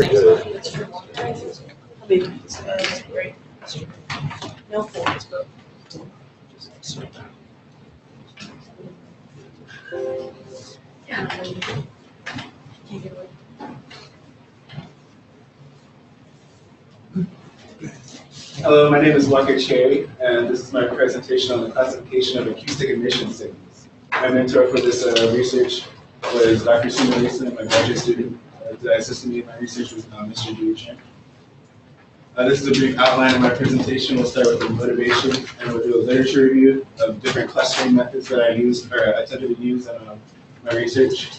That's true. I mean, that's great. That's true. No forms, but. Yeah. Can't get away. Hello, my name is Walker Cherry, and this is my presentation on the classification of acoustic emission signals. My mentor for this research was Dr. Sima Mason, my graduate student. That assisted me in my research was Mr. Julie Chen. This is a brief outline of my presentation. We'll start with the motivation, and we'll do a literature review of different clustering methods that I used, or attempted to use in my research.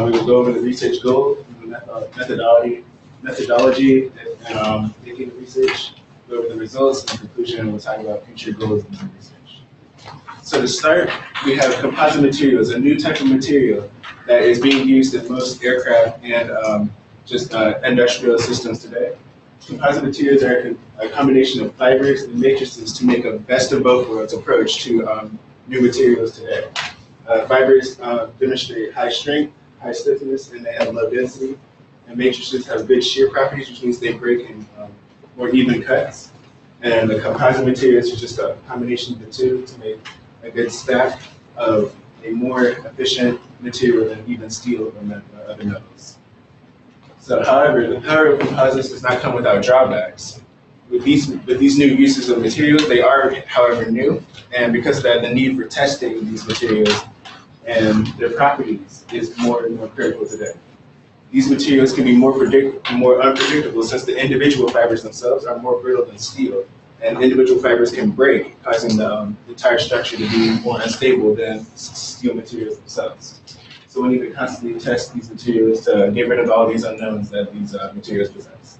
We will go over the research goal, the methodology, and making the research. Go over the results and conclusion, and we'll talk about future goals in my research. So to start, we have composite materials, a new type of material that is being used in most aircraft and industrial systems today. Composite materials are a combination of fibers and matrices to make a best of both worlds approach to new materials today. Fibers demonstrate high strength, high stiffness, and they have low density. And matrices have good shear properties, which means they break in more even cuts. And the composite materials are just a combination of the two to make a good stack of a more efficient material than even steel or other metals. So, however, the power of composites does not come without drawbacks. With these new uses of materials, they are, however, new, and because of that, the need for testing these materials and their properties is more and more critical today. These materials can be more unpredictable since the individual fibers themselves are more brittle than steel, and individual fibers can break, causing the entire structure to be more unstable than steel materials themselves. So we need to constantly test these materials to get rid of all these unknowns that these materials possess.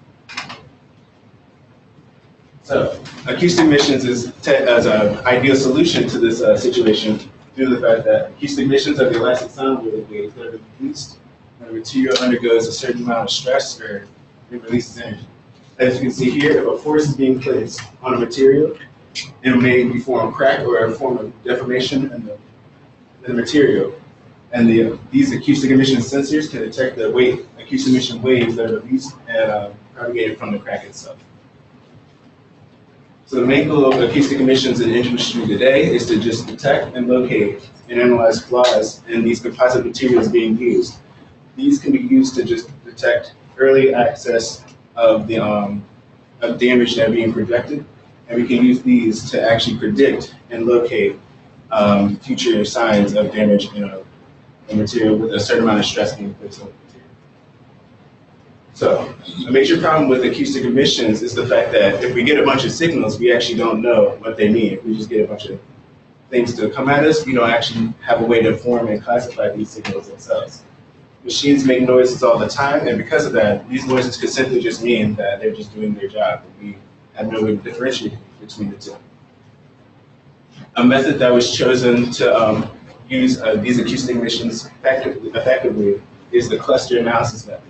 So acoustic emissions is as an ideal solution to this situation due to the fact that acoustic emissions are the elastic sound waves that are produced when a material undergoes a certain amount of stress or it releases energy. As you can see here, if a force is being placed on a material, it may form crack or a form of deformation in the material. And these acoustic emission sensors can detect the acoustic emission waves that are released and propagated from the crack itself. So the main goal of acoustic emissions in industry today is to just detect and locate and analyze flaws in these composite materials being used. These can be used to just detect early access of the of damage that are being projected, and we can use these to actually predict and locate future signs of damage in a material with a certain amount of stress being placed on the material. So a major problem with acoustic emissions is the fact that if we get a bunch of signals, we actually don't know what they mean. If we just get a bunch of things to come at us, we don't actually have a way to form and classify these signals themselves. Machines make noises all the time, and because of that, these noises could simply just mean that they're just doing their job, and we have no way to differentiate between the two. A method that was chosen to use these acoustic emissions effectively is the cluster analysis method.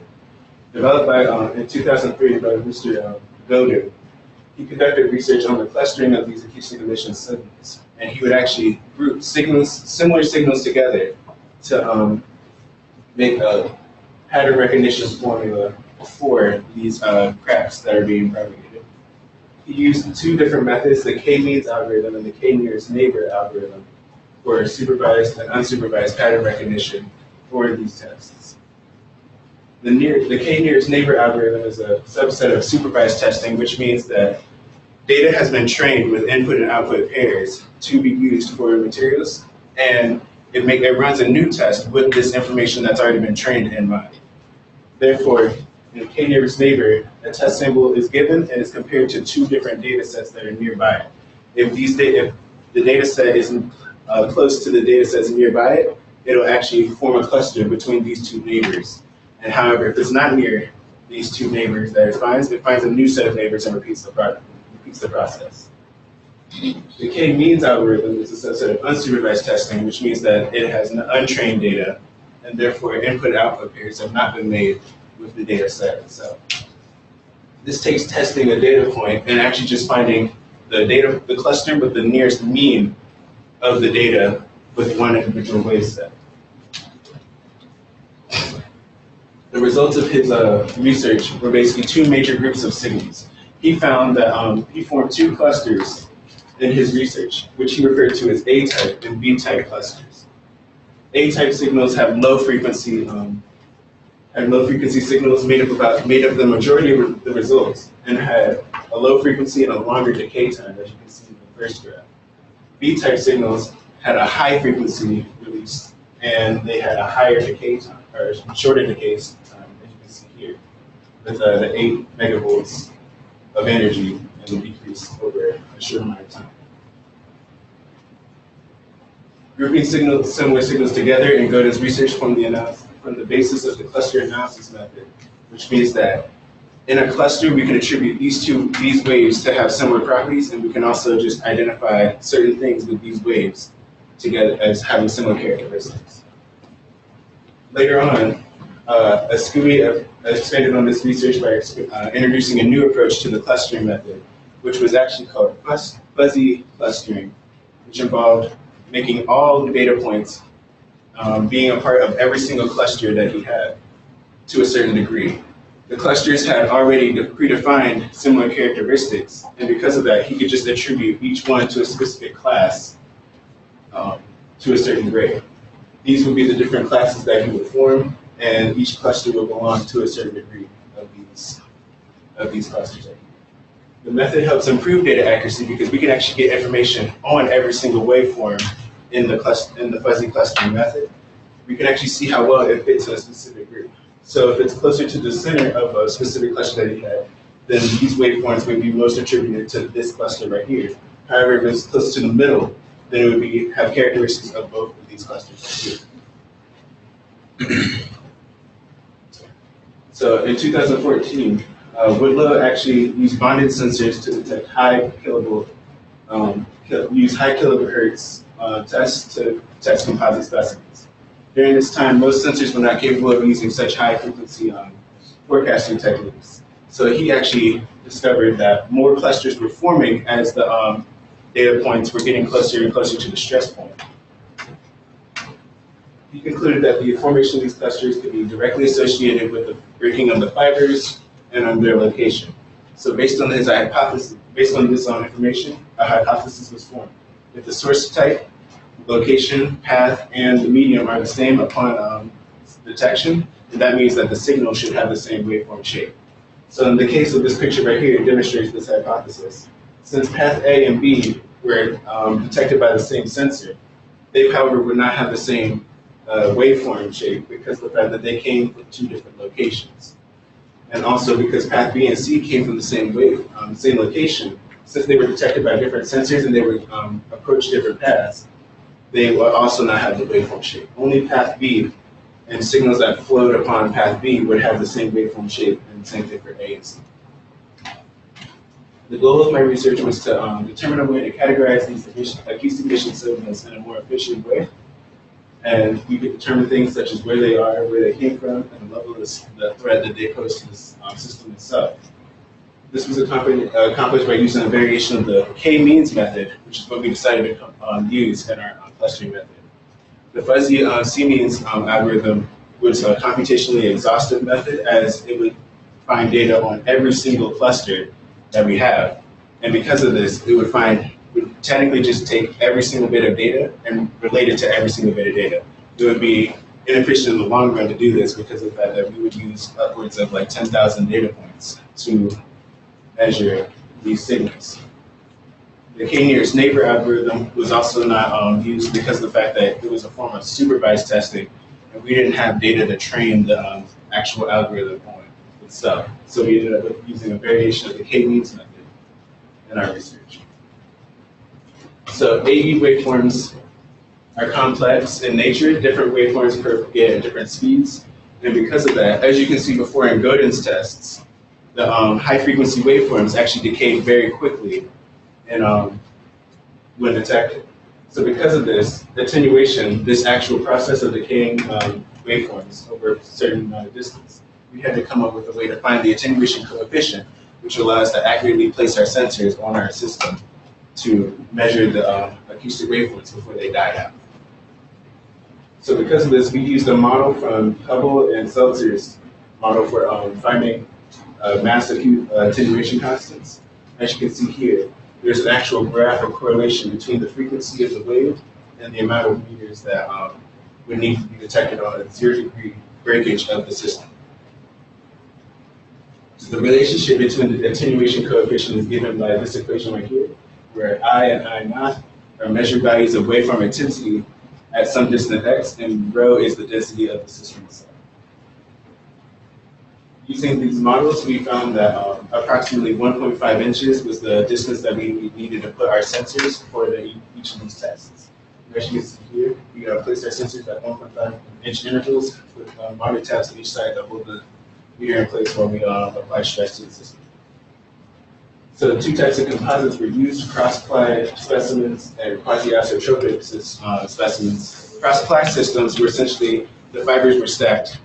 Developed in 2003 by Mr. Godin. He conducted research on the clustering of these acoustic emission signals, and he would actually group similar signals together to make a pattern recognition formula for these cracks that are being propagated. He used two different methods, the k-means algorithm and the k-nearest neighbor algorithm, for supervised and unsupervised pattern recognition for these tests. The k-nearest neighbor algorithm is a subset of supervised testing, which means that data has been trained with input and output pairs to be used for materials, and it runs a new test with this information that's already been trained in mind. Therefore, in k-nearest neighbor, a test symbol is given and is compared to two different data sets that are nearby. If the data set is close to the data sets nearby it, it'll actually form a cluster between these two neighbors. And however, if it's not near these two neighbors that it finds a new set of neighbors and repeats the process. The k-means algorithm is a subset of unsupervised testing, which means that it has untrained data, and therefore input-output pairs have not been made with the data set itself. This takes testing a data point and actually just finding the cluster with the nearest mean of the data with one individual wave set. The results of his research were basically two major groups of signals. He found that he formed two clusters in his research, which he referred to as A-type and B-type clusters. A-type signals have low frequency signals made up the majority of the results and had a low frequency and a longer decay time, as you can see in the first graph. B-type signals had a high frequency release and they had a higher decay time, or shorter decay time, as you can see here, with the 8 megavolts of energy and the decrease over a short amount of time. Grouping similar signals together in Godin's research from the basis of the cluster analysis method, which means that in a cluster we can attribute these waves to have similar properties, and we can also just identify certain things with these waves together as having similar characteristics. Later on, Ascui expanded on this research by introducing a new approach to the clustering method, which was actually called fuzzy clustering, which involved making all the data points being a part of every single cluster that he had to a certain degree. The clusters had already predefined similar characteristics, and because of that, he could just attribute each one to a specific class to a certain grade. These would be the different classes that he would form, and each cluster would belong to a certain degree of these clusters. The method helps improve data accuracy because we can actually get information on every single waveform in the fuzzy clustering method. We can actually see how well it fits in a specific group. So if it's closer to the center of a specific cluster that he had, then these waveforms would be most attributed to this cluster right here. However, if it's close to the middle, then it would have characteristics of both of these clusters right here. So in 2014, Whitlow actually used bonded sensors to detect high kilohertz tests to test composite specimens. During this time, most sensors were not capable of using such high frequency forecasting techniques. So he actually discovered that more clusters were forming as the data points were getting closer and closer to the stress point. He concluded that the formation of these clusters could be directly associated with the breaking of the fibers and on their location. So based on his hypothesis, based on this information, a hypothesis was formed. If the source type, location, path, and the medium are the same upon detection, then that means that the signal should have the same waveform shape. So in the case of this picture right here, it demonstrates this hypothesis. Since path A and B were detected by the same sensor, they, however, would not have the same waveform shape because of the fact that they came from two different locations. And also because path B and C came from the same location, since they were detected by different sensors and they would approach different paths, they would also not have the waveform shape. Only path B and signals that flowed upon path B would have the same waveform shape, and the same thing for A and C. The goal of my research was to determine a way to categorize these acoustic emission signals in a more efficient way. And we could determine things such as where they are, where they came from, and the level of the threat that they pose to this system itself. This was accomplished by using a variation of the k-means method, which is what we decided to use in our clustering method. The fuzzy c-means algorithm was a computationally exhaustive method, as it would find data on every single cluster that we have. And because of this, it would technically just take every single bit of data and relate it to every single bit of data. It would be inefficient in the long run to do this because of the fact that we would use upwards of like 10,000 data points to measure these signals. The k-nearest neighbor algorithm was also not used because of the fact that it was a form of supervised testing, and we didn't have data to train the actual algorithm on itself. So we ended up using a variation of the k-means method in our research. So AE waveforms are complex in nature. Different waveforms propagate at different speeds. And because of that, as you can see before in Godin's tests, the high-frequency waveforms actually decay very quickly and when detected. So because of this, attenuation, this actual process of decaying waveforms over a certain amount of distance, we had to come up with a way to find the attenuation coefficient, which will allow us to accurately place our sensors on our system to measure the acoustic waveforms before they die out. So because of this, we used a model from Hubble and Seltzer's model for finding mass attenuation constants. As you can see here, there's an actual graph of correlation between the frequency of the wave and the amount of meters that would need to be detected on a 0-degree breakage of the system. So the relationship between the attenuation coefficient is given by this equation right here, where I and I naught are measured values of waveform intensity at some distance x, and rho is the density of the system itself. Using these models, we found that approximately 1.5 inches was the distance that we needed to put our sensors for each of these tests. As you can see here, we placed our sensors at 1.5 inch intervals with monitor tabs on each side that hold the meter in place while we apply stress to the system. So 2 types of composites were used: cross-ply specimens and quasi-isotropic specimens. Cross-ply systems were essentially, the fibers were stacked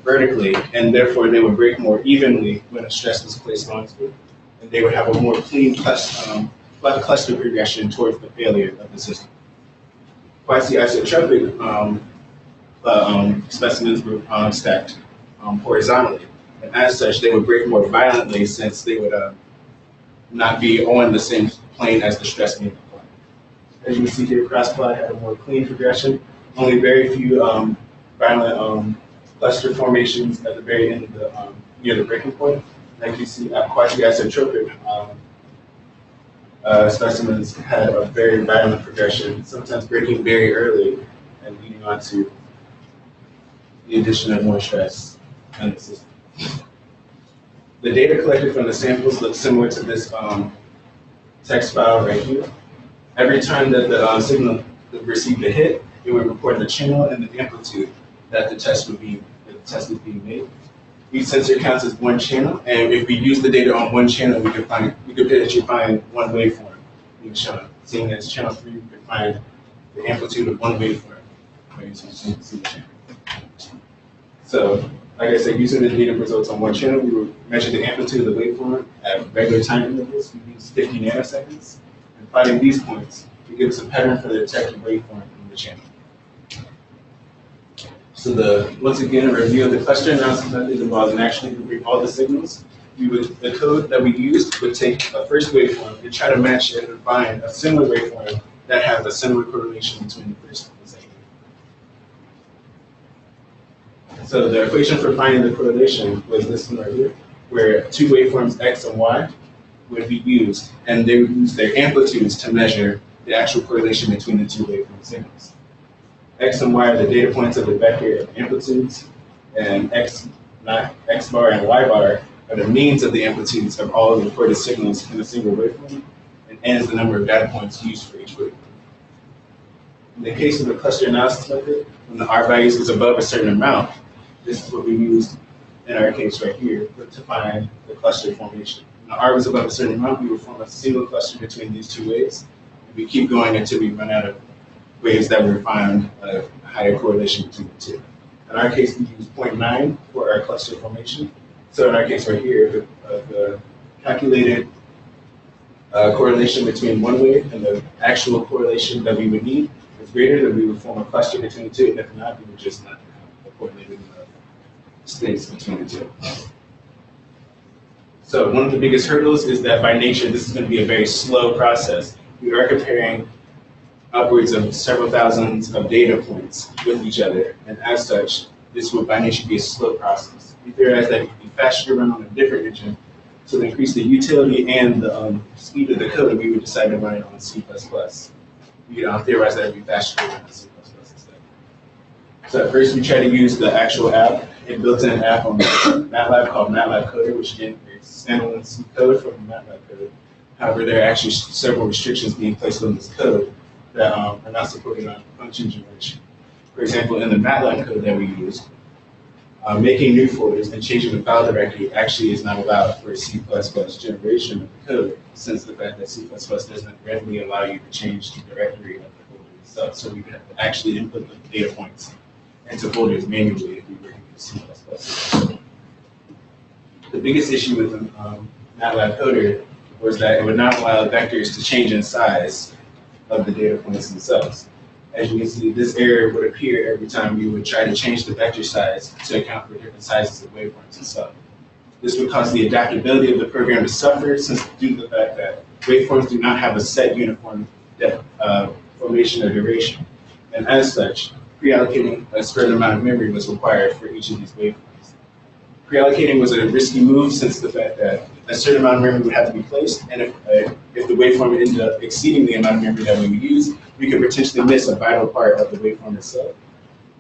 vertically, and therefore they would break more evenly when a stress was placed onto it, and they would have a more clean cluster progression towards the failure of the system. Quasi-isotropic specimens were stacked horizontally, and as such, they would break more violently since they would not be on the same plane as the stress being applied. As you can see here, cross-ply had a more clean progression, only very few violent cluster formations at the very end of the near the breaking point. Like you see, quasi-isotropic specimens had a very violent progression, sometimes breaking very early and leading on to the addition of more stress in the system. The data collected from the samples looks similar to this text file right here. Every time that the signal received a hit, it would report the channel and the amplitude that the test was being made. Each sensor counts as one channel, and if we use the data on one channel, we could potentially find one waveform being shown. Seeing as channel 3, we could find the amplitude of one waveform by using a single channel. So, like I said, using the data results on one channel, we would measure the amplitude of the waveform at regular time intervals. We use 50 nanoseconds, and plotting these points to give us a pattern for the detected waveform in the channel. So once again, a review of the cluster analysis method involves naturally grouping all the signals. The code that we used would take a first waveform and try to match it and find a similar waveform that has a similar correlation between the first and the second. So the equation for finding the correlation was this one right here, where 2 waveforms x and y would be used, and they would use their amplitudes to measure the actual correlation between the 2 waveform signals. X and y are the data points of the vector of amplitudes, and x bar and y bar are the means of the amplitudes of all the recorded signals in a single waveform, and n is the number of data points used for each waveform. In the case of the cluster analysis method, when the R values is above a certain amount, this is what we used in our case right here to find the cluster formation. When the R was above a certain amount, we would form a single cluster between these 2 waves, and we keep going until we run out of waves that we find a higher correlation between the 2. In our case, we use 0.9 for our cluster formation. So in our case right here, the calculated correlation between one wave and the actual correlation that we would need is greater, then we would form a cluster between the 2, and if not, we would just not have a correlated space between the 2. So one of the biggest hurdles is that by nature, this is going to be a very slow process. We are comparing upwards of several thousands of data points with each other, and as such, this would by nature be a slow process. We theorize that it would be faster to run on a different engine, so to increase the utility and the speed of the code, we would decide to run it on C++. We theorize that it would be faster to run on C++ instead. So at first, we tried to use the actual app, a built-in app on MATLAB called MATLAB Coder, which again is standalone C code from MATLAB code. However, there are actually several restrictions being placed on this code that are not supported on function generation. For example, in the MATLAB code that we use, making new folders and changing the file directory actually is not allowed for C++ generation of the code, since the fact that C++ doesn't readily allow you to change the directory of the folder itself. So we would have to actually input the data points into folders manually if we were to use C++. The biggest issue with the MATLAB coder was that it would not allow vectors to change in size of the data points themselves. As you can see, this error would appear every time we would try to change the vector size to account for different sizes of waveforms and stuff. This would cause the adaptability of the program to suffer, since due to the fact that waveforms do not have a set uniform depth, formation or duration. And as such, pre-allocating a certain amount of memory was required for each of these waveforms. Pre-allocating was a risky move, since the fact that a certain amount of memory would have to be placed, and if the waveform ended up exceeding the amount of memory that we would use, we could potentially miss a vital part of the waveform itself.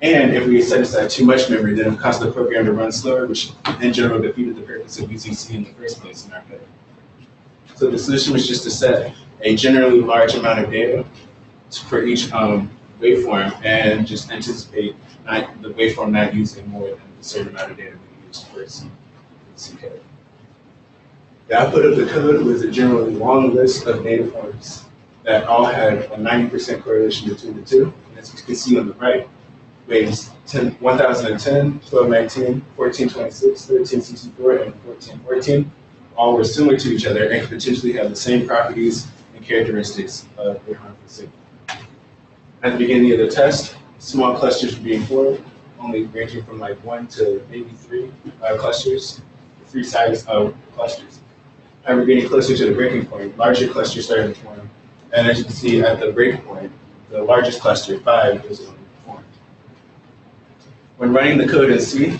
And if we set aside too much memory, then it would cause the program to run slower, which in general defeated the purpose of using C in the first place in our code. So the solution was just to set a generally large amount of data for each waveform, and just anticipate the waveform not using more than a certain amount of data we use for C code. The output of the code was a generally long list of data forms that all had a 90% correlation between the two. And as you can see on the right, waves 1010, 1219, 1426, 1364, and 1414 all were similar to each other and could potentially have the same properties and characteristics of a harmful signal. At the beginning of the test, small clusters were being formed, only ranging from like 1 to maybe 3 clusters, 3 size of clusters. However, getting closer to the breaking point, larger clusters started to form. And as you can see at the breaking point, the largest cluster, 5, was formed. When running the code in C,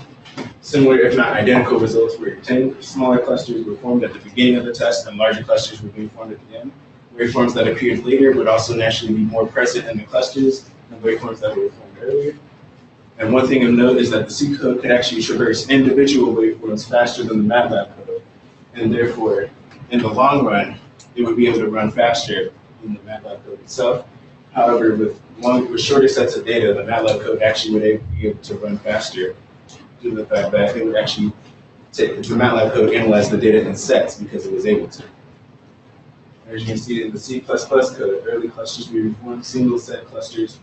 similar if not identical results were obtained. Smaller clusters were formed at the beginning of the test, and larger clusters were being formed at the end. Waveforms that appeared later would also naturally be more present in the clusters than waveforms that were formed earlier. And one thing of note is that the C code could actually traverse individual waveforms faster than the MATLAB code, and therefore, in the long run, it would be able to run faster than the MATLAB code itself. However, with shorter sets of data, the MATLAB code actually would be able to run faster due to the fact that it would actually take the MATLAB code analyze the data in sets because it was able to. As you can see in the C++ code, early clusters were formed, single set clusters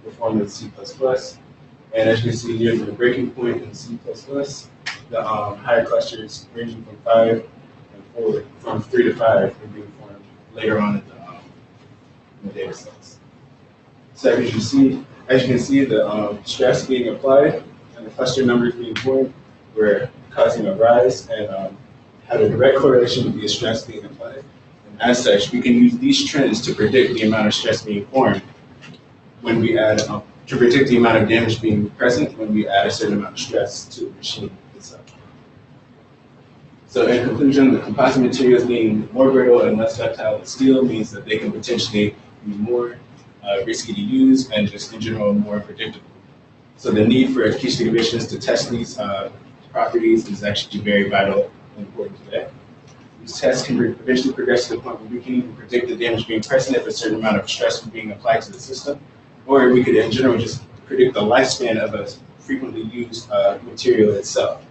were formed in C++. And as you can see near the breaking point in C++, the higher clusters ranging from 5 and forward, from 3 to 5 were being formed later on in the data sets. So as you can see, the stress being applied and the cluster numbers being formed were causing a rise and had a direct correlation with the stress being applied. And as such, we can use these trends to predict the amount of stress being formed when we add, to predict the amount of damage being present when we add a certain amount of stress to the machine itself. So in conclusion, the composite materials being more brittle and less ductile than steel means that they can potentially be more risky to use and just in general more unpredictable. So the need for acoustic emissions to test these properties is actually very vital and important today. These tests can eventually progress to the point where we can even predict the damage being present if a certain amount of stress is being applied to the system, or we could in general just predict the lifespan of a frequently used material itself.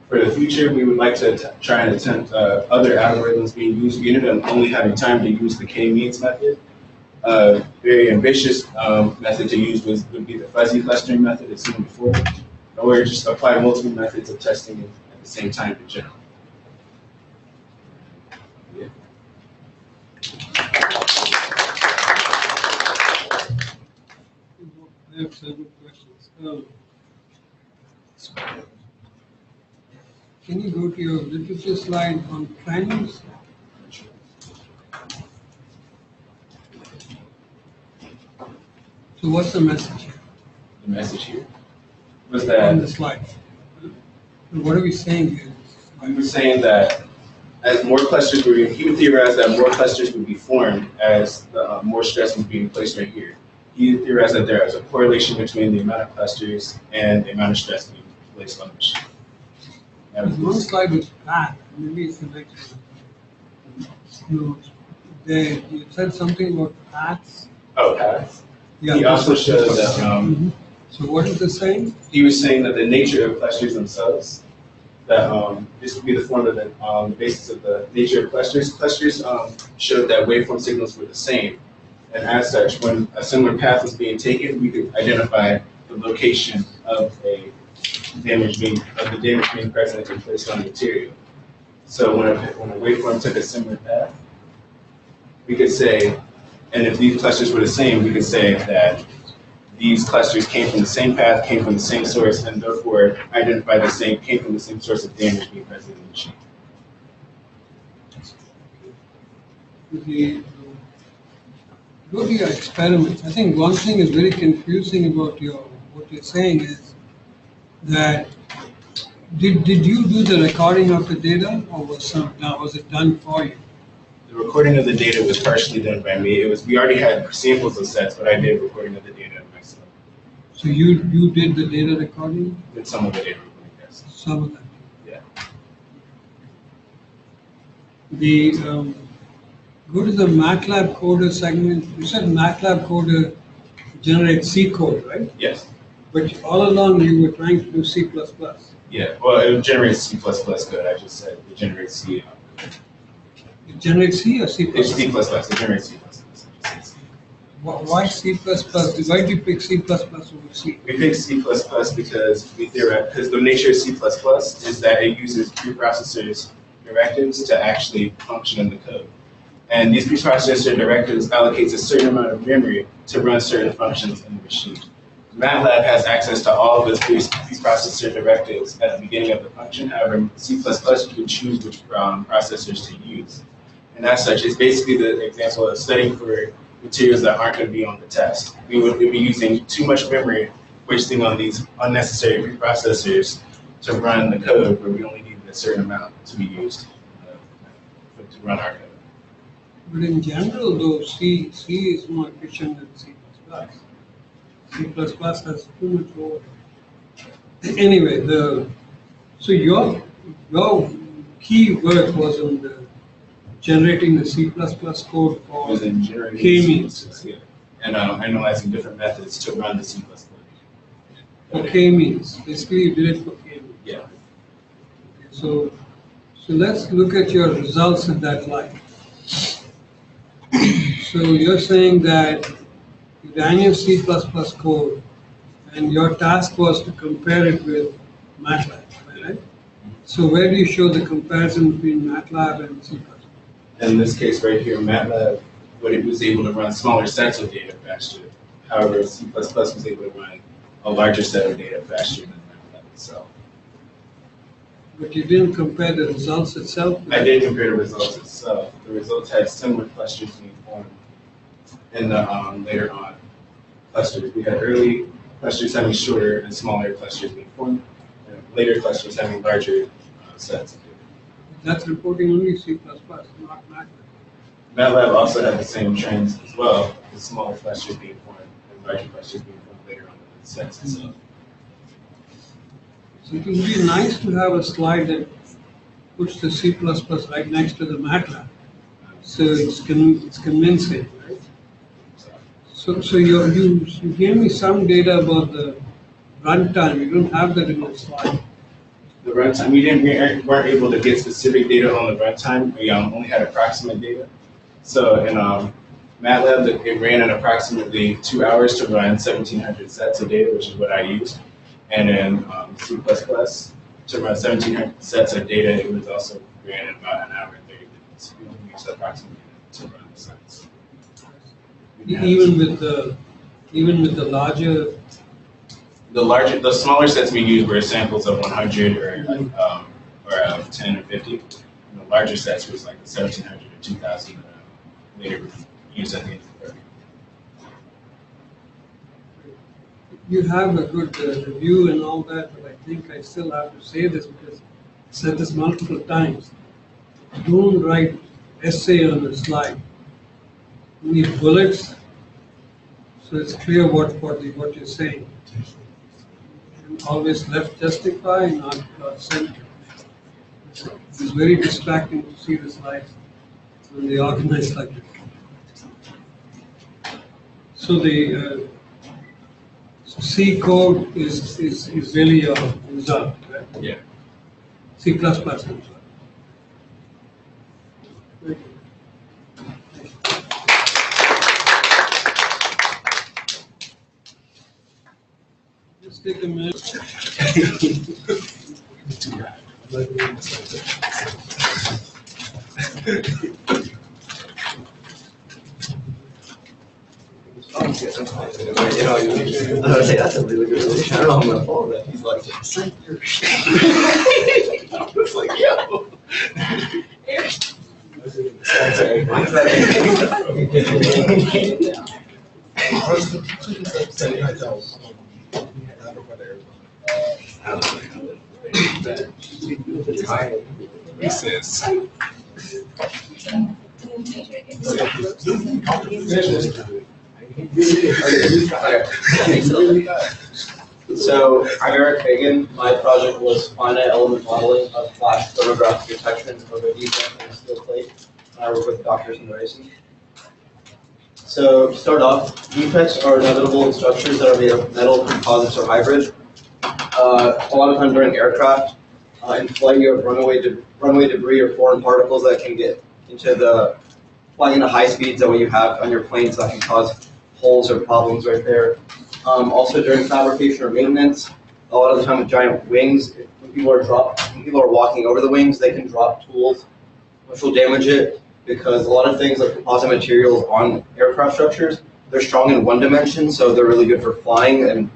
For the future, we would like to try and attempt other algorithms being used. We ended up only having time to use the k-means method. A very ambitious method to use would be the fuzzy clustering method as seen before, or just apply multiple methods of testing at the same time in general. Yeah. I have several questions. Can you go to your literature slide on trends? So what's the message here? The message here was On that the slide. What are we saying here? we were saying that as more clusters he would theorize that more clusters would be formed as more stress was being placed right here. He theorized that there is a correlation between the amount of clusters and the amount of stress being placed on the machine. One slide was path. Maybe it's the next one. You said something about paths. Oh, paths? Yeah. He also showed that So what is this saying? he was saying that the nature of clusters themselves, that this would be the form of the basis of the nature of clusters. Clusters showed that waveform signals were the same. And as such, when a similar path was being taken, we could identify the location of the damage being present and placed on the material. So when a waveform took a similar path, we could say And if these clusters were the same, we could say that these clusters came from the same path, came from the same source, and therefore identify the same, came from the same source of damage being present in the machine. Go to your experiments. I think one thing is very confusing about what you're saying is that did you do the recording of the data, or was it done for you? The recording of the data was partially done by me. We already had samples of sets, but I did recording of the data myself. So you did the data recording? Did some of the data recording, yes. Some of that. Yeah. Go to the MATLAB coder segment. You said MATLAB coder generates C code, right? Yes. But all along you were trying to do C++. Yeah. Well, it generates C++ code. I just said it generates C. It generates C or C++? It's C++. It generates C++. Why C++? Why do you pick C++ over C? We pick C++ because the nature of C++ is that it uses preprocessors directives to actually function in the code. And these preprocessor directives allocates a certain amount of memory to run certain functions in the machine. MATLAB has access to all of those preprocessor directives at the beginning of the function. However, C++ you can choose which processors to use. And as such, it's basically the example of studying for materials that aren't going to be on the test. We would be using too much memory, wasting on these unnecessary preprocessors to run the code where we only need a certain amount to be used to run our code. But in general, though, C is more efficient than C++. C++ has too much overhead. Anyway, so your key work was on generating the C++ code for k-means. Yeah. And analyzing different methods to run the C++. For k-means. Basically, you did it for k-means. Yeah. Okay, so let's look at your results in that light. So you're saying that you ran your C++ code and your task was to compare it with MATLAB, right? So where do you show the comparison between MATLAB and C++? In this case right here, MATLAB, it was able to run smaller sets of data faster. However, C++ was able to run a larger set of data faster than MATLAB itself. But you didn't compare the results itself? I did compare the results itself. The results had similar clusters being formed in the later on clusters. We had early clusters having shorter and smaller clusters being formed, and later clusters having larger sets of data. That's reporting only C++, not MATLAB. MATLAB also had the same trends as well, with smaller clusters being formed and larger clusters being formed later on in the sets itself. So it would be nice to have a slide that puts the C++ right next to the MATLAB. So it's convincing, right? So you gave me some data about the runtime. You don't have that in your slide. The runtime, we weren't able to get specific data on the runtime. We only had approximate data. So in MATLAB, it ran at approximately 2 hours to run 1,700 sets of data, which is what I used. And in C++, to run 1,700 sets of data, it was also ran in about an hour and 30 minutes. We only used approximately to run the sets. Even with the larger. The smaller sets we used were samples of 100 or 10 or 50. And the larger sets was like 1,700 or 2,000 later used at the end of the program. You have a good review and all that, but I think I still have to say this because I said this multiple times. Don't write essay on the slide. You need bullets, so it's clear what you're saying. And always left justify, not center. It's very distracting to see the slides when they organize like that. So the C code is really your result, right? Yeah. C++ result. Thank you. Just take a minute. I was say that's a really good relation. I don't know how I'm gonna follow that. He's like, "Psych your shit." I was like, yo. So I'm Eric Hagan. My project was finite element modeling of flash photographic detection of a defect in a steel plate. I work with doctors in racing. So to start off, defects are inevitable in structures that are made of metal, composites, or hybrid. A lot of time during aircraft, in flight, you have runway debris or foreign particles that can get into flying into high speeds that you have on your planes that can cause holes or problems right there. Also during fabrication or maintenance, a lot of the time with giant wings, when people are walking over the wings, they can drop tools, which will damage it because a lot of things like composite materials on aircraft structures, they're strong in one dimension, so they're really good for flying and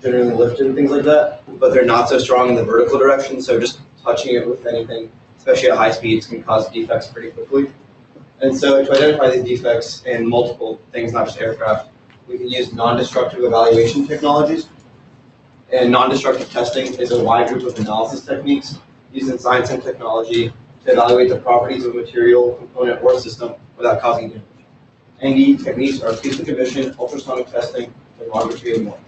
generally lifted and things like that, but they're not so strong in the vertical direction, so just touching it with anything, especially at high speeds, can cause defects pretty quickly. And so to identify these defects in multiple things, not just aircraft, we can use non-destructive evaluation technologies. And non-destructive testing is a wide group of analysis techniques used in science and technology to evaluate the properties of a material, component, or system without causing damage. And these techniques are acoustic emission, ultrasonic testing, thermography, and more.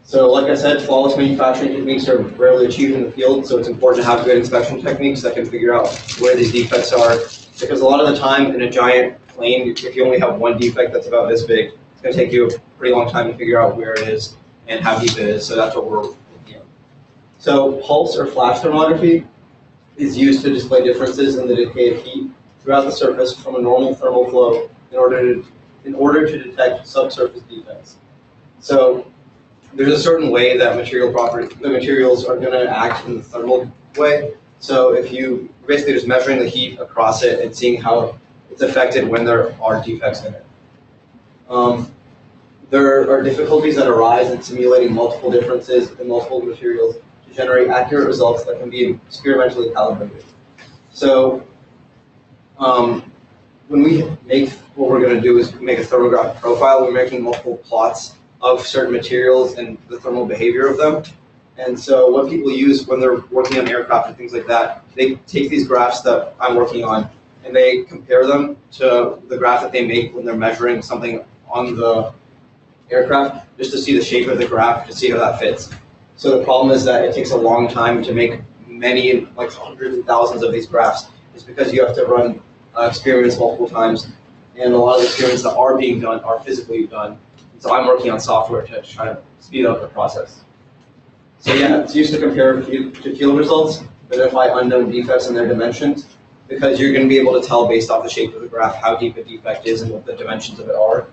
So like I said, flawless manufacturing techniques are rarely achieved in the field, so it's important to have good inspection techniques that can figure out where these defects are. Because a lot of the time in a giant plane, if you only have one defect that's about this big, it's going to take you a pretty long time to figure out where it is and how deep it is, so that's what we're looking at. So pulse or flash thermography is used to display differences in the decay of heat throughout the surface from a normal thermal flow in order to detect subsurface defects. So there's a certain way that the materials are going to act in the thermal way. So if you basically just measuring the heat across it and seeing how it's affected when there are defects in it. There are difficulties that arise in simulating multiple differences in multiple materials to generate accurate results that can be experimentally calibrated. So when we make, what we're going to do is make a thermographic profile. We're making multiple plots of certain materials and the thermal behavior of them. And so what people use when they're working on aircraft and things like that, they take these graphs that I'm working on and they compare them to the graph that they make when they're measuring something on the aircraft, just to see the shape of the graph, to see how that fits. So the problem is that it takes a long time to make many, like hundreds and thousands of these graphs. It's because you have to run experiments multiple times, and a lot of the experiments that are being done are physically done. So I'm working on software to try to speed up the process. So yeah, it's used to compare to field results, identify unknown defects and their dimensions, because you're going to be able to tell based off the shape of the graph how deep a defect is and what the dimensions of it are.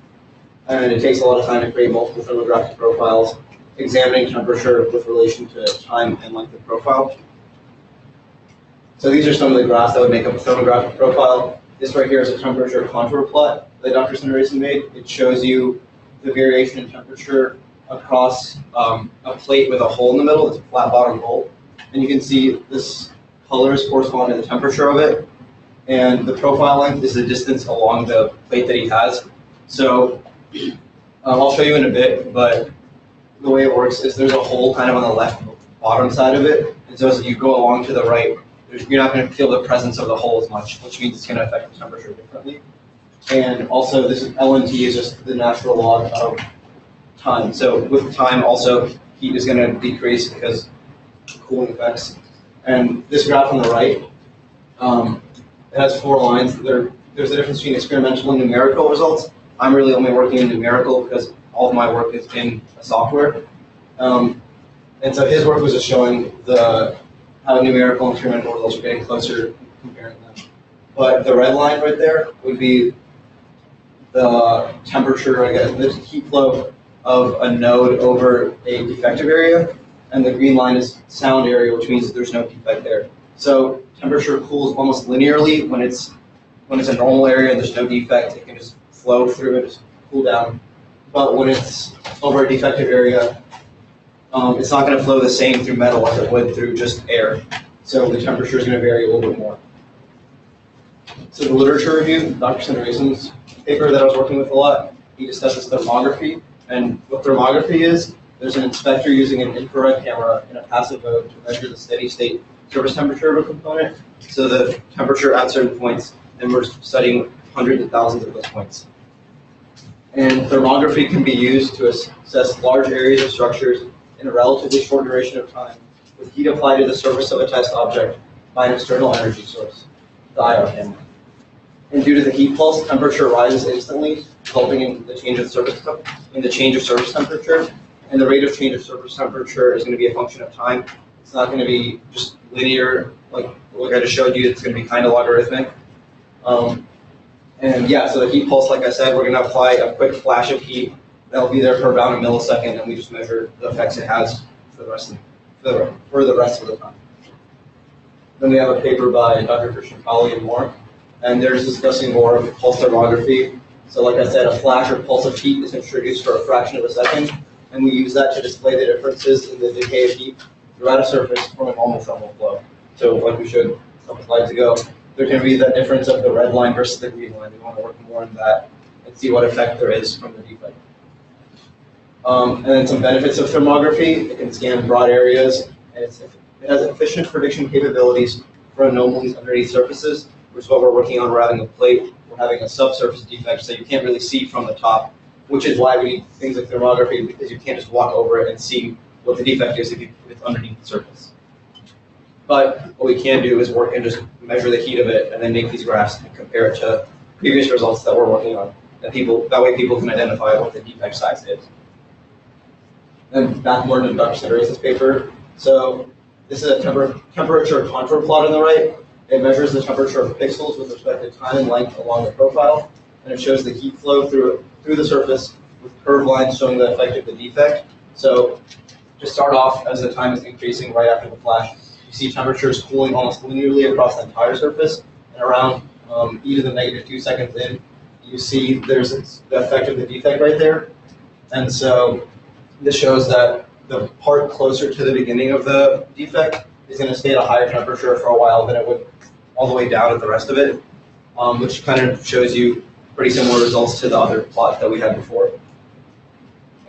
And it takes a lot of time to create multiple thermographic profiles, examining temperature with relation to time and length of profile. So these are some of the graphs that would make up a thermographic profile. This right here is a temperature contour plot that Dr. Sundaresan made. It shows you the variation in temperature across a plate with a hole in the middle. It's a flat bottom hole. And you can see this colors correspond to the temperature of it. And the profile length is the distance along the plate that he has. So I'll show you in a bit, but the way it works is there's a hole kind of on the left bottom side of it. And so as you go along to the right, you're not going to feel the presence of the hole as much, which means it's going to affect the temperature differently. And also, this LNT is just the natural log of time. So with time, also, heat is going to decrease because of cooling effects. And this graph on the right, it has 4 lines. There's a difference between experimental and numerical results. I'm really only working in numerical because all of my work is in software. And so his work was just showing how numerical and experimental results are getting closer, comparing them. But the red line right there would be the temperature, I guess, the heat flow of a node over a defective area, and the green line is sound area, which means there's no defect there. So temperature cools almost linearly when when it's a normal area and there's no defect, it can just flow through and just cool down. But when it's over a defective area, it's not going to flow the same through metal as it would through just air. So the temperature is going to vary a little bit more. So the literature review, Dr. Sundaresan's paper that I was working with a lot, he discusses thermography. And what thermography is, there's an inspector using an infrared camera in a passive mode to measure the steady state surface temperature of a component. So the temperature at certain points, and we're studying hundreds of thousands of those points. And thermography can be used to assess large areas of structures in a relatively short duration of time with heat applied to the surface of a test object by an external energy source, the IR camera. And due to the heat pulse, temperature rises instantly, resulting in the change of surface temperature. And the rate of change of surface temperature is going to be a function of time. It's not going to be just linear, like I just showed you. It's going to be kind of logarithmic. And yeah, so the heat pulse, like I said, we're going to apply a quick flash of heat. That'll be there for about a millisecond, and we just measure the effects it has for the rest of the time. Then we have a paper by Dr. Christian Colley and more, and they're discussing more of pulse thermography. So like I said, a flash or pulse of heat is introduced for a fraction of a second, and we use that to display the differences in the decay of heat throughout a surface from a normal thermal flow. So like we showed a couple slides ago, there can be that difference of the red line versus the green line. We want to work more on that and see what effect there is from the defect. And then some benefits of thermography. It can scan broad areas, and it has efficient prediction capabilities for anomalies underneath surfaces, which is what we're working on. We're having a plate, we're having a subsurface defect, so you can't really see from the top, which is why we need things like thermography, because you can't just walk over it and see what the defect is if it's underneath the surface. But what we can do is work and just measure the heat of it and then make these graphs and compare it to previous results that we're working on. And that way people can identify what the defect size is. Then back more to Dr. Sundaresan's paper. So this is a temperature contour plot on the right. It measures the temperature of pixels with respect to time and length along the profile. And it shows the heat flow through the surface with curved lines showing the effect of the defect. So to start off, as the time is increasing right after the flash, you see temperatures cooling almost linearly across the entire surface. And around e to the negative 2 seconds in, you see there's the effect of the defect right there. And so this shows that the part closer to the beginning of the defect is going to stay at a higher temperature for a while than it would all the way down at the rest of it, which kind of shows you pretty similar results to the other plot that we had before.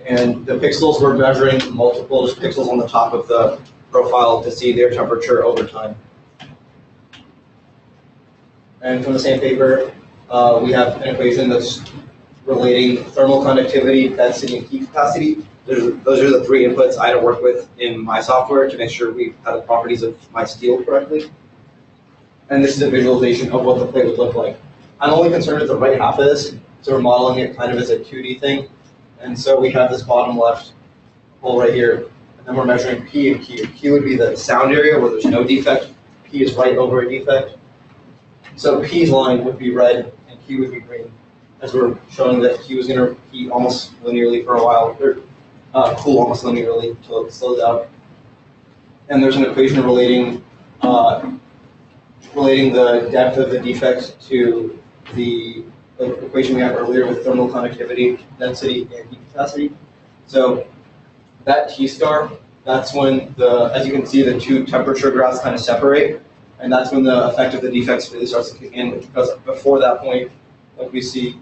And the pixels, we're measuring multiple just pixels on the top of the profile to see their temperature over time. And from the same paper, we have an equation that's relating thermal conductivity, density, and heat capacity. Those are the three inputs I had to work with in my software to make sure we had the properties of my steel correctly. And this is a visualization of what the plate would look like. I'm only concerned with the right half of this, so we're modeling it kind of as a 2D thing. And so we have this bottom left hole right here, and then we're measuring P and Q. Q would be the sound area where there's no defect. P is right over a defect. So P's line would be red and Q would be green, as we're showing that Q is going to heat almost linearly for a while, or cool almost linearly until it slows out. And there's an equation relating the depth of the defect to the equation we had earlier with thermal conductivity, density, and heat capacity. So that T star, that's when as you can see, the two temperature graphs kind of separate, and that's when the effect of the defects really starts to kick in, because before that point, like we see,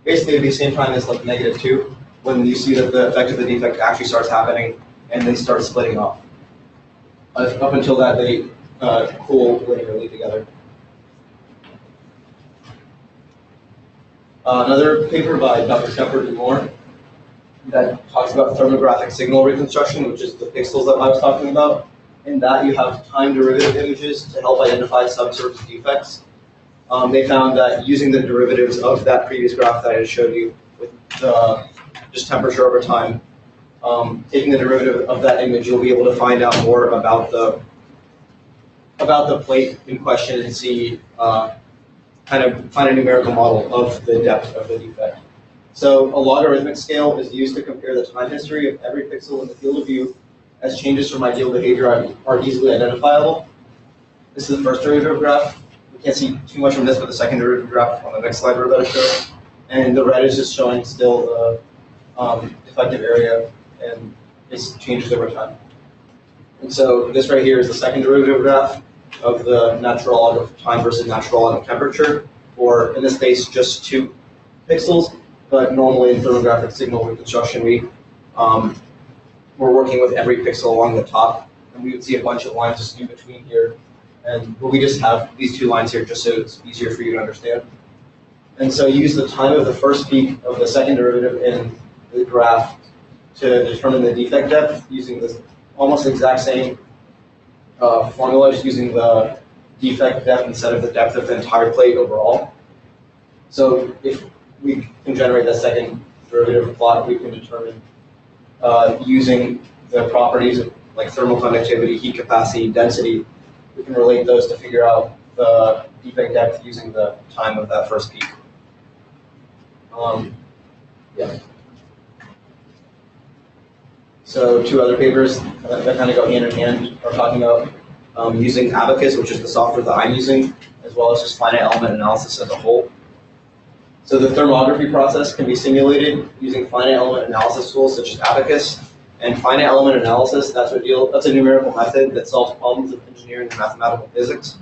basically it'd be the same time as like -2, when you see that the effect of the defect actually starts happening and they start splitting off. Up until that, they cool linearly together. Another paper by Dr. Shepard and Moore that talks about thermographic signal reconstruction, which is the pixels that I was talking about. In that, you have time derivative images to help identify subsurface defects. They found that using the derivatives of that previous graph that I just showed you with just temperature over time, taking the derivative of that image, you'll be able to find out more about the plate in question and see, kind of find a numerical model of the depth of the defect. So a logarithmic scale is used to compare the time history of every pixel in the field of view as changes from ideal behavior are easily identifiable. This is the first derivative graph. We can't see too much from this, but the second derivative graph on the next slide we're about to show. And the red is just showing still the effective area, and it changes over time. And so this right here is the second derivative graph of the natural log of time versus natural log of temperature, or in this case, just 2 pixels. But normally in thermographic signal reconstruction, we're working with every pixel along the top, and we would see a bunch of lines just in between here. And we just have these 2 lines here just so it's easier for you to understand. And so use the time of the first peak of the second derivative in the graph to determine the defect depth using this almost exact same formula, just using the defect depth instead of the depth of the entire plate overall. So if we can generate that second derivative plot, we can determine using the properties of like thermal conductivity, heat capacity, density, we can relate those to figure out the defect depth using the time of that first peak. Yeah. So 2 other papers that kind of go hand in hand are talking about using Abacus, which is the software that I'm using, as well as just finite element analysis as a whole. So the thermography process can be simulated using finite element analysis tools such as Abacus. And finite element analysis, that's a numerical method that solves problems of engineering and mathematical physics.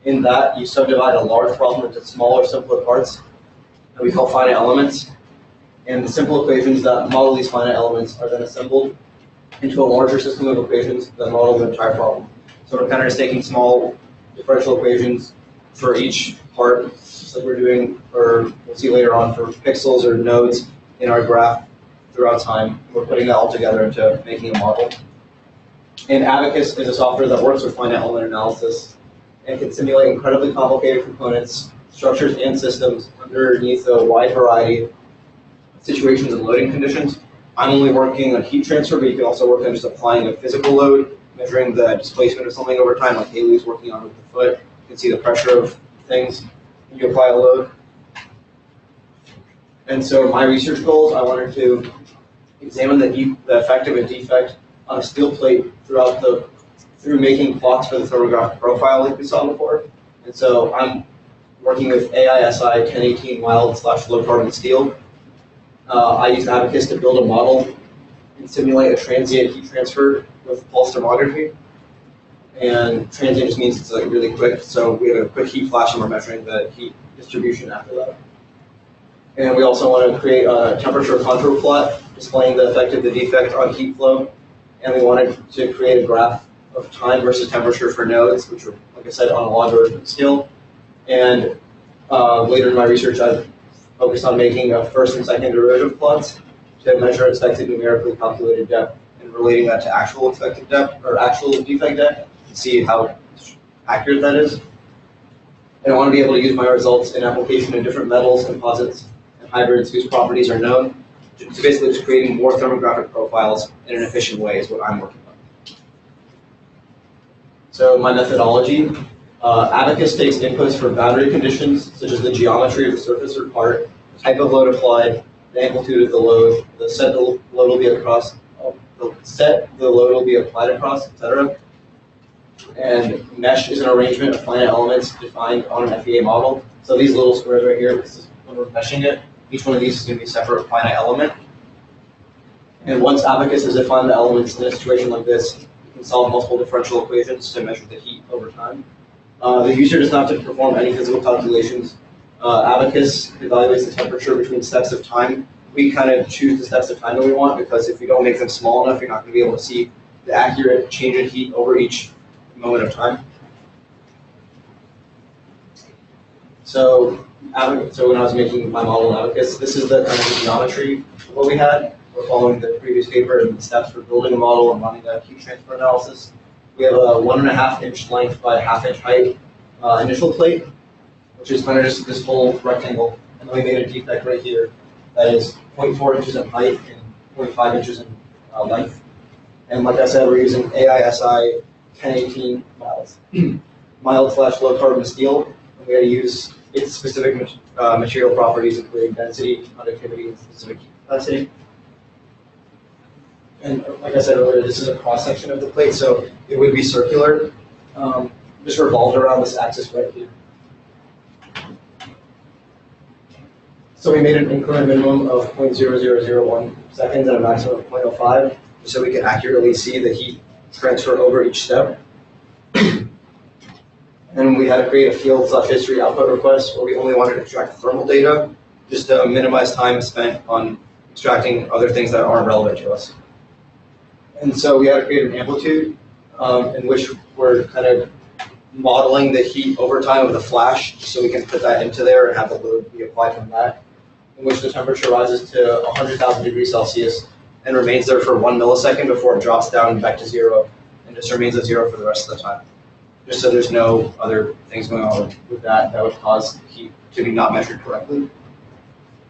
In that, you subdivide a large problem into smaller, simpler parts that we call finite elements. And the simple equations that model these finite elements are then assembled into a larger system of equations that model the entire problem. So we're kind of just taking small differential equations for each part, like we're doing, or we'll see later on, for pixels or nodes in our graph throughout time. We're putting that all together into making a model. And Abacus is a software that works with finite element analysis and can simulate incredibly complicated components, structures, and systems underneath a wide variety of situations and loading conditions. I'm only working on heat transfer, but you can also work on just applying a physical load, measuring the displacement of something over time, like Haley's working on with the foot. You can see the pressure of things when you apply a load. And so my research goals, I wanted to examine the effect of a defect on a steel plate through making plots for the thermographic profile like we saw before. And so I'm working with AISI 1018 mild/low carbon steel. I used Abacus to build a model and simulate a transient heat transfer with pulse thermography. And transient just means it's like really quick. So we have a quick heat flash and we're measuring the heat distribution after that. And we also want to create a temperature contour plot displaying the effect of the defect on heat flow. And we wanted to create a graph of time versus temperature for nodes, which are, like I said, on a logarithm scale. And later in my research, I've focused on making a first and second derivative plots to measure expected numerically calculated depth and relating that to actual expected depth or actual defect depth to see how accurate that is. And I want to be able to use my results in application in different metals, composites, and hybrids whose properties are known. So basically just creating more thermographic profiles in an efficient way is what I'm working on. So my methodology, Abacus takes inputs for boundary conditions, such as the geometry of the surface or part, the type of load applied, the amplitude of the load, the set the load will be across, the set the load will be applied across, etc. And mesh is an arrangement of finite elements defined on an FEA model. So these little squares right here, this is when we're meshing it. Each one of these is going to be a separate finite element. And once Abacus has defined the elements in a situation like this, you can solve multiple differential equations to measure the heat over time. The user does not have to perform any physical calculations. Abacus evaluates the temperature between steps of time. We kind of choose the steps of time that we want because if you don't make them small enough, you're not going to be able to see the accurate change in heat over each moment of time. So when I was making my model in Abacus, this is the kind of geometry of what we had. We're following the previous paper and the steps for building a model and running a heat transfer analysis. We have a 1.5 inch length by 1/2 inch height initial plate, which is kind of just this whole rectangle. And then we made a defect right here that is 0.4 inches in height and 0.5 inches in length. And like I said, we're using AISI 1018 mild/low carbon steel. And we had to use its specific material properties, including density, conductivity, and specific heat capacity. And like I said earlier, this is a cross-section of the plate, so it would be circular, just revolved around this axis right here. So we made an increment minimum of 0.0001 seconds and a maximum of 0.05, just so we could accurately see the heat transfer over each step. And we had to create a field/history output request where we only wanted to extract thermal data, just to minimize time spent on extracting other things that aren't relevant to us. And so we had to create an amplitude in which we're kind of modeling the heat over time of the flash, so we can put that into there and have the load be applied from that, in which the temperature rises to 100,000 degrees Celsius and remains there for 1 millisecond before it drops down back to 0 and just remains at 0 for the rest of the time. Just so there's no other things going on with that would cause heat to be not measured correctly.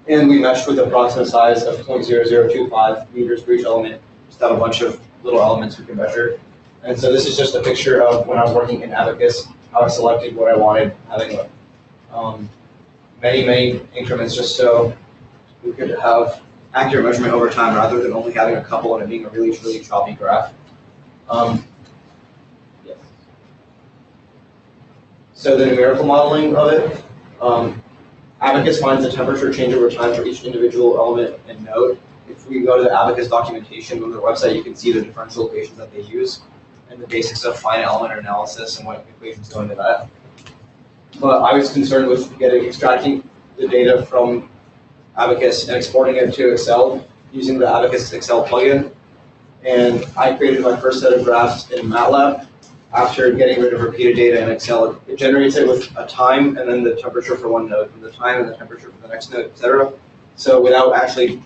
And we meshed with an approximate size of 0.0025 meters for each element, just have a bunch of little elements we can measure. And so this is just a picture of when I was working in Abacus, how I selected what I wanted, having many increments just so we could have accurate measurement over time rather than only having a couple and it being a really choppy graph. Yes. So the numerical modeling of it, Abacus finds the temperature change over time for each individual element and node. If we go to the Abacus documentation on their website, you can see the differential equations that they use and the basics of finite element analysis and what equations go into that. But I was concerned with extracting the data from Abacus and exporting it to Excel using the Abacus Excel plugin. And I created my first set of graphs in MATLAB. After getting rid of repeated data in Excel, it generates it with a time and then the temperature for one node, and the time and the temperature for the next node, etc. So without actually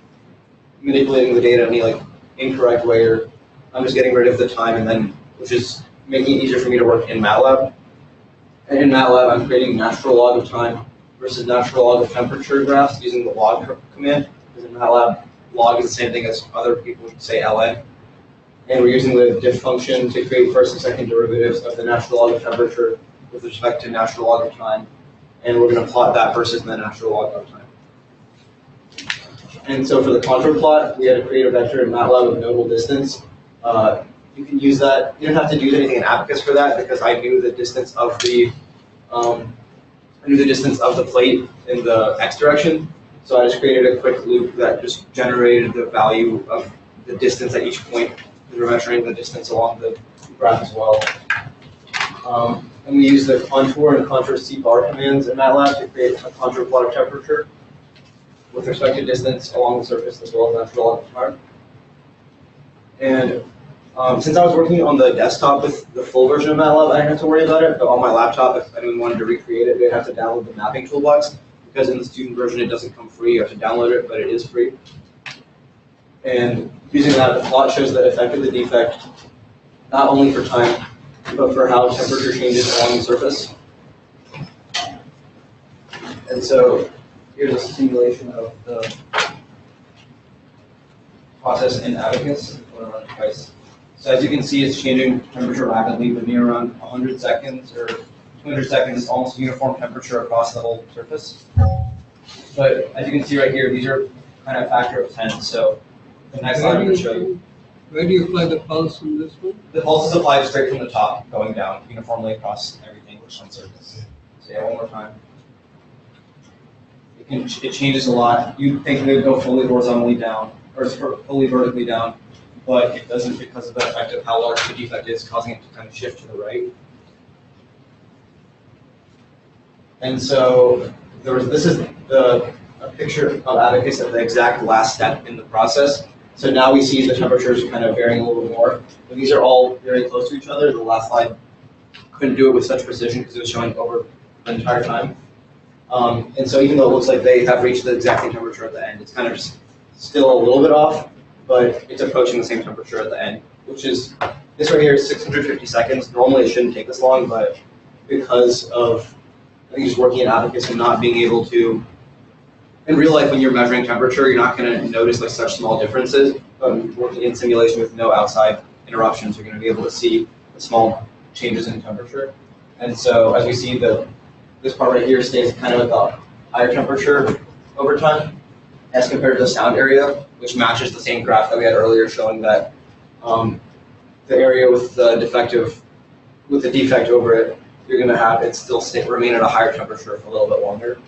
manipulating the data in any incorrect way, or I'm just getting rid of the time and then, which is making it easier for me to work in MATLAB. And in MATLAB, I'm creating natural log of time versus natural log of temperature graphs using the log command. Because in MATLAB, log is the same thing as other people would say ln. And we're using the diff function to create first and second derivatives of the natural log of temperature with respect to natural log of time. And we're going to plot that versus the natural log of time. And so for the contour plot, we had to create a vector in MATLAB of nodal distance. You can use that. You don't have to do anything in Abacus for that because I knew the distance of the plate in the x direction. So I just created a quick loop that just generated the value of the distance at each point. We're measuring the distance along the graph as well. And we use the contour and contour C bar commands in MATLAB to create a contour plot of temperature with respect to distance along the surface as well as natural log of time. And since I was working on the desktop with the full version of MATLAB, I didn't have to worry about it. But on my laptop, if anyone wanted to recreate it, they'd have to download the mapping toolbox. Because in the student version, it doesn't come free. You have to download it, but it is free. And using that, the plot shows the effect of the defect, not only for time, but for how temperature changes along the surface. And so here's a simulation of the process in Abacus. I'm going to run it twice. So as you can see, it's changing temperature rapidly, but near around 100 seconds or 200 seconds, it's almost uniform temperature across the whole surface. But as you can see right here, these are kind of a factor of 10. So the next slide I'm going to show you. Where do you apply the pulse on this one? The pulse is applied straight from the top, going down uniformly across everything on surface. So yeah, one more time. It changes a lot. You'd think it would go fully horizontally down, or fully vertically down, but it doesn't because of the effect of how large the defect is, causing it to kind of shift to the right. And so this is a picture of Abacus at the exact last step in the process. So now we see the temperatures kind of varying a little bit more. But these are all very close to each other. The last slide couldn't do it with such precision because it was showing over the entire time. And so even though it looks like they have reached the exact same temperature at the end, it's kind of just still a little bit off, but it's approaching the same temperature at the end, which is, this right here is 650 seconds. Normally it shouldn't take this long, but because of, I think, just working in Abacus and not being able to, in real life when you're measuring temperature, you're not going to notice like such small differences. But working in simulation with no outside interruptions, you're going to be able to see the small changes in temperature. And so as we see, this part right here stays kind of at the higher temperature over time as compared to the sound area, which matches the same graph that we had earlier showing that the area with the defect over it, you're going to have it still remain at a higher temperature for a little bit longer.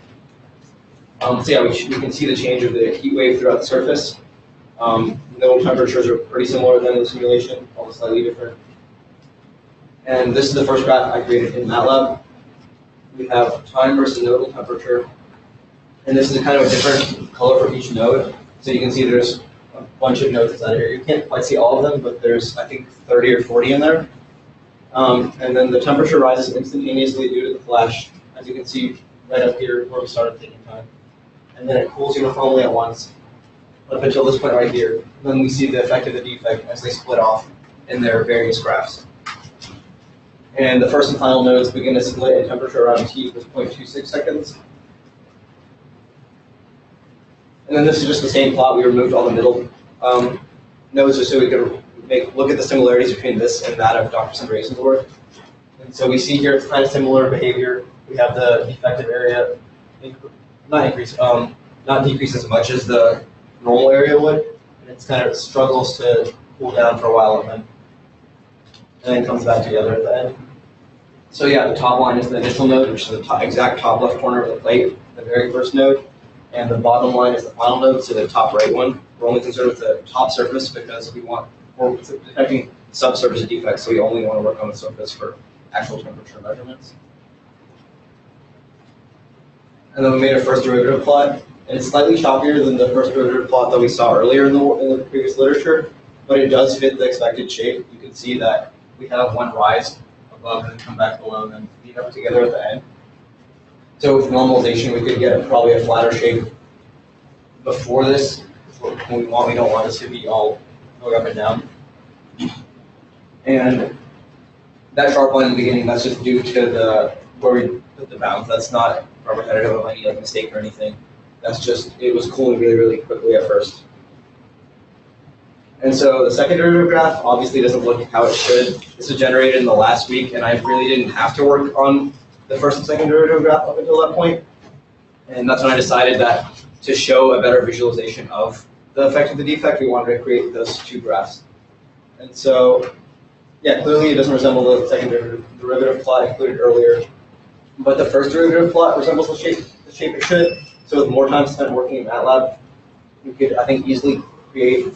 So yeah, we can see the change of the heat wave throughout the surface. Nodal temperatures are pretty similar than in the simulation, although slightly different. And this is the first graph I created in MATLAB. We have time versus nodal temperature. And this is kind of a different color for each node. So you can see there's a bunch of nodes inside here. You can't quite see all of them, but there's, I think, 30 or 40 in there. And then the temperature rises instantaneously due to the flash, as you can see right up here where we started taking time. And then it cools uniformly at once, up until this point right here. Then we see the effect of the defect as they split off in their various graphs. And the first and final nodes begin to split in temperature around T equals 0.26 seconds. And then this is just the same plot. We removed all the middle nodes just so we could look at the similarities between this and that of Dr. Sundrasen's work. And so we see here it's kind of similar behavior. We have the defective area not decrease as much as the normal area would. And it kind of struggles to cool down for a while and then comes back together at the end. So yeah, the top line is the initial node, which is the exact top left corner of the plate, the very first node. And the bottom line is the final node, so the top right one. We're only concerned with the top surface because we're detecting subsurface defects, so we only want to work on the surface for actual temperature measurements. And then we made a first derivative plot, and it's slightly choppier than the first derivative plot that we saw earlier in the previous literature, but it does fit the expected shape. You can see that we have one rise above and then come back below and then meet up together at the end. So with normalization, we could get probably a flatter shape before this. What we want, we don't want this to be all going up and down. And that sharp line in the beginning, that's just due to where we put the bounds. That's not representative of any mistake or anything. That's just, it was cooling really, really quickly at first. And so the second derivative graph obviously doesn't look how it should. This was generated in the last week, and I really didn't have to work on the first and second derivative graph up until that point. And that's when I decided that to show a better visualization of the effect of the defect, we wanted to create those two graphs. And so, yeah, clearly it doesn't resemble the second derivative plot included earlier, but the first derivative plot resembles the shape it should. So with more time spent working in MATLAB, we could, I think, easily create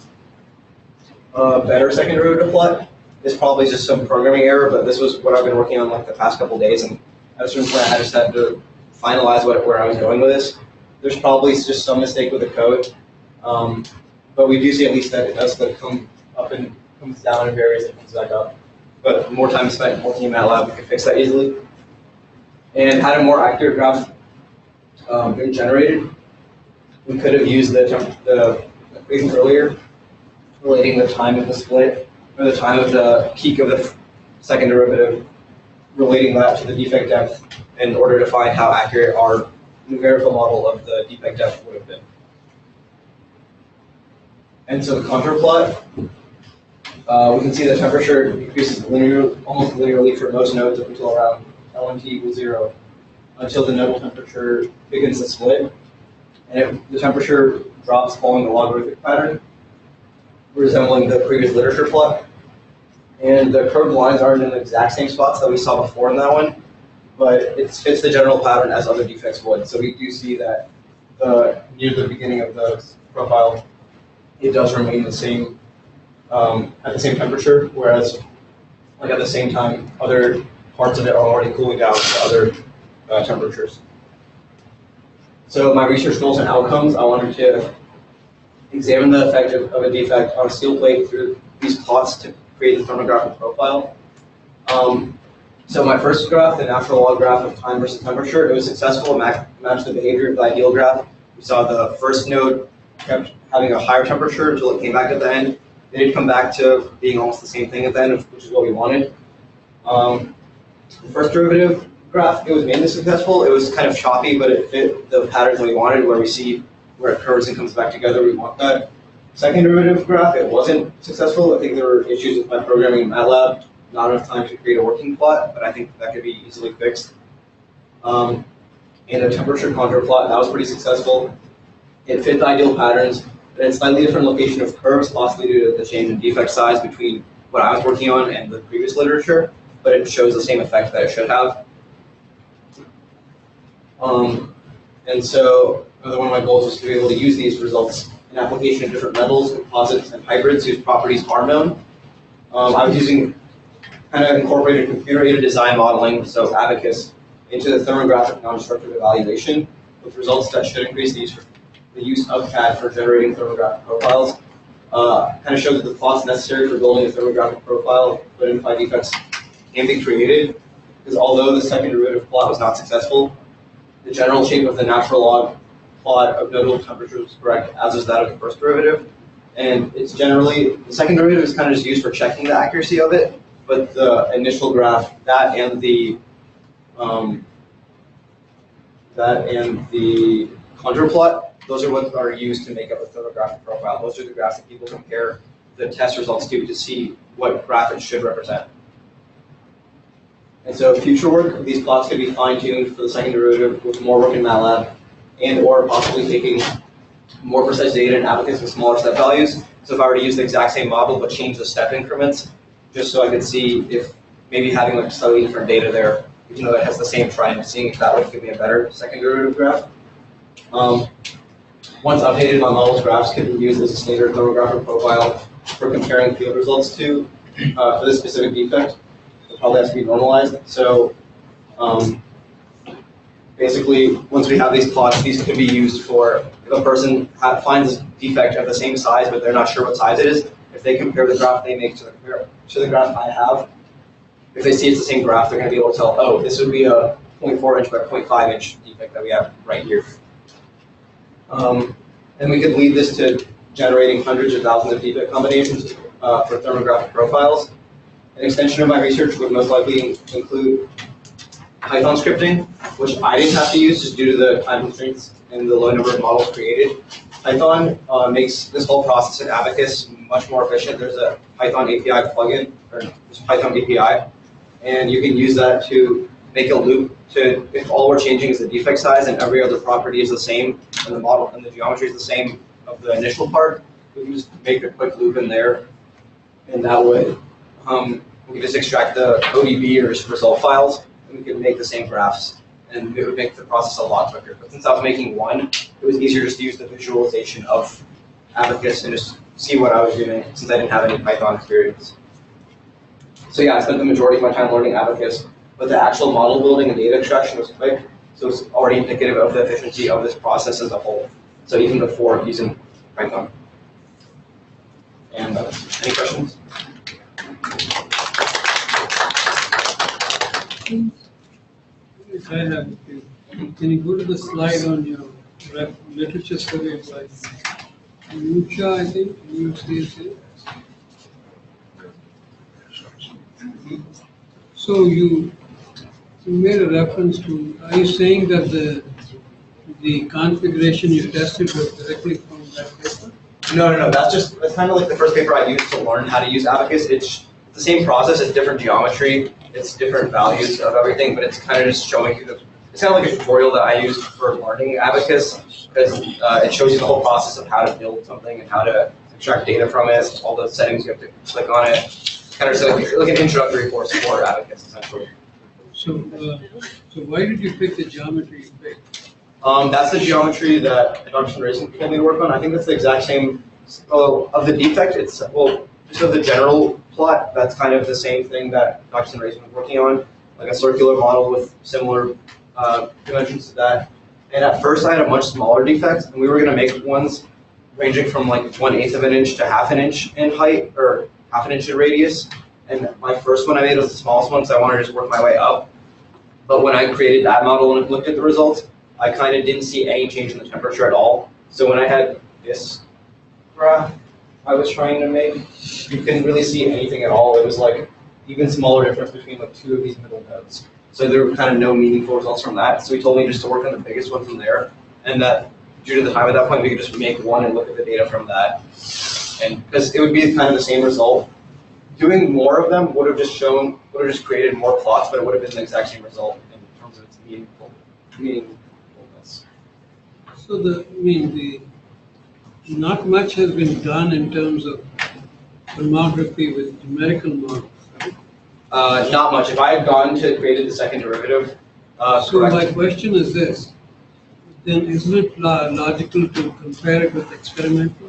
a better second derivative plot. It's probably just some programming error, but this was what I've been working on like the past couple days, and at a certain point I just had to finalize where I was going with this. There's probably just some mistake with the code, but we do see at least that it does come up and comes down and varies and comes back up. But more time spent working in MATLAB, we could fix that easily. And had a more accurate graph been generated, we could have used the equation earlier, relating the time of the split, or the time of the peak of the second derivative, relating that to the defect depth in order to find how accurate our numerical model of the defect depth would have been. And so the contour plot, we can see the temperature decreases almost linearly for most nodes up until around Ln T equals 0, until the nodal temperature begins to split. And the temperature drops following the logarithmic pattern, resembling the previous literature plot. And the curved lines aren't in the exact same spots that we saw before in that one, but it fits the general pattern as other defects would. So we do see that near the beginning of the profile, it does remain the same at the same temperature, whereas like at the same time, other parts of it are already cooling down to other temperatures. So my research goals and outcomes, I wanted to examine the effect of a defect on a steel plate through these plots to create the thermographic profile. So my first graph, the natural log graph of time versus temperature, it was successful. It matched the behavior of the ideal graph. We saw the first node kept having a higher temperature until it came back at the end. It did come back to being almost the same thing at the end, which is what we wanted. The first derivative graph, it was mainly successful. It was kind of choppy, but it fit the patterns that we wanted, where we see where it curves and comes back together. We want that. Second derivative graph, it wasn't successful. I think there were issues with my programming in MATLAB, not enough time to create a working plot, but I think that could be easily fixed. And a temperature contour plot, that was pretty successful. It fit the ideal patterns, but in slightly different location of curves, possibly due to the change in defect size between what I was working on and the previous literature, but it shows the same effect that it should have. And so Another one of my goals was to be able to use these results in application of different metals, composites, and hybrids whose properties are known. I was using kind of incorporated computer-aided design modeling, so Abacus, into the thermographic non-destructive evaluation with results that should increase the use of CAD for generating thermographic profiles. Kind of showed that the plots necessary for building a thermographic profile to identify defects can be created, because although the second derivative plot was not successful, the general shape of the natural log plot of nodal temperature was correct, as is that of the first derivative. And it's generally, the second derivative is kind of just used for checking the accuracy of it, but the initial graph, that and the contour plot, those are what are used to make up a thermographic profile. Those are the graphs that people compare the test results to see what graph it should represent. And so future work, these plots could be fine-tuned for the second derivative with more work in MATLAB, and or possibly taking more precise data in Abacus with smaller step values. So if I were to use the exact same model but change the step increments, just so I could see if maybe having like slightly different data there, even though it has the same trend, seeing if that would give me a better second derivative graph. Once updated, my model's graphs could be used as a standard thermographic profile for comparing field results to for this specific defect. It probably has to be normalized. So basically, once we have these plots, these can be used for if a person finds a defect of the same size, but they're not sure what size it is. If they compare the graph they make to the graph I have, if they see it's the same graph, they're going to be able to tell, oh, this would be a 0.4 inch by 0.5 inch defect that we have right here. And we could lead this to generating hundreds of thousands of defect combinations for thermographic profiles. An extension of my research would most likely include Python scripting, which I didn't have to use just due to the time constraints and the low number of models created. Python makes this whole process in Abacus much more efficient. There's a Python API plugin, or there's Python API, and you can use that to make a loop to, if all we're changing is the defect size and every other property is the same, and the model and the geometry is the same of the initial part, we can just make a quick loop in there, and that way we can just extract the ODB or result files, and we can make the same graphs, and it would make the process a lot quicker. But since I was making one, it was easier just to use the visualization of Abacus and just see what I was doing, since I didn't have any Python experience. So yeah, I spent the majority of my time learning Abacus, but the actual model building and data extraction was quick, so it's already indicative of the efficiency of this process as a whole. So even before using Python. And any questions? Yes, I have a few. Can you go to the slide on your literature survey by Lucha, I think, UCSA? So you made a reference to, are you saying that the configuration you tested was directly from that paper? No. That's kind of like the first paper I used to learn how to use Abacus. It's the same process, it's different geometry, it's different values of everything, but it's kind of just showing you it's kind of like a tutorial that I used for learning Abacus, because it shows you the whole process of how to build something and how to extract data from it, all the settings you have to click on it. It's kind of just like an introductory course for Abacus, essentially. So why did you pick the geometry you picked? That's the geometry that Dr. Racing told me to work on. I think that's the exact same, of the defect, just of the general plot, that's kind of the same thing that Dr. Racing was working on, like a circular model with similar dimensions to that. And at first I had a much smaller defect, and we were gonna make ones ranging from like 1/8 of an inch to 1/2 an inch in height, or 1/2 an inch in radius. And my first one I made was the smallest one, so I wanted to just work my way up. But when I created that model and looked at the results, I kind of didn't see any change in the temperature at all. So when I had this graph I was trying to make, you couldn't really see anything at all. It was like even smaller difference between like two of these middle nodes. So there were kind of no meaningful results from that. So he told me just to work on the biggest one from there, and that due to the time at that point, we could just make one and look at the data from that. And because it would be kind of the same result. Doing more of them would have just created more plots, but it would have been the exact same result in terms of its meaningfulness. So not much has been done in terms of thermography with numerical models, right? Not much. If I had gone to created the second derivative, So my question is this: then isn't it logical to compare it with experimental?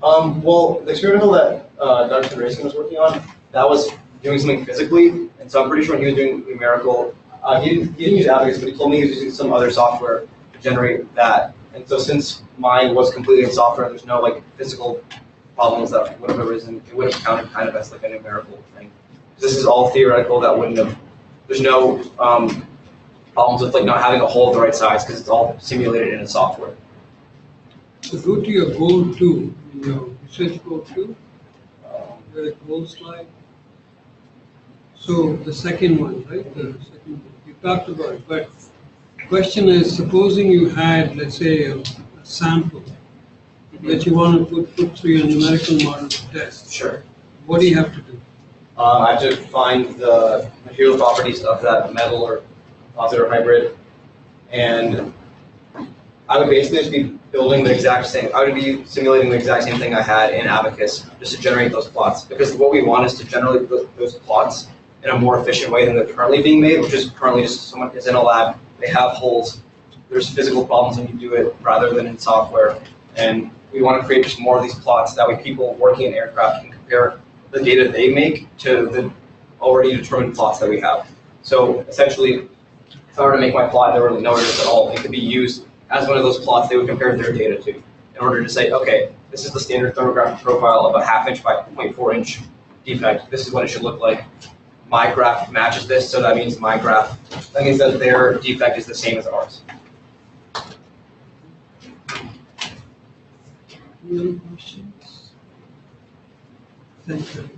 Well, the experimental that Dr. Racing was working on, that was doing something physically, and so I'm pretty sure when he was doing numerical, he didn't use Abacus, but he told me he was using some other software to generate that. And so since mine was completely in software, there's no like physical problems that would have arisen. It would have counted kind of as like a numerical thing. This is all theoretical. That wouldn't have. There's no problems with like not having a hole of the right size because it's all simulated in a software. So go to your goal 2, your research goal 2, the goal slide. So the second one, right? The second one. You talked about it, but the question is, supposing you had, let's say, a sample that you want to put through your numerical model to test. Sure. What do you have to do? I have to find the material properties of that metal or composite or hybrid, and I would basically just be building the exact same. I would be simulating the exact same thing I had in Abacus just to generate those plots. Because what we want is to generate those plots in a more efficient way than they're currently being made, which is currently just someone is in a lab, they have holes, there's physical problems when you do it rather than in software, and we want to create just more of these plots. That way people working in aircraft can compare the data they make to the already determined plots that we have. So essentially, if I were to make my plot, there were no errors at all. It could be used as one of those plots they would compare their data to in order to say, okay, this is the standard thermographic profile of a 1/2 inch by 0.4 inch defect. This is what it should look like. My graph matches this, so that means my graph, that means that their defect is the same as ours. Any other questions? Thank you.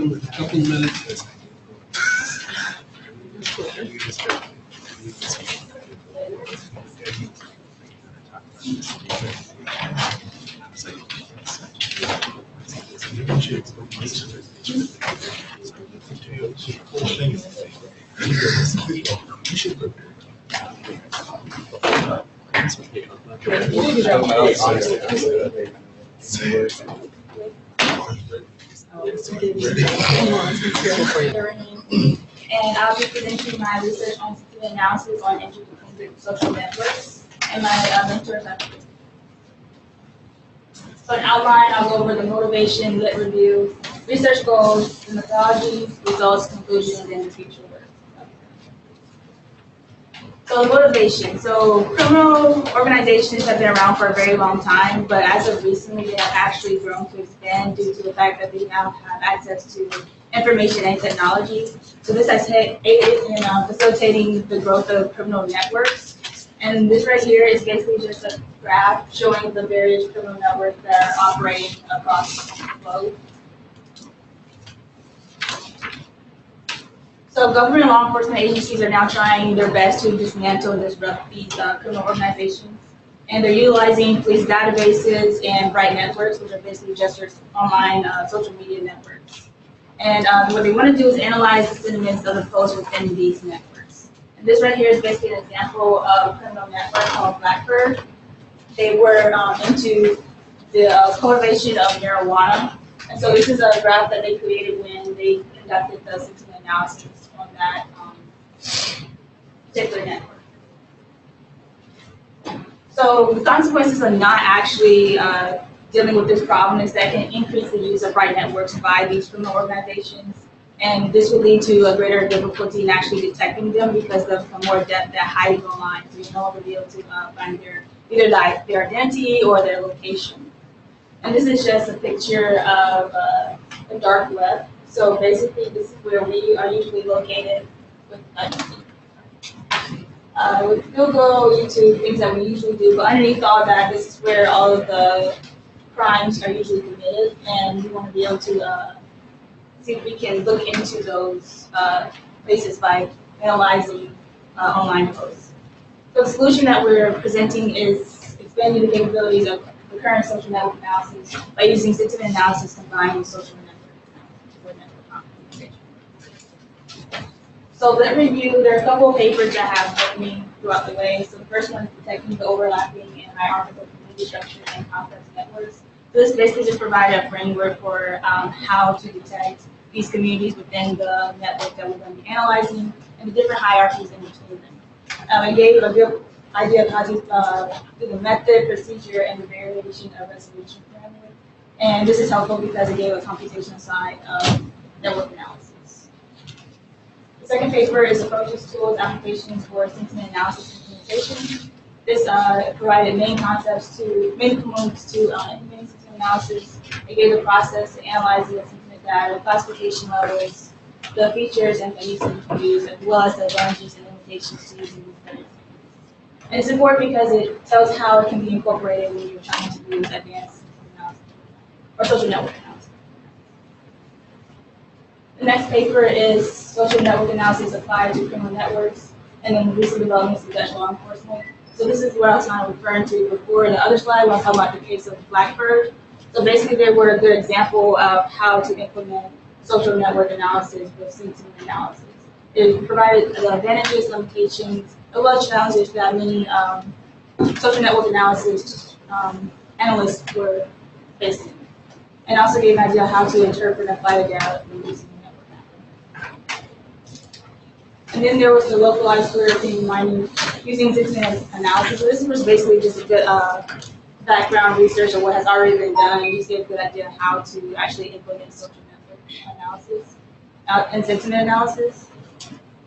A couple minutes. And I'll be presenting my research on analysis on interconnected social networks, and my mentors are. So an outline, I'll go over the motivation, lit review, research goals, the methodology, results, conclusions, and the future work. So motivation. So criminal organizations have been around for a very long time, but as of recently, they have actually grown to expand due to the fact that they now have access to information and technology. So this has aided in facilitating the growth of criminal networks. And this right here is basically just a graph showing the various criminal networks that are operating across the globe. So government and law enforcement agencies are now trying their best to dismantle and disrupt these criminal organizations. And they're utilizing police databases and bright networks, which are basically just your online social media networks. And what they want to do is analyze the sentiments of the posts within these networks. And this right here is basically an example of a criminal network called Blackbird. They were into the cultivation of marijuana. And so this is a graph that they created when they conducted the sentiment analysis on that particular network. So the consequences of not actually dealing with this problem is that can increase the use of right networks by these criminal organizations. And this will lead to a greater difficulty in actually detecting them because they'll become more adept at hiding online. So you'll no longer be able to find either their identity or their location. And this is just a picture of the dark web. So basically, this is where we are usually located with Google, YouTube, things that we usually do. But underneath all that, this is where all of the crimes are usually committed, and we want to be able to see if we can look into those places by analyzing online posts. So the solution that we're presenting is expanding the capabilities of the current social network analysis by using sentiment analysis combined with social network analysis. So let me review, there are a couple of papers that have helped me throughout the way. So the first one is detecting the overlapping and hierarchical community structure and complex networks. So this basically just provided a framework for how to detect these communities within the network that we're going to be analyzing and the different hierarchies in between them. It gave a good idea of how to do the method, procedure, and the variation of resolution parameter. And this is helpful because it gave a computational side of network analysis. The second paper is approaches, tools, applications for sentiment analysis implementation. This provided main components to implementing sentiment analysis. It gave the process to analyze the sentiment data, classification levels, the features and the use, as well as the advantages and limitations to using these methods. And it's important because it tells how it can be incorporated when you're trying to use advanced sentiment analysis or social network analysis. The next paper is social network analysis applied to criminal networks and then recent developments in Dutch law enforcement. So this is what I was kind of referring to before in the other slide when I was talking about the case of Blackbird. So basically they were a good example of how to implement social network analysis with sentiment analysis. It provided the advantages, limitations, as well as challenges that many social network analysis analysts were facing. And also gave an idea of how to interpret and apply the data when using the network map. And then there was the localized European mining using sentiment analysis. So this was basically just a good background research of what has already been done, and just gave a good idea of how to actually implement social network analysis and sentiment analysis.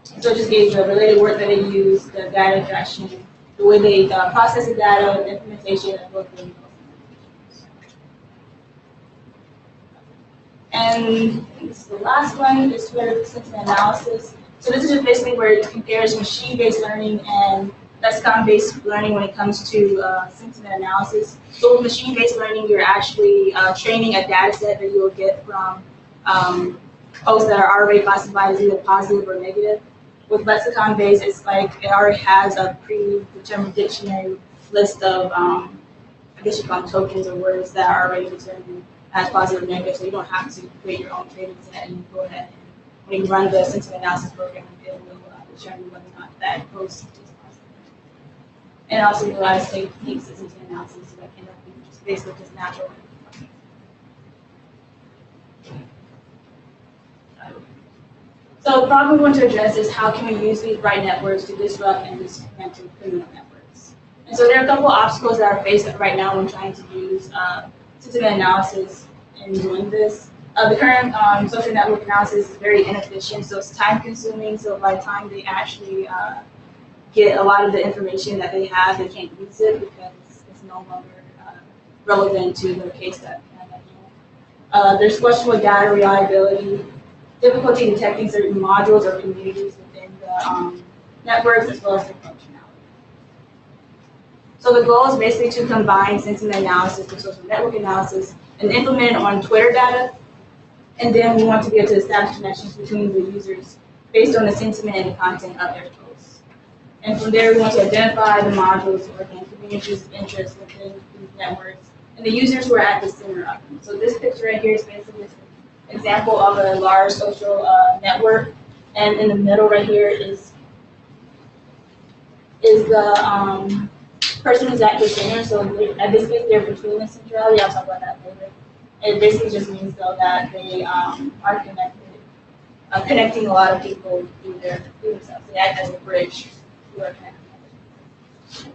So it just gave the related work that they use, the data extraction, the way they process the data, the implementation, and both of them. And this is the last one, is for sentiment analysis. So this is just basically where it compares machine-based learning and lexicon-based learning when it comes to sentiment analysis. So with machine-based learning, you're actually training a data set that you'll get from posts that are already classified as either positive or negative. With lexicon-based, it's like it already has a predetermined dictionary list of, I guess you call them tokens or words that are already determined as positive or negative, so you don't have to create your own training set and go ahead and when you run the sentiment analysis program, it will determine whether or not that post is positive. And also utilize techniques of sentiment analysis that can be just basically just natural. So the problem we want to address is how can we use these right networks to disrupt and dismantle criminal networks. And so there are a couple of obstacles that are faced right now when trying to use sentiment analysis in doing this. The current social network analysis is very inefficient, so it's time consuming. So by the time they actually get a lot of the information that they have, they can't use it because it's no longer relevant to the case that we have at hand. There's questionable data reliability, difficulty detecting certain modules or communities within the networks, as well as their functionality. So the goal is basically to combine sentiment analysis with social network analysis and implement it on Twitter data. And then we want to be able to establish connections between the users based on the sentiment and the content of their posts. And from there, we want to identify the modules or communities of interest within these networks and the users who are at the center of them. So this picture right here is basically an example of a large social network. And in the middle right here is the person who's at the center. So at this case, they're between the centrality. I'll talk about that later. It basically just means though that they are connected, connecting a lot of people through themselves. They act as a bridge to our connecting.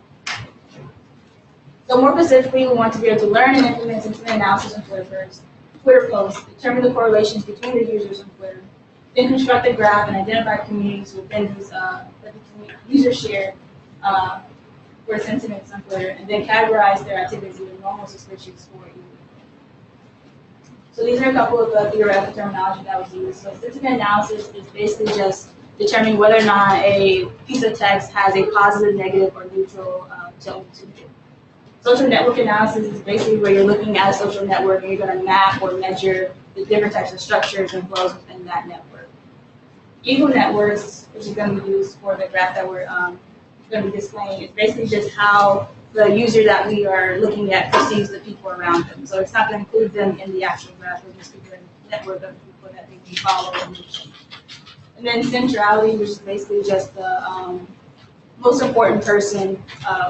So more specifically, we want to be able to learn and implement sentiment analysis on Twitter posts, determine the correlations between the users on Twitter, then construct a graph and identify communities within these that the users share for sentiments on Twitter, and then categorize their activities into normal, suspicious, or evil. So these are a couple of the theoretical terminology that was used. So sentiment analysis is basically just determining whether or not a piece of text has a positive, negative, or neutral tone to it. Social network analysis is basically where you're looking at a social network and you're going to map or measure the different types of structures and flows within that network. Evil networks, which is going to be used for the graph that we're going to be displaying, is basically just how the user that we are looking at perceives the people around them. So it's not going to include them in the actual graph, we're just going to network of people that they can follow. And then centrality, which is basically just the most important person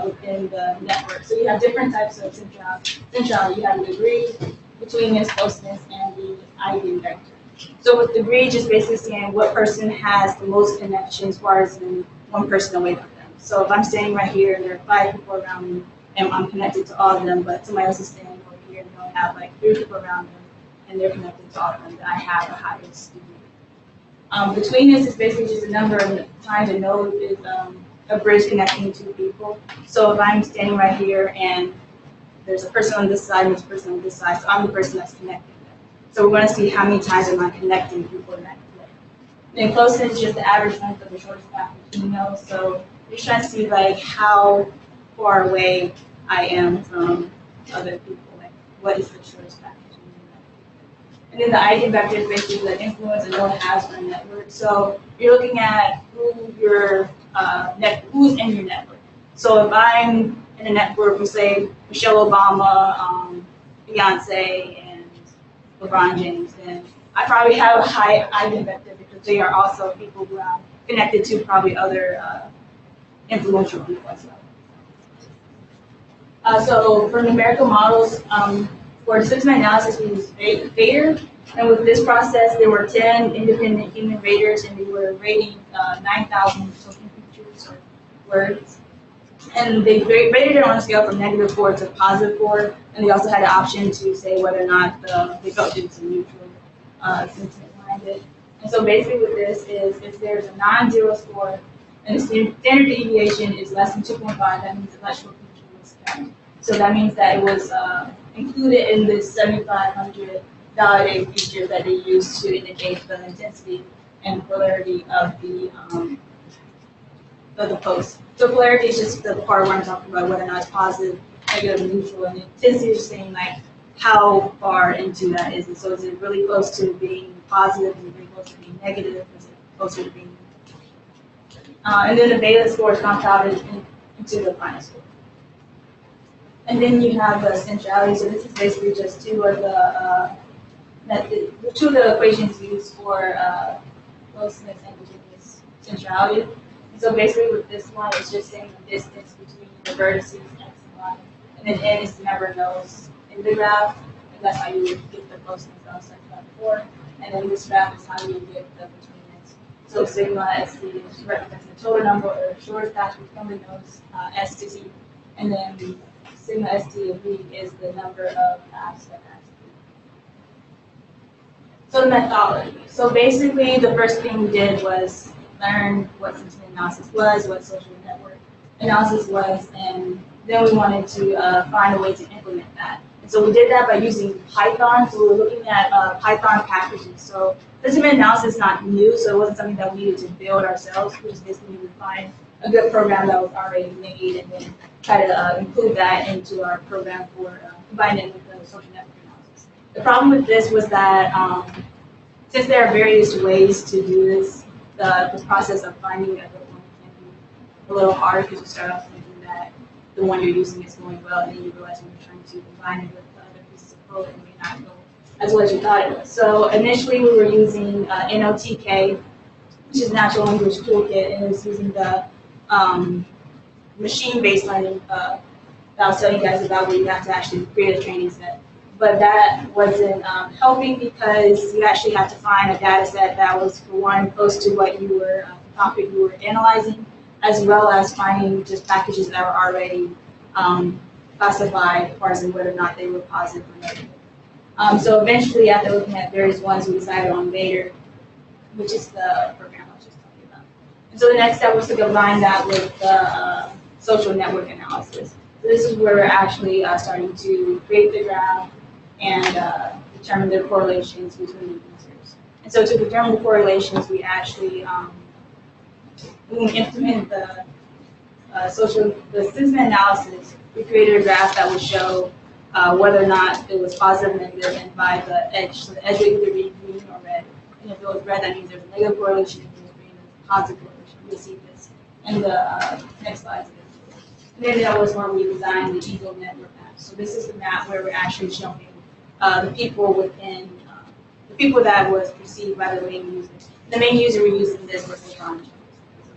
within the network. So you have different types of centrality. You have the degree, betweenness, closeness, and the ID vector. So with degree, just basically saying what person has the most connection as far as one person away from them. So if I'm standing right here and there are 5 people around me and I'm connected to all of them, but somebody else is standing over here and they only have like 3 people around them and they're connected to all of them, then I have the highest degree. Betweenness is basically just a number of times a node is a bridge connecting 2 people. So if I'm standing right here and there's a person on this side and there's a person on this side, so I'm the person that's connecting them. So we're going to see how many times am I connecting people in that way. Then closeness is just the average length of the shortest path between those. So we're trying to see like how far away I am from other people, like what is the shortest path between them. And then the ID vector is basically the influence a node has on a network. So you're looking at who your who's in your network. So if I'm in a network, we say Michelle Obama, Beyonce, and LeBron James, then I probably have a high ID vector because they are also people who are connected to probably other influential people as well. So for numerical models, for sentiment analysis, we use Vader. And with this process, there were 10 independent human raters, and they were rating 9,000 social features or words. And they rated it on a scale from -4 to +4, and they also had an option to say whether or not they felt it was a neutral sentiment behind it. And so basically what this is, if there's a non-zero score and the standard deviation is less than 2.5, that means the electrical feature was counted. So that means that it was included in this 7,500 validated feature that they use to indicate the intensity and polarity of the post. So polarity is just the part where I'm talking about whether or not it's positive, negative, or neutral, and intensity is just saying like how far into that is it. So is it really close to being positive? Is it really close to being negative? Is it closer to being and then the beta score is compounded into the final score. And then you have the centrality. So this is basically just two of the equations used for closeness and betweenness centrality. And so basically with this one, it's just saying the distance between the vertices x and y. And then n is the number of nodes in the graph. And that's how you would get the closeness that I was talking about before. And then this graph is how you get the betweenness. So sigma st is represents the total number of shortest path from the nodes s to t. And then sigma st of v is the number of paths that has. So the methodology. So basically, the first thing we did was learn what sentiment analysis was, what social network analysis was, and then we wanted to find a way to implement that. And so we did that by using Python. So we were looking at Python packages. So sentiment analysis is not new, so it wasn't something that we needed to build ourselves. We just basically would find a good program that was already made and then try to include that into our program for combining it with the social network analysis. The problem with this was that since there are various ways to do this, the process of finding a good one can be a little hard because you start off thinking that the one you're using is going well, and then you realize when you're trying to combine it with other pieces of code, it may not go as well as you thought it was. So initially we were using NOTK, which is Natural Language Toolkit, and it was using the machine-based learning that I was telling you guys about, where you have to actually create a training set. But that wasn't helping because you actually had to find a data set that was, for one, close to what you were, the topic you were analyzing, as well as finding just packages that were already classify, parsing whether or not they were positive or negative. So eventually, after looking at various ones, we decided on Vader, which is the program I was just talking about. And so the next step was to combine that with the social network analysis. So this is where we're actually starting to create the graph and determine the correlations between the users. And so to determine the correlations, we actually when we implement the sentiment analysis, we created a graph that would show whether or not it was positive or negative, and by the edge. So the edge would either be green or red. And if it was red, that means there's a negative correlation. If it was green, there's a positive correlation. You'll see this in the next slide. And then that was where we designed the Eagle network map. So this is the map where we're actually showing the people within, the people that was perceived by the main user. The main user we're using this was LeBron James.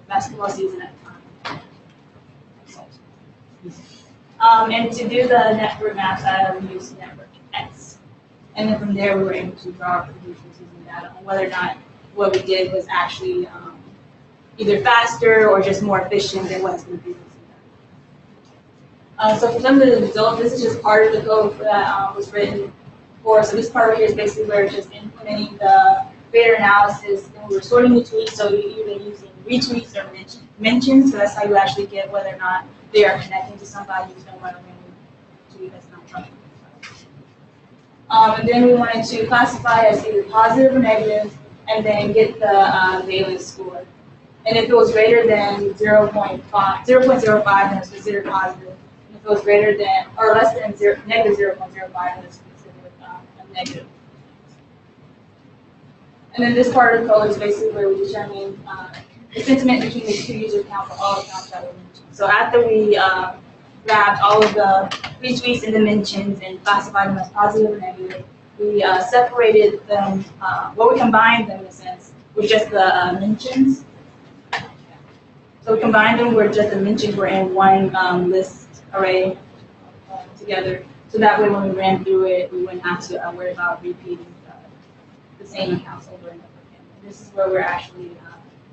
Basketball season at the time. And to do the network maps, we used network X. And then from there, we were able to draw conclusions using data on whether or not what we did was actually either faster or just more efficient than what has been previously done. So for some of the results, this is just part of the code that was written for. So this part right here is basically where we're just implementing the Vader analysis, and we're sorting the tweets, so you're either using retweets or mentions, so that's how you actually get whether or not they are connecting to somebody who's going to run a random tweet that's not trusted. And then we wanted to classify as either positive or negative, and then get the valence score. And if it was greater than 0.05, then it's considered positive. And if it was greater than, or less than negative 0.05, then it's considered a negative. And then this part of the code is basically where we determine the sentiment between the two user accounts for all accounts that were mentioned. So after we grabbed all of the retweets and the mentions and classified them as positive or negative, we separated them, well, we combined them in a sense with just the mentions. So we combined them where just the mentions were in one list array together. So that way when we ran through it, we wouldn't have to worry about repeating the same accounts over and over again. And this is where we're actually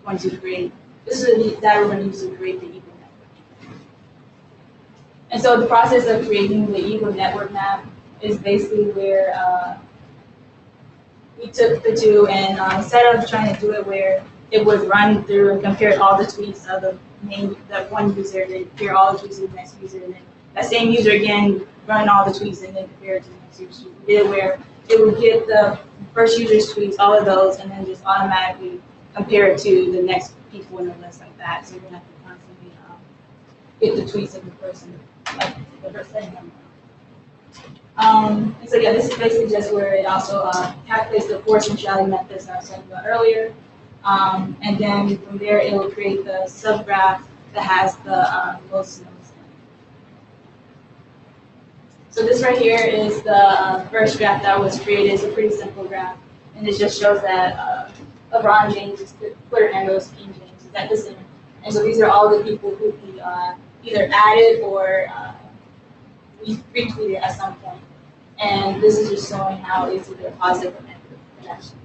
going to create, this is the data we're going to use to create the Eagle network. And so the process of creating the Eagle network map is basically where we took the two and instead of trying to do it where it would run through and compare all the tweets of that one user, and then compare all the tweets to the next user, and then that same user again run all the tweets and then compare it to the next user. We did where it would get the first user's tweets, all of those, and then just automatically compare it to the next people in the list like that. So you're gonna have to constantly get the tweets of the person, like the person. And so yeah, this is basically just where it also calculates the force neutrality methods that I was talking about earlier. And then from there, it will create the subgraph that has the most nodes. So this right here is the first graph that was created. It's a pretty simple graph, and it just shows that LeBron James' Twitter handle is King James is at the center. And so these are all the people who he either added or retweeted at some point. And this is just showing how it's either positive or negative connection.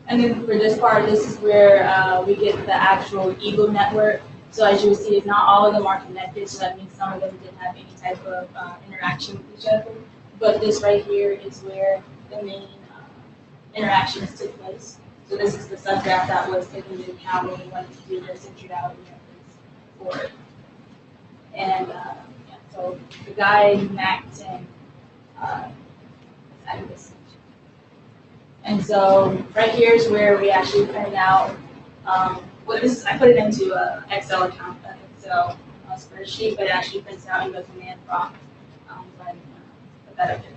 And then for this part, this is where we get the actual Eagle network. So as you will see, not all of them are connected, so that means some of them didn't have any type of interaction with each other. But this right here is where the main interactions took place. So this is the subgraph that was taken into account when we wanted to do their centrality methods for it. And yeah, so the guy, Mac 10, added this. And so right here is where we actually printed out. Well, this is, I put it into an Excel account, Excel spreadsheet, but it actually prints out in the command prompt. Put that up there.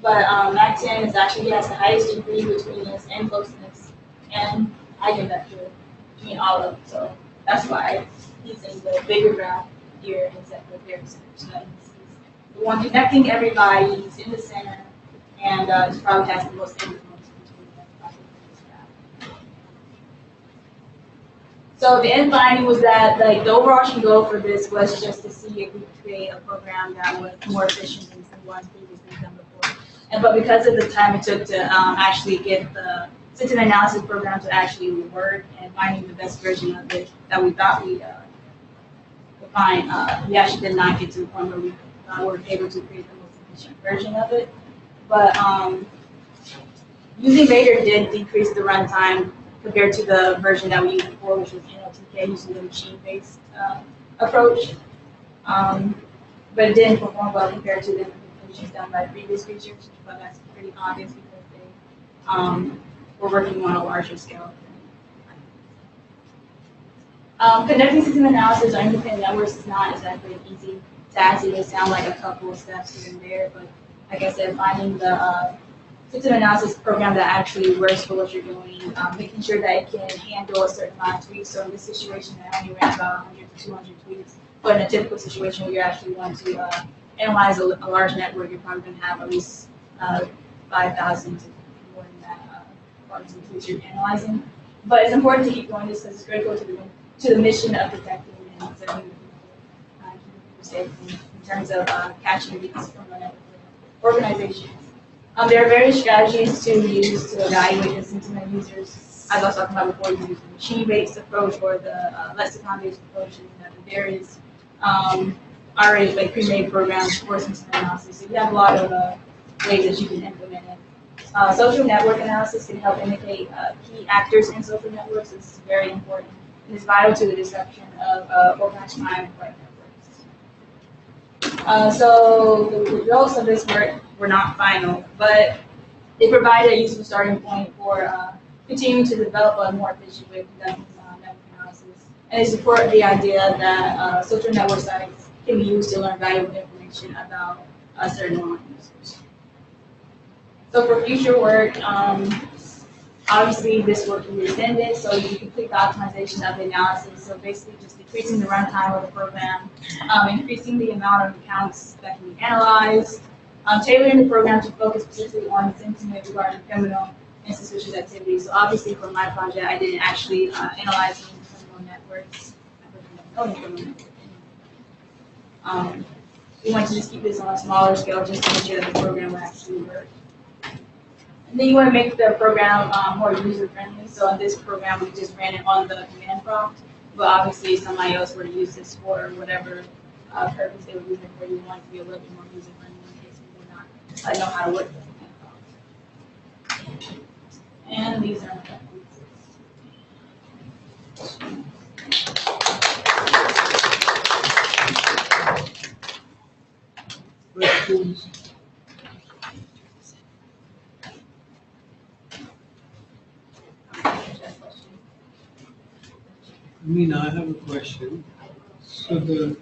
But Mac 10 is actually has the highest degree betweenness and closeness and eigenvector between all of them. So that's why he's in the bigger graph here instead of the very center. So he's the one connecting everybody. He's in the center, and he probably has the most influence between them. So the end finding was that like the overarching goal for this was just to see if we could create a program that was more efficient than the one previously done before. But because of the time it took to actually get the sentiment analysis program to actually work and finding the best version of it that we thought we fine. We actually did not get to the point where we were able to create the most efficient version of it. But using Vader did decrease the runtime compared to the version that we used before, which was NLTK, using the machine-based approach. But it didn't perform well compared to the implementations done by previous features, but that's pretty obvious because they were working on a larger scale. Conducting system analysis or independent networks is not exactly an easy task. It may sound like a couple of steps here and there, but like I said, finding the system analysis program that actually works for what you're doing, making sure that it can handle a certain amount of tweets. So in this situation, I only ran about 100 to 200 tweets. But in a typical situation where you actually want to analyze a large network, you're probably going to have at least 5,000 to more than that volumes of tweets you're analyzing. But it's important to keep doing this because it's critical to the mission of protecting and serving people, keeping people safe in terms of catching leaks from the network organizations. There are various strategies to use to evaluate the sentiment users. As I was talking about before, you use the machine-based approach or the lexicon-based approach, and the various already like pre-made programs for sentiment analysis. So you have a lot of ways that you can implement it. Social network analysis can help indicate key actors in social networks. This is very important. And it's vital to the detection of organized crime and right networks. So the results of this work were not final, but they provided a useful starting point for continuing to develop a more efficient way of conducting network analysis. And they support the idea that social network sites can be used to learn valuable information about certain online users. So for future work, obviously this work can be extended, so you complete the optimization of the analysis. So basically just decreasing the runtime of the program, increasing the amount of accounts that can be analyzed, tailoring the program to focus specifically on sentiment regarding criminal and suspicious activities. So obviously for my project, I didn't actually analyze any criminal networks. We want to just keep this on a smaller scale just to make sure that the program will actually work. And then you want to make the program more user-friendly. So in this program, we just ran it on the command prompt. But obviously, if somebody else were to use this for whatever purpose they were using it for, you want it to be a little bit more user-friendly in case we do not know how to work with the command prompt. And these are my Questions? I have a question. So the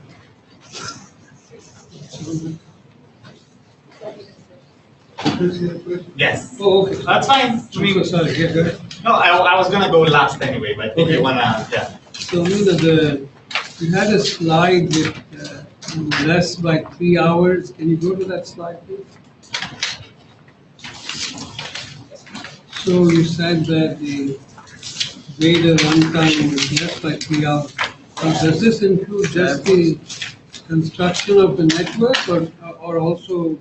Yes. Oh, okay. That's fine. I'm so sorry. Yeah, go ahead. No, I was gonna go last anyway, but if Okay. you wanna, yeah. So you had a slide with less by 3 hours. Can you go to that slide, please? So you said that the Vader runtime was less by 3 hours. Does this include just the construction of the network or also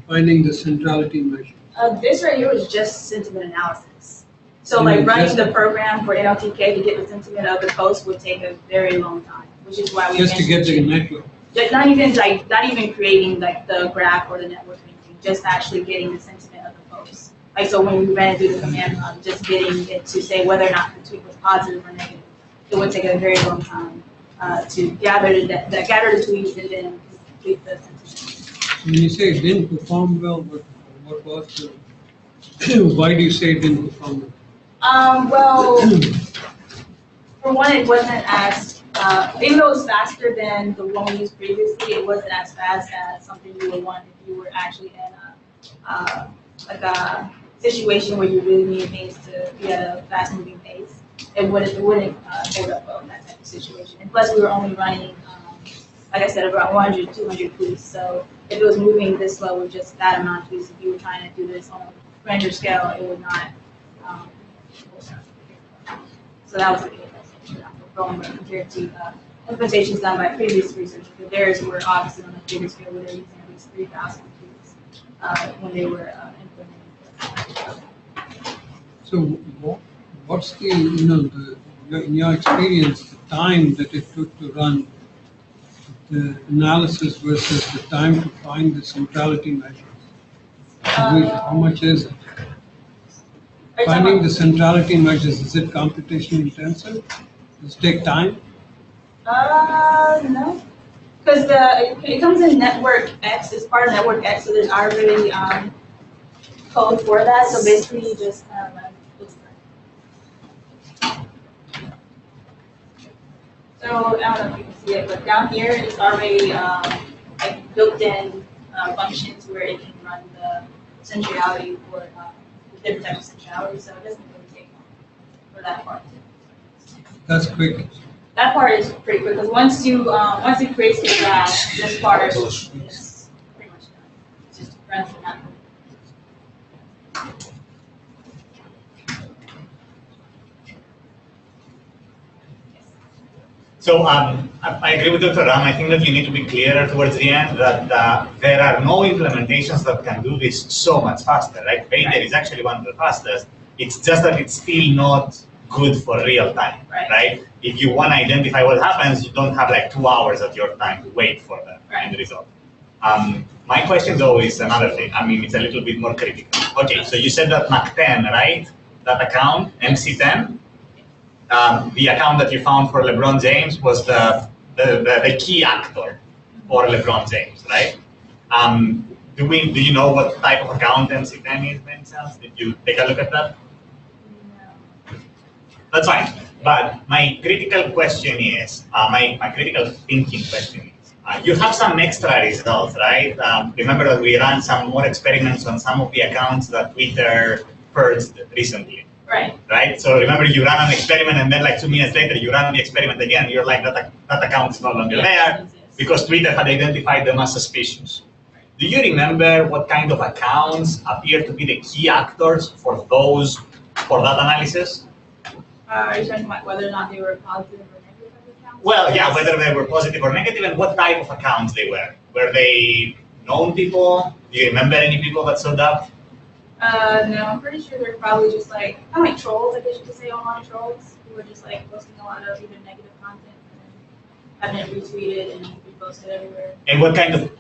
finding the centrality measure? This right here is just sentiment analysis. So like running the program for NLTK to get the sentiment of the post would take a very long time, which is why we Just to get the network? not even creating like the graph or the network or anything, just actually getting the sentiment of the post. Like so when we ran it through the command prompt, just getting it to say whether or not the tweet was positive or negative, it would take a very long time to gather the tweets and then complete the sentiment. When you say it didn't perform well, what was the, why do you say it didn't perform well? Well, for one, it wasn't as, even though it was faster than the one we used previously, it wasn't as fast as something you would want if you were actually in a situation where you really need things to be at a fast moving pace. It wouldn't hold up well in that type of situation. And plus, we were only running, like I said, about 100, 200 tweets. So if it was moving this slow with just that amount of tweets, if you were trying to do this on a grander scale, it would not. So that was the case compared to implementations done by previous researchers. But theirs were obviously on a bigger scale, where they're using at least 3,000 tweets when they were implementing. So what's the, in your experience, the time that it took to run the analysis versus the time to find the centrality measures? How much is it? Are you talking Finding about- the centrality measures, is it computation intensive? Does it take time? No, because it comes in network X. It's part of network X, so there's already code for that. So basically, you just so I don't know if you can see it, but down here it's already like built-in functions where it can run the centrality for different types of centrality. So it doesn't really take long for that part. That's quick. That part is pretty quick because once it creates the graph, this part is pretty much done. It just runs the map. So I agree with Dr. Ram. I think that you need to be clearer towards the end that there are no implementations that can do this so much faster, right? Painter is actually one of the fastest. It's just that it's still not good for real time, right? If you want to identify what happens, you don't have like 2 hours of your time to wait for the end result. My question though is another thing. I mean, it's a little bit more critical. Okay, so you said that Mac10, right? That account, MC10, the account that you found for LeBron James was the key actor for LeBron James, right? Do you know what type of account MC10 is, by any chance? Did you take a look at that? No. That's fine. But my critical question is, my critical thinking question is, you have some extra results, right? Remember that we ran some more experiments on some of the accounts that Twitter purged recently. Right? So remember, you run an experiment and then like 2 minutes later, you run the experiment again. You're like, that account is no longer there because Twitter had identified them as suspicious. Do you remember what kind of accounts appear to be the key actors for that analysis? Are you talking about whether or not they were positive or negative accounts? Well, yeah, whether they were positive or negative and what type of accounts they were. Were they known people? Do you remember any people that stood up? No, I'm pretty sure they're probably just like, kind of like trolls, I guess you could say, online trolls, who were just like posting a lot of either negative content and having it retweeted and reposted everywhere. And what kind of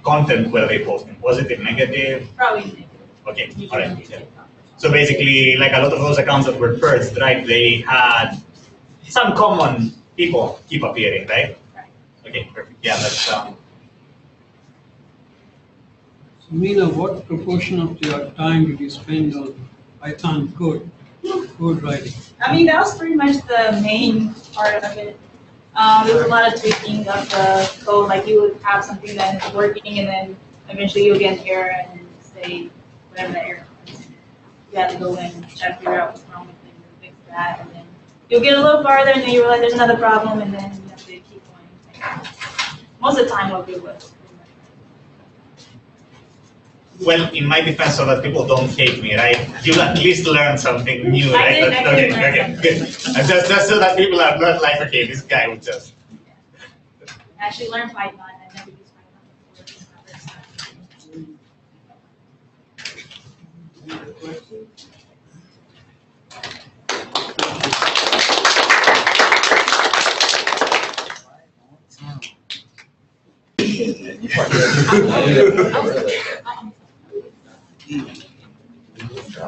content were they posting? Positive, negative? Probably negative. Okay, Usually all right. negative. So basically, like a lot of those accounts that were purged, right, they had some common people keep appearing, right? Right. Okay, perfect. Yeah, that's Meena, what proportion of your time did you spend on Python code writing? I mean, that was pretty much the main part of it. There was a lot of tweaking of the code, like you would have something that is working and then eventually you'll get an error and say whatever the error was. You have to go in and try to figure out what's wrong with it and fix that, and then you'll get a little farther and then you realize there's another problem and then you have to keep going. Most of the time what it was. well, in my defense, so that people don't hate me, right? You at least learn something new, right? I did learn good. And just so that people are not like, okay, this guy would just. I actually learned Python. I never used Python before. This is my first time. Any other questions?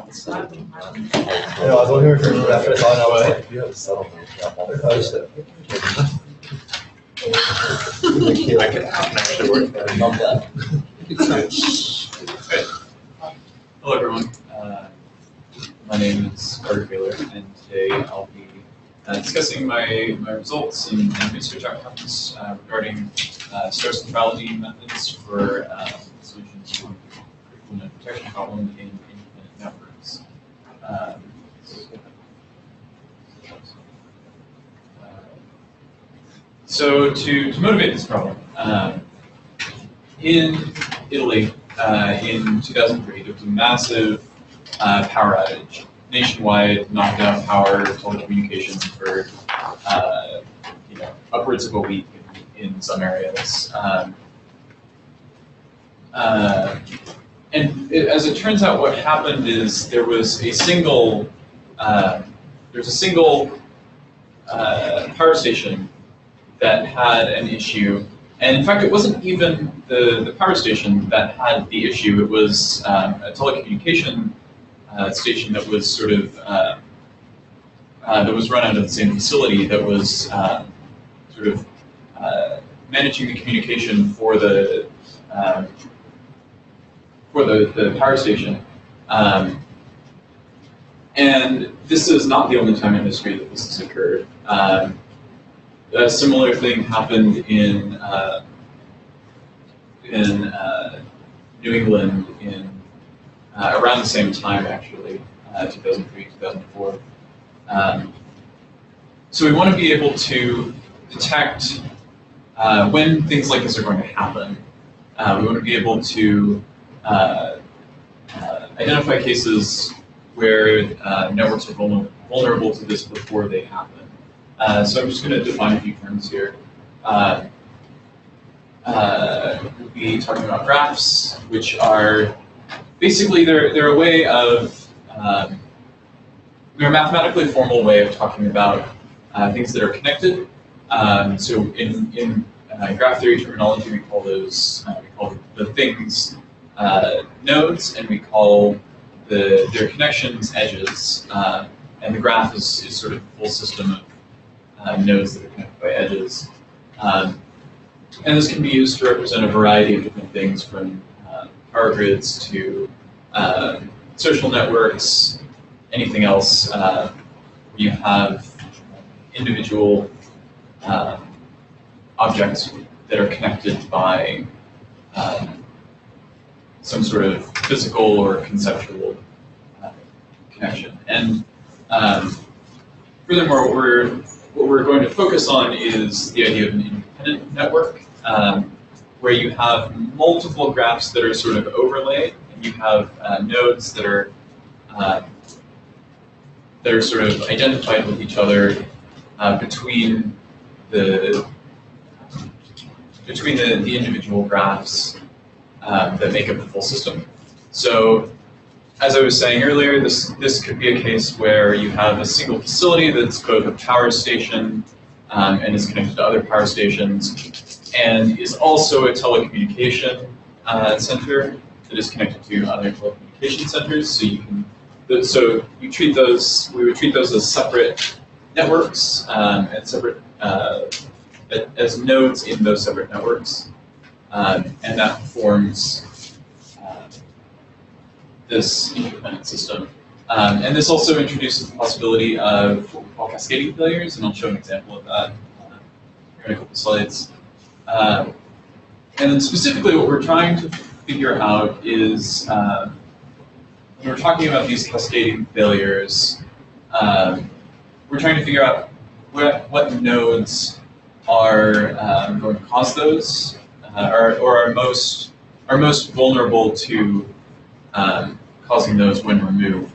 I was looking for after I saw it, I was like, you have a settlement. I just I can actually work there. Love that. Hello, everyone. My name is Carter Baylor, and today I'll be discussing my results in research outcomes regarding stress neutrality methods for solutions to critical protection problem in independent networks. So to motivate this problem, in Italy in 2003, there was a massive power outage nationwide, knocked out power, telecommunications for upwards of a week in some areas. And as it turns out, what happened is there was a single power station that had an issue And in fact, it wasn't even the power station that had the issue. It was a telecommunication station that was sort of that was run out of the same facility that was sort of managing the communication for the power station. And this is not the only time in history that this has occurred. A similar thing happened in New England in around the same time, actually, 2003, 2004. So we want to be able to detect when things like this are going to happen. We want to be able to identify cases where networks are vulnerable to this before they happen. So I'm just going to define a few terms here. We'll be talking about graphs, which are basically they're a way of they're a mathematically formal way of talking about things that are connected. So in graph theory terminology, we call those the things nodes, and we call their connections edges. And the graph is sort of the full system of nodes that are connected by edges. And this can be used to represent a variety of different things, from power grids to social networks, anything else where you have individual objects that are connected by some sort of physical or conceptual connection. And furthermore, what we're going to focus on is the idea of an independent network, where you have multiple graphs that are sort of overlaid, and you have nodes that are sort of identified with each other between the individual graphs that make up the full system. So, as I was saying earlier, this could be a case where you have a single facility that's both a power station and is connected to other power stations, and is also a telecommunication center that is connected to other telecommunication centers. So you can, we would treat those as separate networks and separate as nodes in those separate networks, and that forms this independent system. And this also introduces the possibility of what we call cascading failures, and I'll show an example of that here in a couple slides. And then specifically what we're trying to figure out is, when we're talking about these cascading failures, we're trying to figure out what nodes are going to cause those, or are most vulnerable to causing those when removed.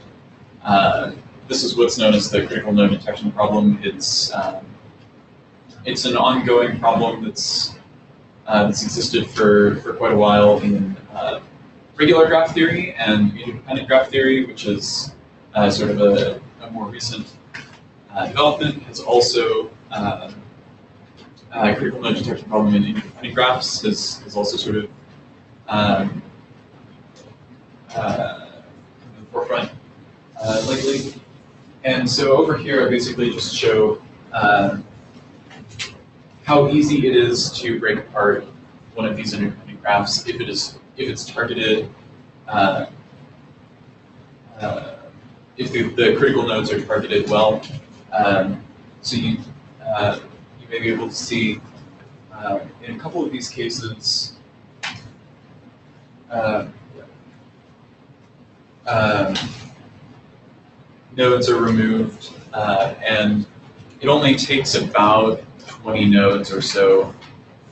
This is what's known as the critical node detection problem. It's an ongoing problem that's existed for quite a while in regular graph theory, and independent graph theory, which is sort of a more recent development, has also critical node detection problem in independent graphs is also sort of in the forefront lately. And so over here, I basically just show how easy it is to break apart one of these independent graphs if it's targeted, if the critical nodes are targeted well. So you may be able to see in a couple of these cases, nodes are removed, and it only takes about 20 nodes or so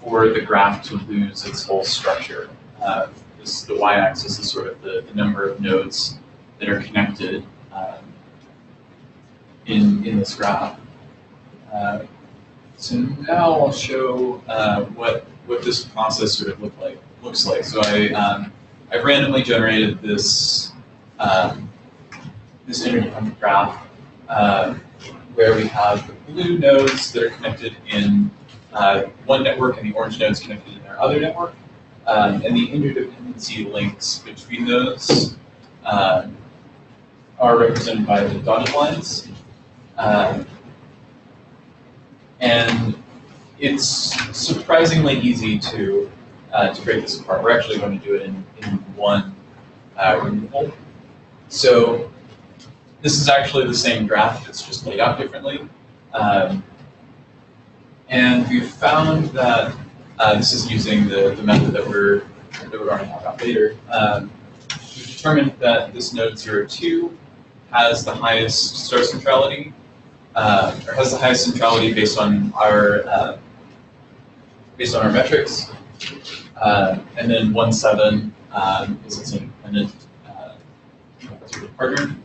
for the graph to lose its whole structure. The y-axis is sort of the number of nodes that are connected in this graph. So now I'll show what this process sort of looks like. So I've randomly generated this this independent graph where we have the blue nodes that are connected in one network and the orange nodes connected in their other network. And the interdependency links between those are represented by the dotted lines. And it's surprisingly easy to break this apart. We're actually going to do it in one removal. So this is actually the same graph, it's just laid out differently. And we've found that this is using the method that we're going to talk about later. We've determined that this node 02 has the highest star centrality, or has the highest centrality based on our metrics, and then 17 is its independent partner.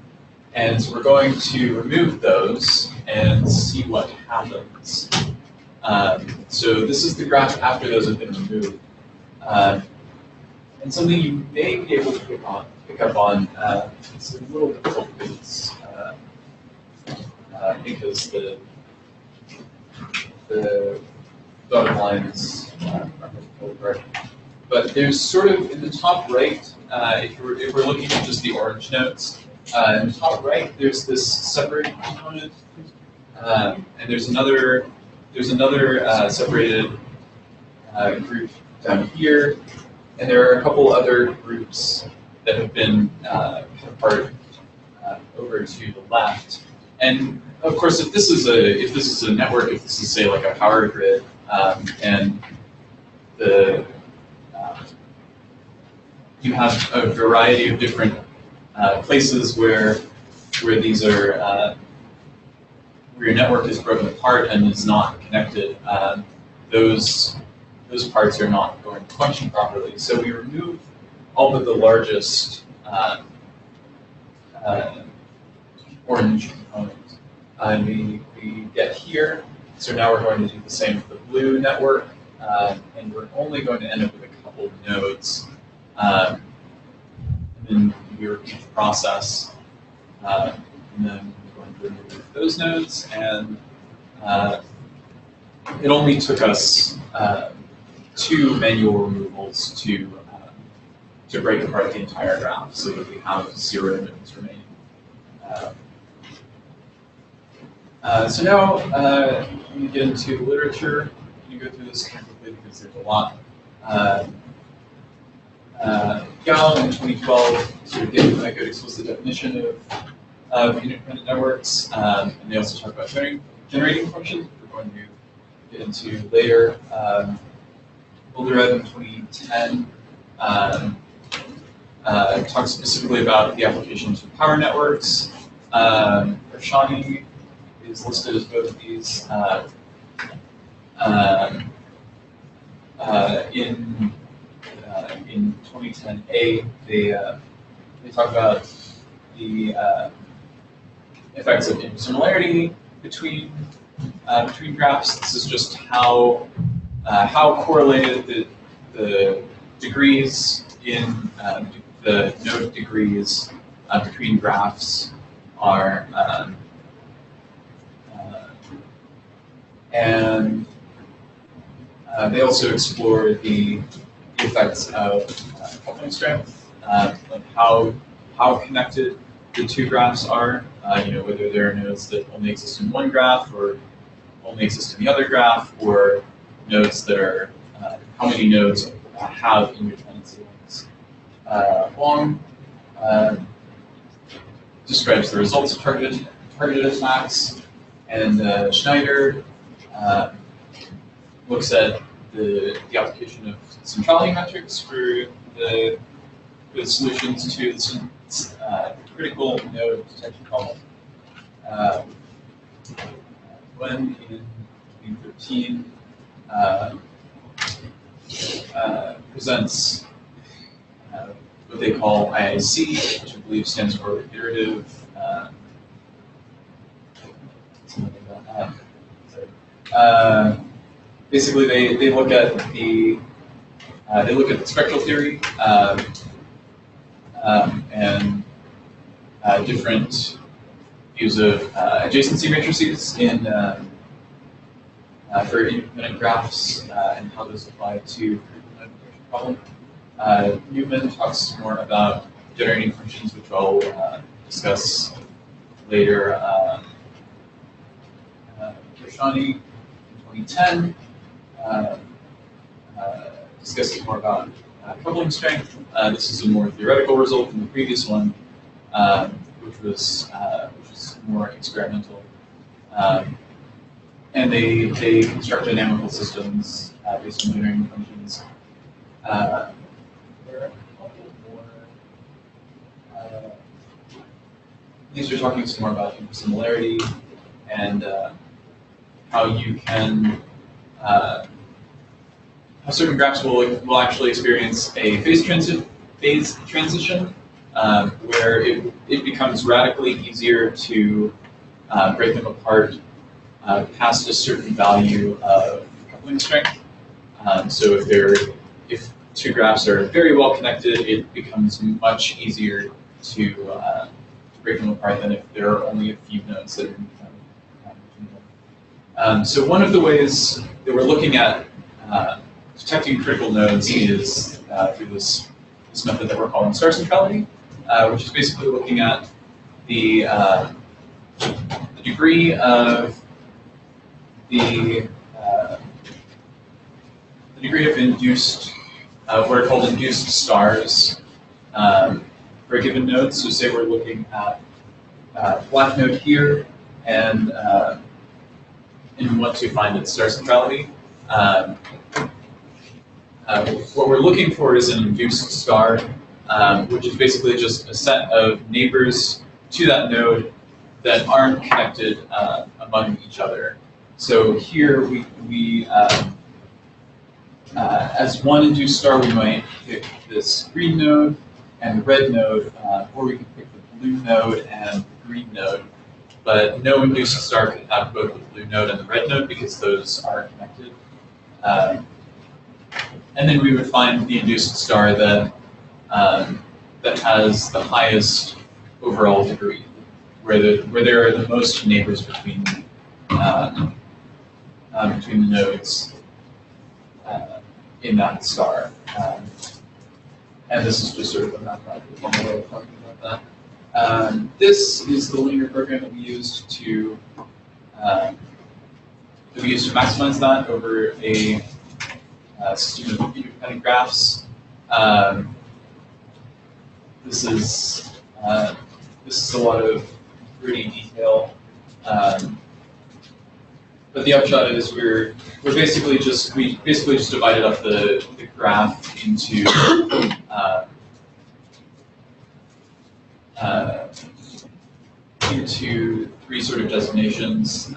And so we're going to remove those and see what happens. So this is the graph after those have been removed. And something you may be able to pick up on, it's a little difficult because the dotted lines aren't correct. But there's sort of, in the top right, if we're looking at just the orange nodes, in the top right, there's this separate component, and there's another separated group down here, and there are a couple other groups that have been apart over to the left. And of course, if this is a network, if this is say like a power grid, and you have a variety of different places where these are where your network is broken apart and is not connected, those parts are not going to function properly. So we remove all but the largest orange component, and we get here. So now we're going to do the same for the blue network, and we're only going to end up with a couple of nodes. And then we repeat the process, and then we're going to remove those nodes, and it only took us 2 manual removals to break apart the entire graph so that we have 0 nodes remaining. So now let me get into the literature. You go through this quickly because there's a lot. Gao in 2012 sort of gave a good explicit definition of interdependent networks, and they also talk about generating functions, which we're going to get into later. Boldered in 2010 talks specifically about the applications of power networks. Rashani is listed as both of these. In 2010A, they talk about the effects of intersimilarity between graphs. This is just how correlated the degrees in the node degrees between graphs are, and they also explore the effects of coupling strength, like how connected the 2 graphs are. Whether there are nodes that only exist in one graph or only exist in the other graph, or nodes that are how many nodes have interdependency links. Wong describes the results of targeted attacks, and Schneider looks at the application of centrality metrics for the solutions to the critical node detection problem. When in 2013 presents what they call IIC, which I believe stands for iterative. Basically, they look at the spectral theory and different views of adjacency matrices in for independent graphs and how those apply to the problem. Newman talks more about generating functions, which I'll discuss later. Roshani in 2010 discusses more about coupling strength. This is a more theoretical result than the previous one, which was more experimental. And they construct dynamical systems based on generating functions. There are a couple more. These are talking some more about similarity and how you can how certain graphs will actually experience a phase transition where it becomes radically easier to break them apart past a certain value of coupling strength. So if two graphs are very well connected, it becomes much easier to break them apart than if there are only a few nodes that are between them. So one of the ways that we're looking at detecting critical nodes is through this method that we're calling star centrality, which is basically looking at the degree of the degree of induced, what are called induced stars for a given node. So say we're looking at black node here, and we want to find its star centrality. What we're looking for is an induced star, which is basically just a set of neighbors to that node that aren't connected among each other. So here we as one induced star, we might pick this green node and the red node, or we can pick the blue node and the green node. But no induced star could have both the blue node and the red node because those are connected. And then we would find the induced star that that has the highest overall degree, where there are the most neighbors between the nodes in that star. And this is just sort of a mathematical way of talking about that. This is the linear program that we used to maximize that over a system of independent graphs. This is a lot of pretty detail. But the upshot is we basically just divided up the graph into three sort of designations.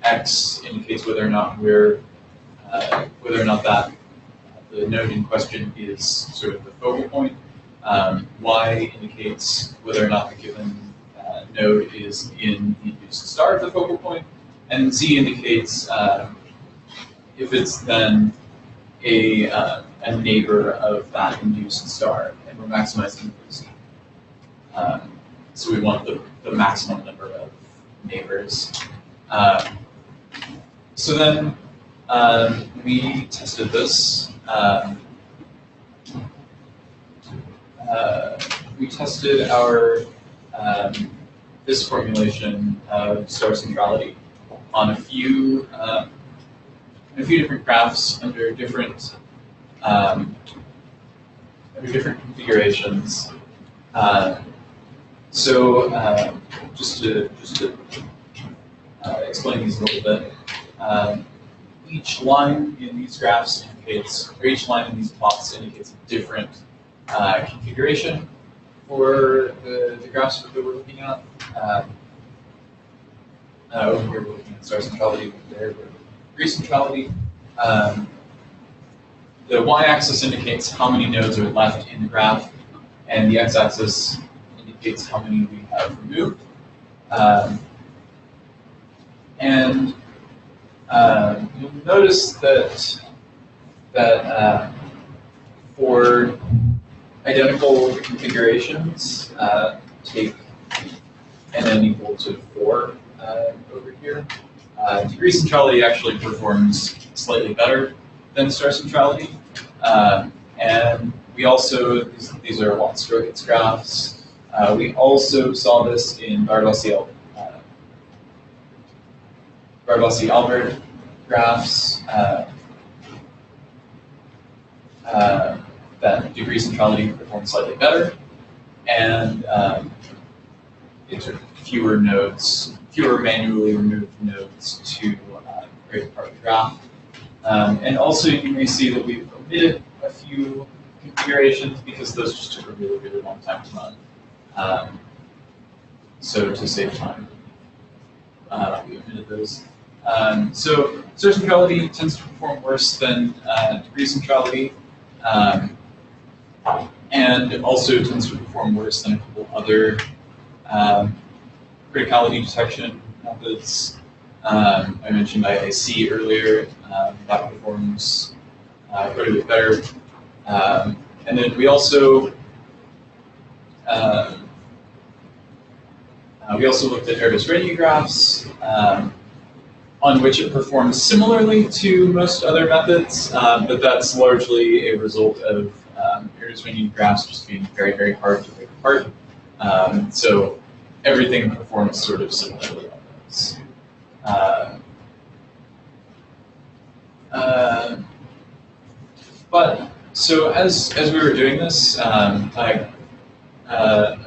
X indicates whether or not that the node in question is sort of the focal point. Y indicates whether or not the given node is in the induced star of the focal point. And Z indicates if it's then a neighbor of that induced star, and we're maximizing for Z. So we want the maximum number of neighbors. So then we tested this. We tested our this formulation of star centrality on a few different graphs under different configurations. Just to explain these a little bit, each line in these graphs indicates, or each line in these plots indicates a different configuration for the graphs that we're looking at. Over here we're looking at star centrality, over there we're degree centrality. The y-axis indicates how many nodes are left in the graph, and the x-axis indicates how many we have removed. You'll notice that for identical configurations, take nn equal to 4 over here. degree centrality actually performs slightly better than star centrality. And we also, these are Watt-Strogatz graphs. We also saw this in Bardolsi-Albert graphs, that degree centrality performs slightly better, and it's sort of fewer nodes, fewer manually removed nodes to break apart the graph. And also you may see that we've omitted a few configurations because those just took a really, really long time to run. So to save time, we omitted those. So star centrality tends to perform worse than degree centrality, and also tends to perform worse than a couple other criticality detection methods. I mentioned IIC earlier, that performs quite a bit better. And then we also looked at REU graphs, on which it performs similarly to most other methods, but that's largely a result of REU graphs just being very, very hard to break apart. So everything performs sort of similarly on those. But so as we were doing this, a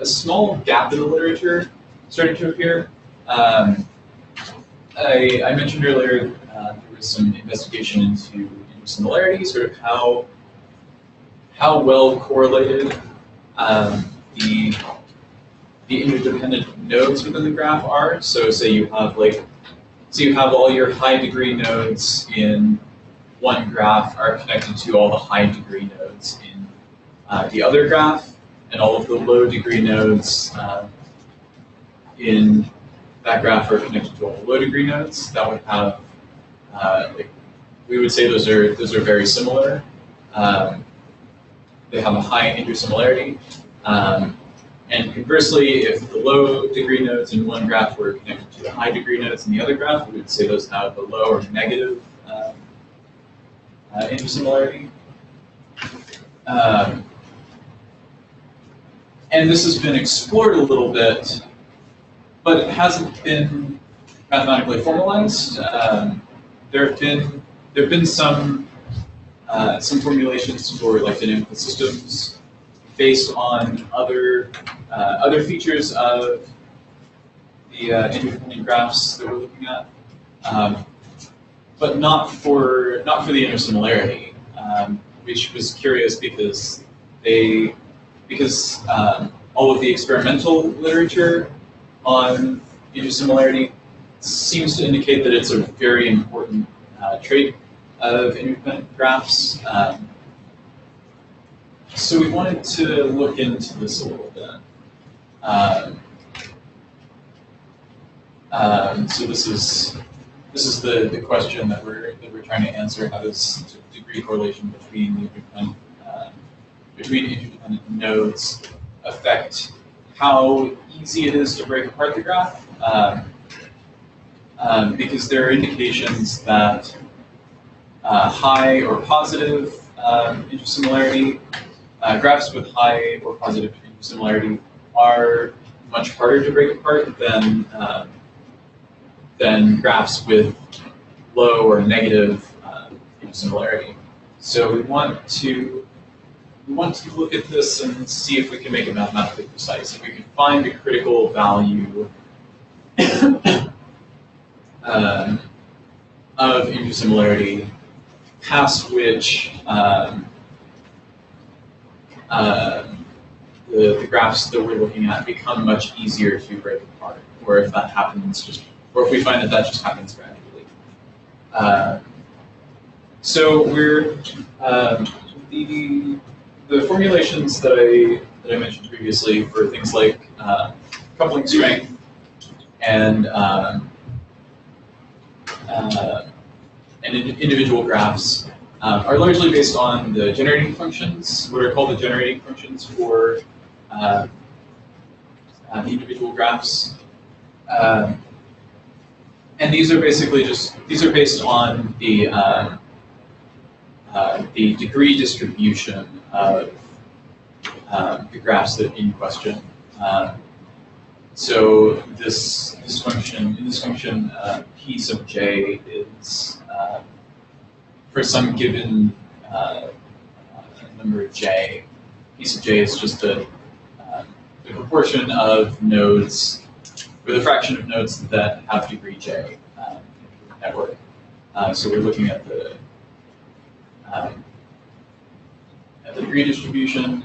small gap in the literature started to appear. I mentioned earlier there was some investigation into similarity, sort of how well correlated the interdependent nodes within the graph are. So say you have all your high degree nodes in one graph are connected to all the high degree nodes in the other graph, and all of the low degree nodes in that graph are connected to all the low degree nodes. That would have, we would say those are very similar. They have a high intersimilarity. And conversely, if the low degree nodes in one graph were connected to the high degree nodes in the other graph, we would say those have a low or negative intersimilarity. And this has been explored a little bit, but it hasn't been mathematically formalized. There have been some formulations for like dynamical systems based on other features of the interdependent graphs that we're looking at, but not for the intersimilarity, which was curious because all of the experimental literature on intersimilarity seems to indicate that it's a very important trait of interdependent graphs. So we wanted to look into this a little bit. So this is the question that we're trying to answer: how does degree correlation between interdependent nodes affect how easy it is to break apart the graph? Because there are indications that high or positive intersimilarity, graphs with high or positive intersimilarity are much harder to break apart than graphs with low or negative intersimilarity. So we want to look at this and see if we can make it mathematically precise. If we can find a critical value of intersimilarity past which the graphs that we're looking at become much easier to break apart, or if that happens or if we find that just happens gradually. So we're the formulations that I mentioned previously for things like coupling strength and individual graphs are largely based on the generating functions, what are called the generating functions for the individual graphs. And these are basically these are based on the degree distribution of the graphs that in question. So this function, p sub j is for some given number j. P sub j is just the proportion of nodes, or the fraction of nodes that have degree j in the network. So we're looking at the degree distribution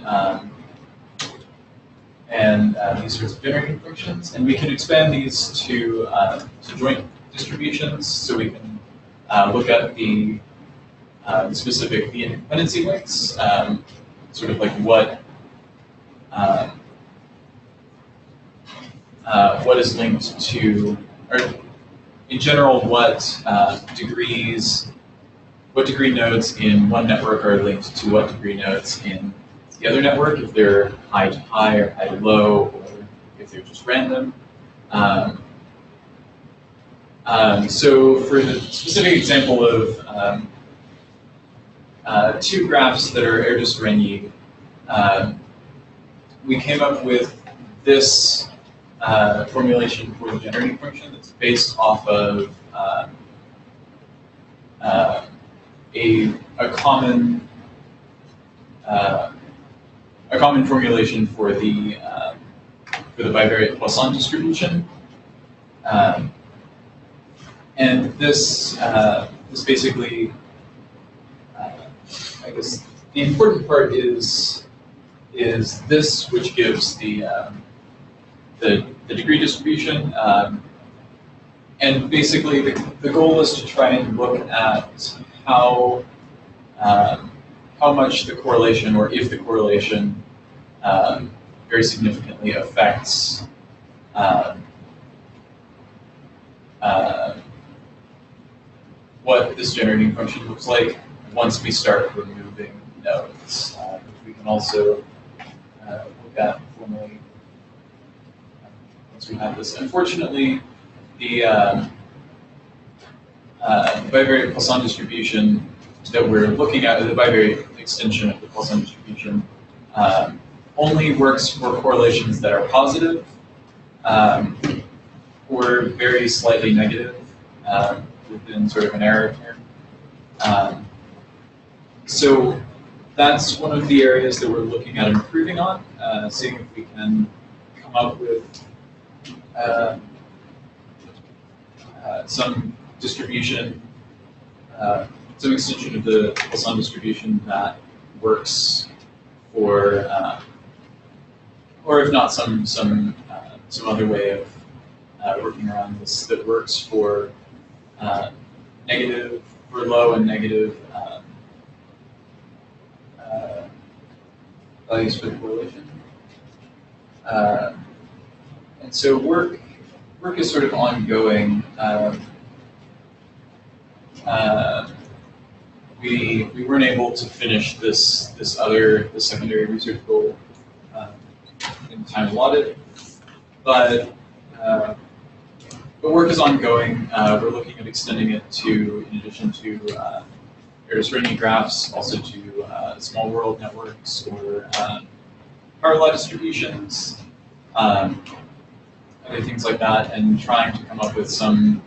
and these sorts of generating functions, and we can expand these to joint distributions. So we can look at the specific independency links, sort of like what is linked to, or in general, what degree nodes in one network are linked to what degree nodes in the other network, if they're high to high or high to low, or if they're just random. So for the specific example of two graphs that are Erdős-Rényi, we came up with this formulation for the generating function that's based off of a common formulation for the bivariate Poisson distribution, and this basically, I guess the important part is this, which gives the degree distribution, and basically the goal is to try and look at how much the correlation, or if the correlation very significantly affects what this generating function looks like once we start removing nodes. We can also look at formally once we have this. Unfortunately, the bivariate Poisson distribution that we're looking at, the bivariate extension of the Poisson distribution, only works for correlations that are positive or very slightly negative within sort of an error term. So that's one of the areas that we're looking at improving on, seeing if we can come up with some distribution, some extension of the Poisson distribution that works for, or if not, some other way of working around this that works for negative, for low and negative values for the correlation. And so work is sort of ongoing. We weren't able to finish this secondary research goal in the time allotted, but work is ongoing. We're looking at extending it to, in addition to Erdős-Rényi graphs, also to small world networks or power law distributions, other things like that, and trying to come up with some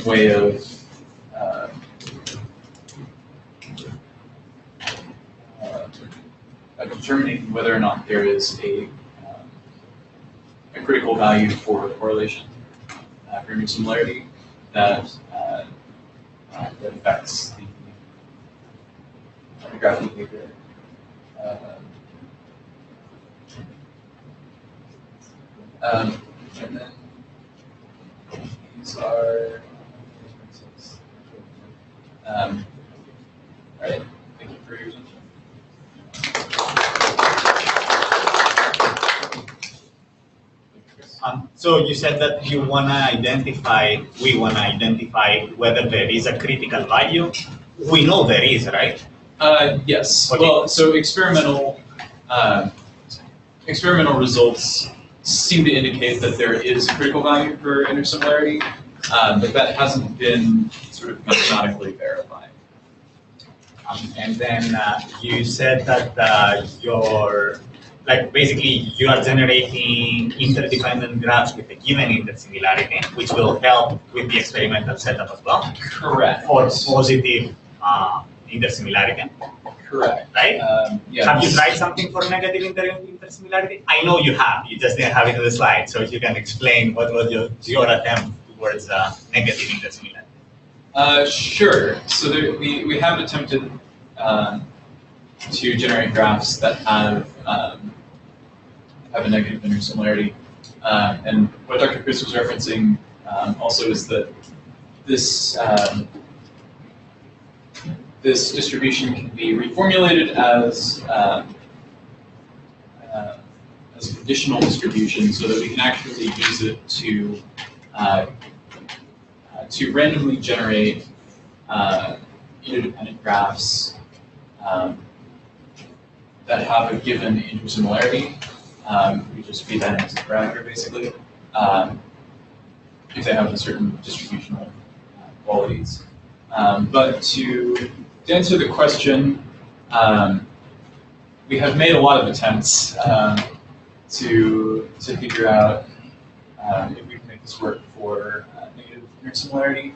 way of determining whether or not there is a critical value for correlation, for image similarity that affects the graph behavior. And then these are differences. All right, thank you for your attention. So you said that we want to identify whether there is a critical value. We know there is, right? Yes. Okay. Well, so experimental results seem to indicate that there is critical value for intersimilarity. but that hasn't been sort of mathematically verified. And then you said that basically you are generating interdependent graphs with a given intersimilarity, which will help with the experimental setup as well. Correct. For positive intersimilarity. Correct. Right? Yes. Have you tried something for negative intersimilarity? I know you have. You just didn't have it in the slide. So if you can explain what was your attempt towards negative intersimilarity. Sure. So we have attempted to generate graphs that have a negative intersimilarity. And what Dr. Chris was referencing also is that this this distribution can be reformulated as a conditional distribution, so that we can actually use it to randomly generate interdependent graphs that have a given intersimilarity. We just feed that into the parameter, basically, if they have a certain distributional qualities. But to answer the question, we have made a lot of attempts to figure out if we can make this work for negative intersimilarity.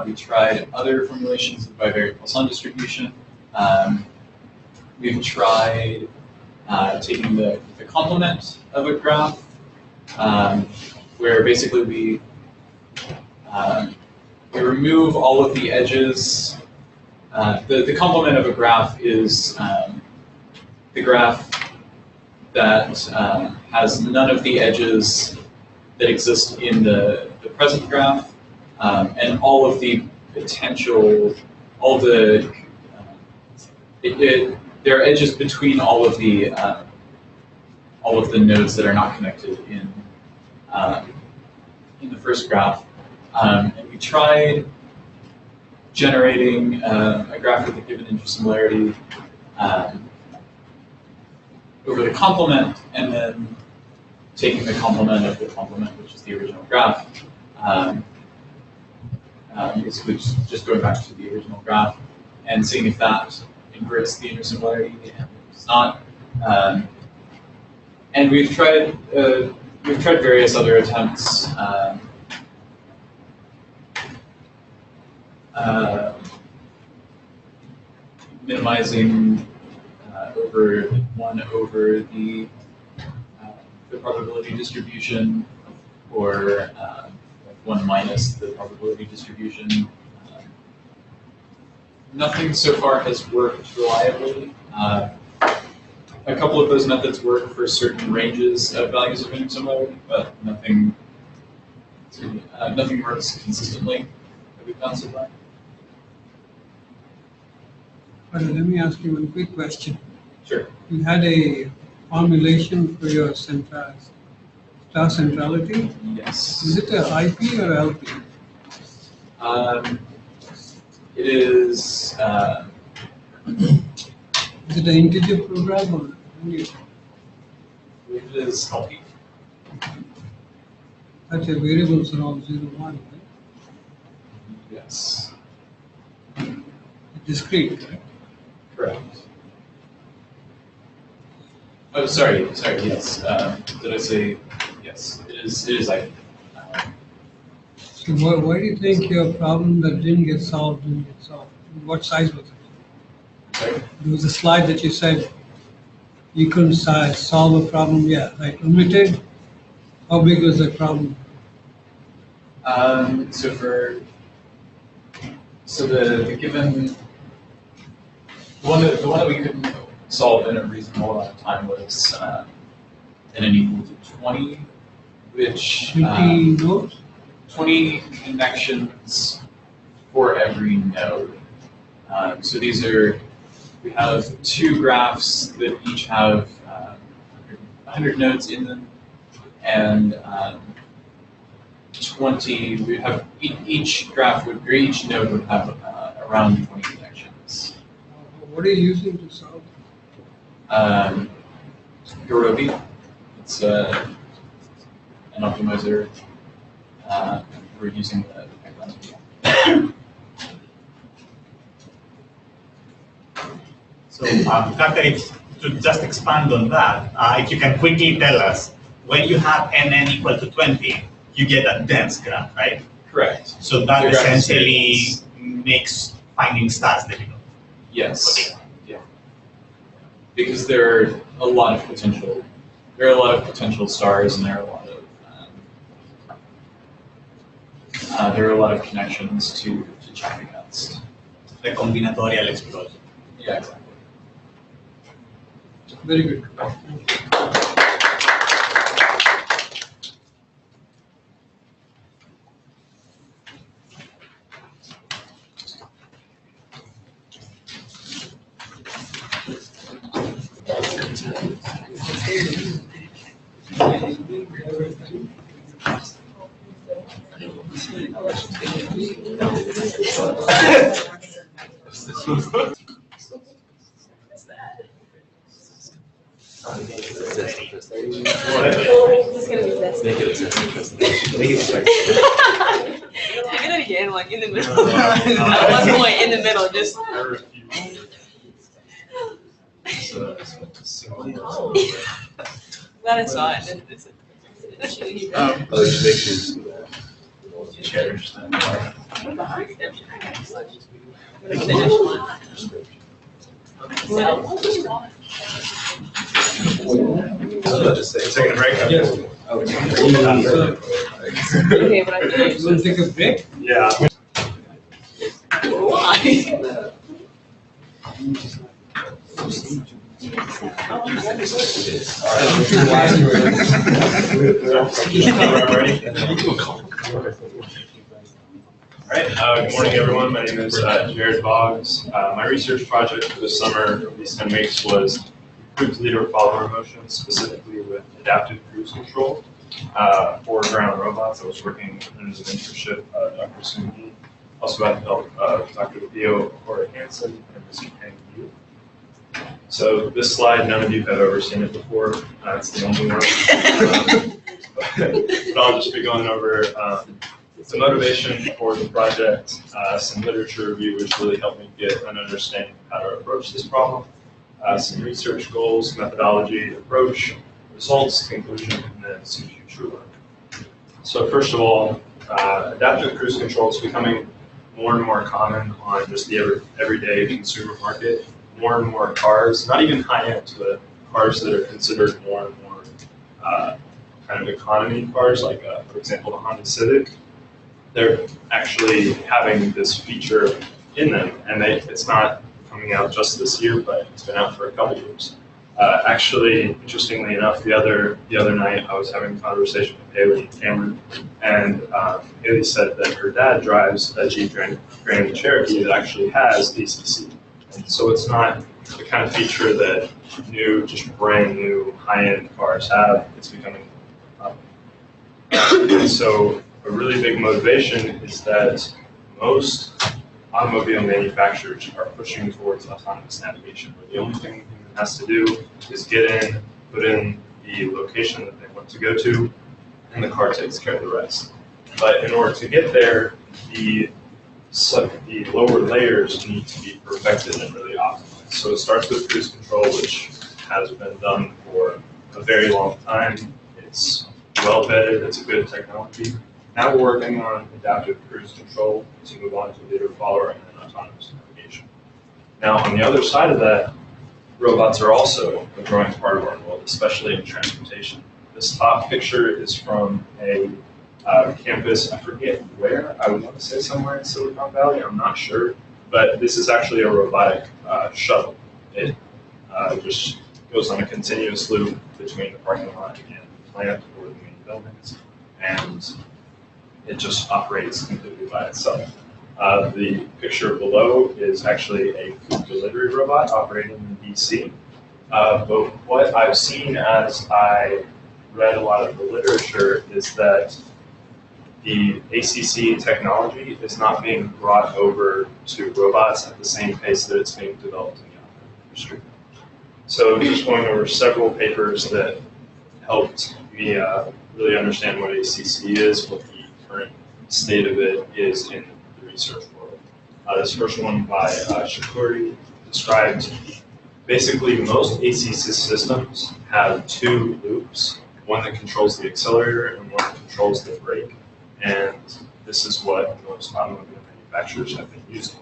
We tried other formulations of bivariate Poisson distribution. We've tried taking the complement of a graph, where basically we remove all of the edges. The complement of a graph is the graph that has none of the edges that exist in the present graph, and all of the potential, there are edges between all of the nodes that are not connected in the first graph. And we tried generating a graph with a given intersimilarity over the complement, and then taking the complement of the complement, which is the original graph, basically just going back to the original graph and seeing if that inverts the intersimilarity, and it does not. And we've tried various other attempts. Minimizing over 1 over the probability distribution, or 1 minus the probability distribution. Nothing so far has worked reliably. A couple of those methods work for certain ranges of values of intersimilarity, but nothing works consistently that we've found so far. Let me ask you one quick question. Sure. You had a formulation for your star centrality. Yes. Is it a IP or LP? It is. Is it an integer program or? It is healthy. Such a variables are all 0, 1, right? Yes. Discrete, right? Correct. Oh, sorry. Yes. Did I say yes? It is like. So why do you think your problem that didn't get solved? What size was it? Sorry? There was a slide that you said you couldn't solve a problem yet, right? Limited. How big was the problem? So the given the one that we couldn't solve in a reasonable amount of time was an n equal to 20, which 20 nodes? 20 connections for every node. So we have 2 graphs that each have 100 nodes in them, and 20. We have each node would have around 20 connections. What are you using to solve? Garobi. It's an optimizer we're using the pipeline. So, Dr., to just expand on that, if you can quickly tell us, when you have NN equal to 20, you get a dense graph, right? Correct. So that The graph is essentially dense. makes finding stars difficult. Yes. Okay. Yeah. Because there are a lot of potential. There are a lot of potential stars, and there are a lot of connections to check against. The combinatorial explosion. Yeah, exactly. Very good. It's gonna be this. Make it Take it again, like in the middle. At one point in the middle, just. That is fine. Cherish that. I was about to say, taking a break. Yes. Okay, but I did. You want to take a break? Yeah. Why? All right, good morning, everyone. My name is Jared Boggs. My research project for this summer, these 10 weeks, was improved leader follower motion, specifically with adaptive cruise control for ground robots. I was working under the mentorship of Dr. Sungi, also had the help of Dr. Theo Hansen and Mr. Peng Yu. So this slide, none of you have ever seen it before. It's the only one. But I'll just be going over the motivation for the project, some literature review, which really helped me get an understanding of how to approach this problem, some research goals, methodology, approach, results, conclusion, and then some future work. So first of all, adaptive cruise control is becoming more and more common on just the everyday consumer market. More and more cars, not even high-end, but cars that are considered more and more kind of economy cars, like for example the Honda Civic, they're actually having this feature in them, and it's not coming out just this year, but it's been out for a couple years. Actually, interestingly enough, the other night I was having a conversation with Haley Cameron, and Haley said that her dad drives a Jeep Grand Cherokee that actually has ACC. And so it's not the kind of feature that just brand new high-end cars have. It's becoming and so a really big motivation is that most automobile manufacturers are pushing towards autonomous navigation, where the only thing the human has to do is get in, put in the location that they want to go to, and the car takes care of the rest. But in order to get there, the lower layers need to be perfected and really optimized. So it starts with cruise control, which has been done for a very long time. It's well vetted, it's a good technology. Now we're working on adaptive cruise control to move on to leader follower and then autonomous navigation. Now on the other side of that, robots are also a growing part of our world, especially in transportation. This top picture is from a campus, I forget where, I would want to say somewhere in Silicon Valley, I'm not sure, but this is actually a robotic shuttle. It just goes on a continuous loop between the parking lot and the plant or the main buildings, and it just operates completely by itself. The picture below is actually a food delivery robot operating in DC. But what I've seen as I read a lot of the literature is that the ACC technology is not being brought over to robots at the same pace that it's being developed in the automotive industry. So just going over several papers that helped me really understand what ACC is, what the current state of it is in the research world. This first one by Shakuri described basically most ACC systems have two loops, one that controls the accelerator and one that controls the brake. And this is what most automobile manufacturers have been using.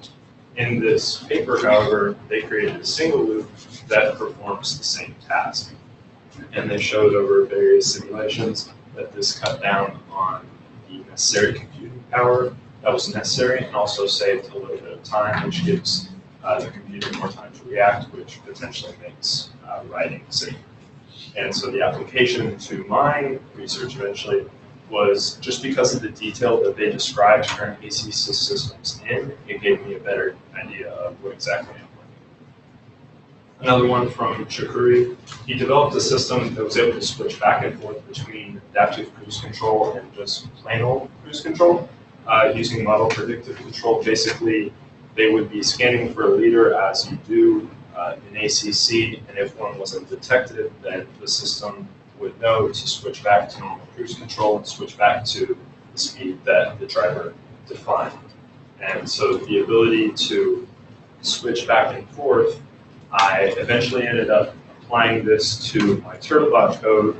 In this paper, however, they created a single loop that performs the same task. And they showed over various simulations that this cut down on the necessary computing power that was necessary and also saved a little bit of time, which gives the computer more time to react, which potentially makes writing safer. And so the application to my research eventually was just because of the detail that they described current ACC systems in, it gave me a better idea of what exactly I'm working on. Another one from Shakuri, he developed a system that was able to switch back and forth between adaptive cruise control and just plain old cruise control. Using model predictive control, basically they would be scanning for a leader as you do in ACC, and if one wasn't detected, then the system would know to switch back to normal cruise control and switch back to the speed that the driver defined. And so the ability to switch back and forth, I eventually ended up applying this to my Turtlebot code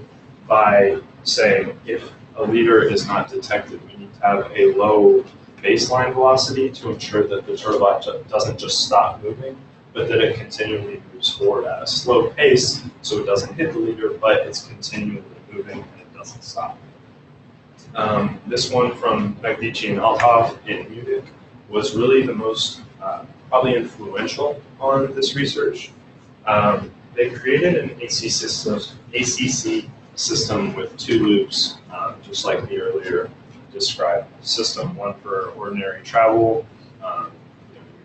by saying if a leader is not detected, we need to have a low baseline velocity to ensure that the Turtlebot doesn't just stop moving, but that it continually moves forward at a slow pace so it doesn't hit the leader, but it's continually moving and it doesn't stop. This one from Magdici and Althoff in Munich was really the most probably influential on this research. They created an ACC system with two loops, just like the earlier described system, one for ordinary travel,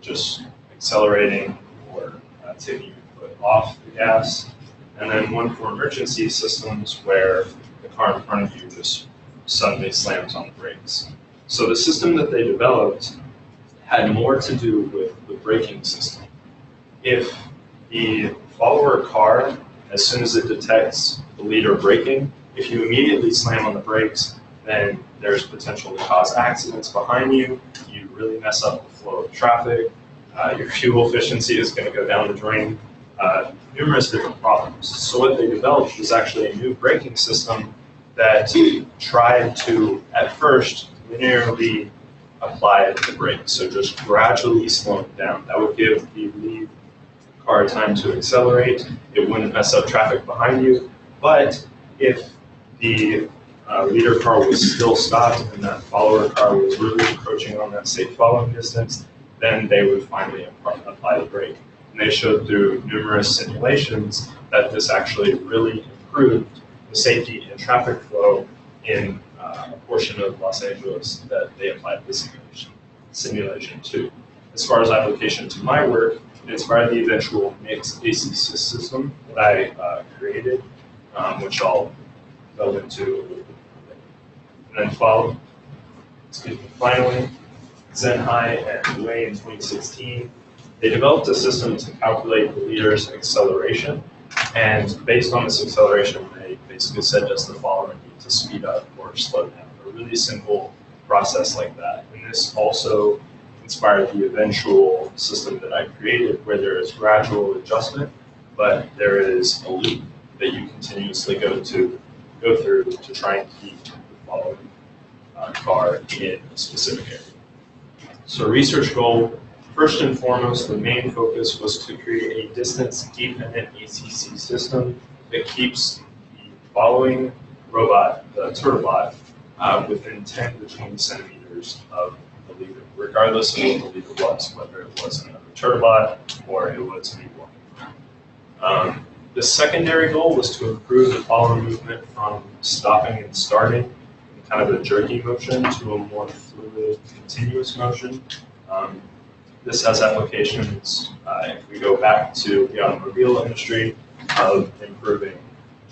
just accelerating or taking your foot off the gas, and then one for emergency systems where the car in front of you just suddenly slams on the brakes. So the system that they developed had more to do with the braking system. If the follower car, as soon as it detects the leader braking, if you immediately slam on the brakes, then there's potential to cause accidents behind you. You really mess up the flow of traffic. Your fuel efficiency is going to go down the drain. Numerous different problems. So what they developed was actually a new braking system that tried to, at first, linearly apply the brakes. So just gradually slowing down. That would give the lead car time to accelerate. It wouldn't mess up traffic behind you. But if the leader car was still stopped and that follower car was really encroaching on that safe following distance, then they would finally apply the brake. And they showed through numerous simulations that this actually really improved the safety and traffic flow in a portion of Los Angeles that they applied this simulation to. As far as application to my work, it inspired the eventual mixed ACC system that I created, which I'll delve into a little bit later. And then finally, Zenhai and Wei in 2016, they developed a system to calculate the leader's acceleration. And based on this acceleration, they basically said, does the follower need to speed up or slow down? A really simple process like that. And this also inspired the eventual system that I created, where there is gradual adjustment, but there is a loop that you continuously go through to try and keep the following car in a specific area. So research goal, first and foremost, the main focus was to create a distance-dependent ACC system that keeps the following robot, the Turtlebot, within 10 to 20 centimeters of the leader, regardless of what the leader was, whether it was another Turtlebot or it was me walking. The secondary goal was to improve the follower movement from stopping and starting in kind of a jerky motion to a more fluid, continuous motion. This has applications, if we go back to the automobile industry, of improving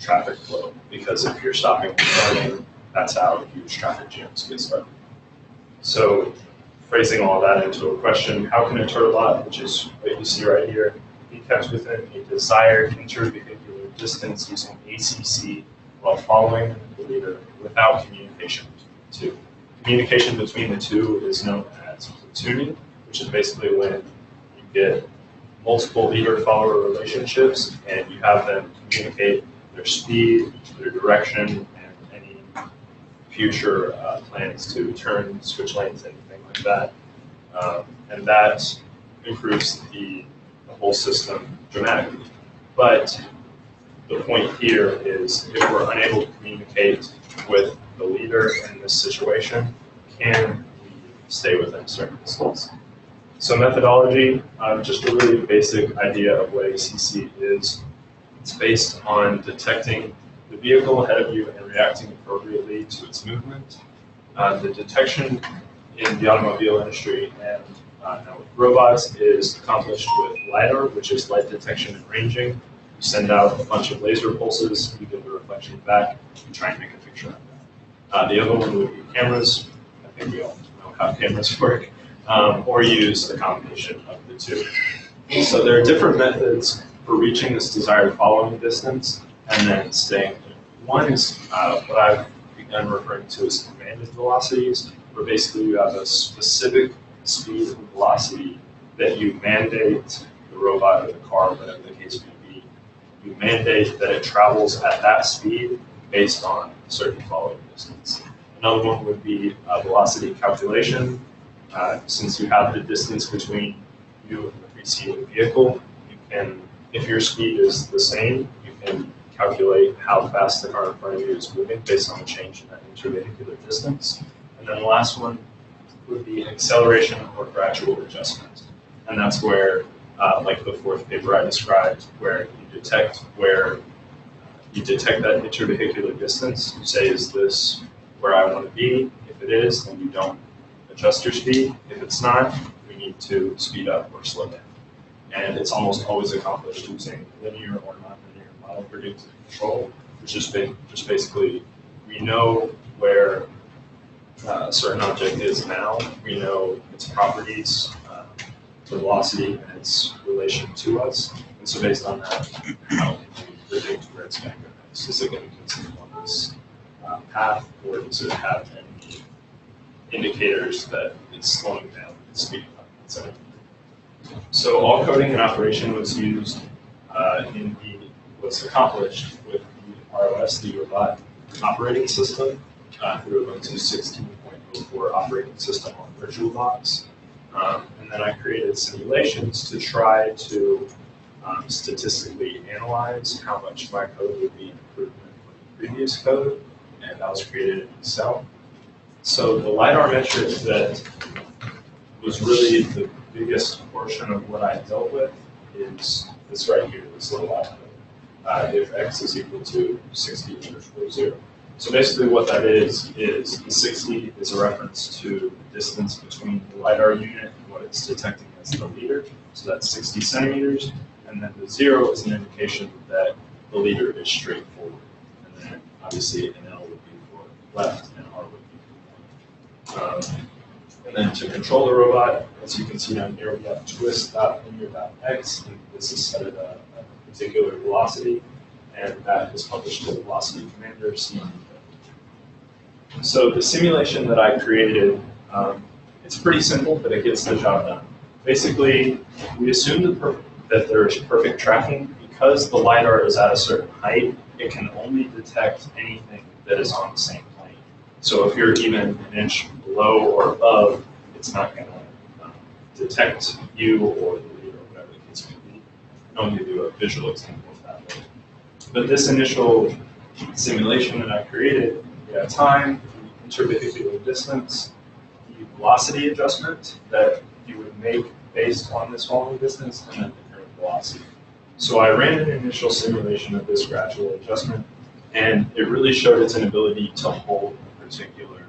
traffic flow, because if you're stopping and starting, that's how huge traffic jams get started. So phrasing all that into a question, how can a Turtlebot, which is what you see right here, be kept within a desired intervehicular distance using ACC while following the leader without communication to communication between the two is known as platooning, which is basically when you get multiple leader-follower relationships and you have them communicate their speed, their direction, and any future plans to turn, switch lanes, anything like that. And that improves the whole system dramatically. But the point here is if we're unable to communicate with the leader in this situation, can we stay within a certain distance? So methodology, just a really basic idea of what ACC is. It's based on detecting the vehicle ahead of you and reacting appropriately to its movement. The detection in the automobile industry and now with robots is accomplished with LiDAR, which is light detection and ranging. You send out a bunch of laser pulses, you get the reflection back, and try and make a picture of that. The other one would be cameras. I think we all know how cameras work. Or use a combination of the two. So there are different methods for reaching this desired following distance and then staying. One is what I've begun referring to as commanded velocities, where basically you have a specific speed and velocity that you mandate the robot or the car, whatever the case may be. You mandate that it travels at that speed based on a certain following distance. Another one would be velocity calculation. Since you have the distance between you and the preceding vehicle, you can, if your speed is the same, you can calculate how fast the car in front of you is moving based on the change in that intervehicular distance. And then the last one would be acceleration or gradual adjustment. And that's where, like the fourth paper I described, where you detect that intervehicular distance. You say, is this where I want to be? If it is, then you don't adjust your speed. If it's not, we need to speed up or slow down. And it's almost always accomplished using linear or non-linear model predictive control, which is just basically, we know where a certain object is now, we know its properties, the velocity and its relation to us. And so based on that, how can we predict where it's going to go next? Is it going to continue on this path, or does it have any indicators that it's slowing down, it's speeding up, etc. So all coding and operation was used was accomplished with the ROS, the robot operating system, through Ubuntu 16.04 operating system on VirtualBox. And then I created simulations to try to statistically analyze how much my code would be improvement from the previous code, and that was created in Excel. So the LiDAR metric that was really the biggest portion of what I dealt with is this right here, this little output. If x is equal to 60 meters per 0. So basically what that is the 60 is a reference to the distance between the LiDAR unit and what it's detecting as the leader. So that's 60 centimeters. And then the 0 is an indication that the leader is straight forward. And then obviously an L would be for left and R would be and then to control the robot, as you can see down here, we have twist.linear.x, and this is set at a particular velocity, and that is published to the velocity commander, C. So the simulation that I created, it's pretty simple, but it gets the job done. Basically, we assume that there is perfect tracking. Because the LiDAR is at a certain height, it can only detect anything that is on the same plane. So if you're even an inch below or above, it's not going to detect you or the leader or whatever the case may be. I can only do a visual example of that later. But this initial simulation that I created, we had time, the intervehicular distance, the velocity adjustment that you would make based on this following distance, and then the current velocity. So I ran an initial simulation of this gradual adjustment, and it really showed its inability to hold a particular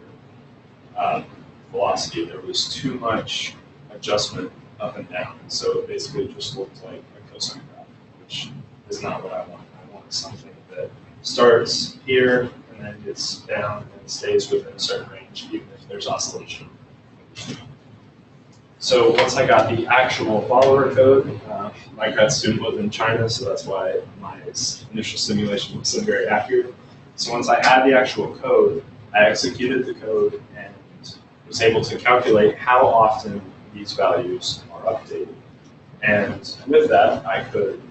velocity. There was too much adjustment up and down, and so it basically just looked like a cosine graph, which is not what I want. I want something that starts here and then gets down and stays within a certain range, even if there's oscillation. So once I got the actual follower code, my grad student was in China, so that's why my initial simulation wasn't very accurate. So once I had the actual code, I executed the code and was able to calculate how often these values are updated. And with that, I could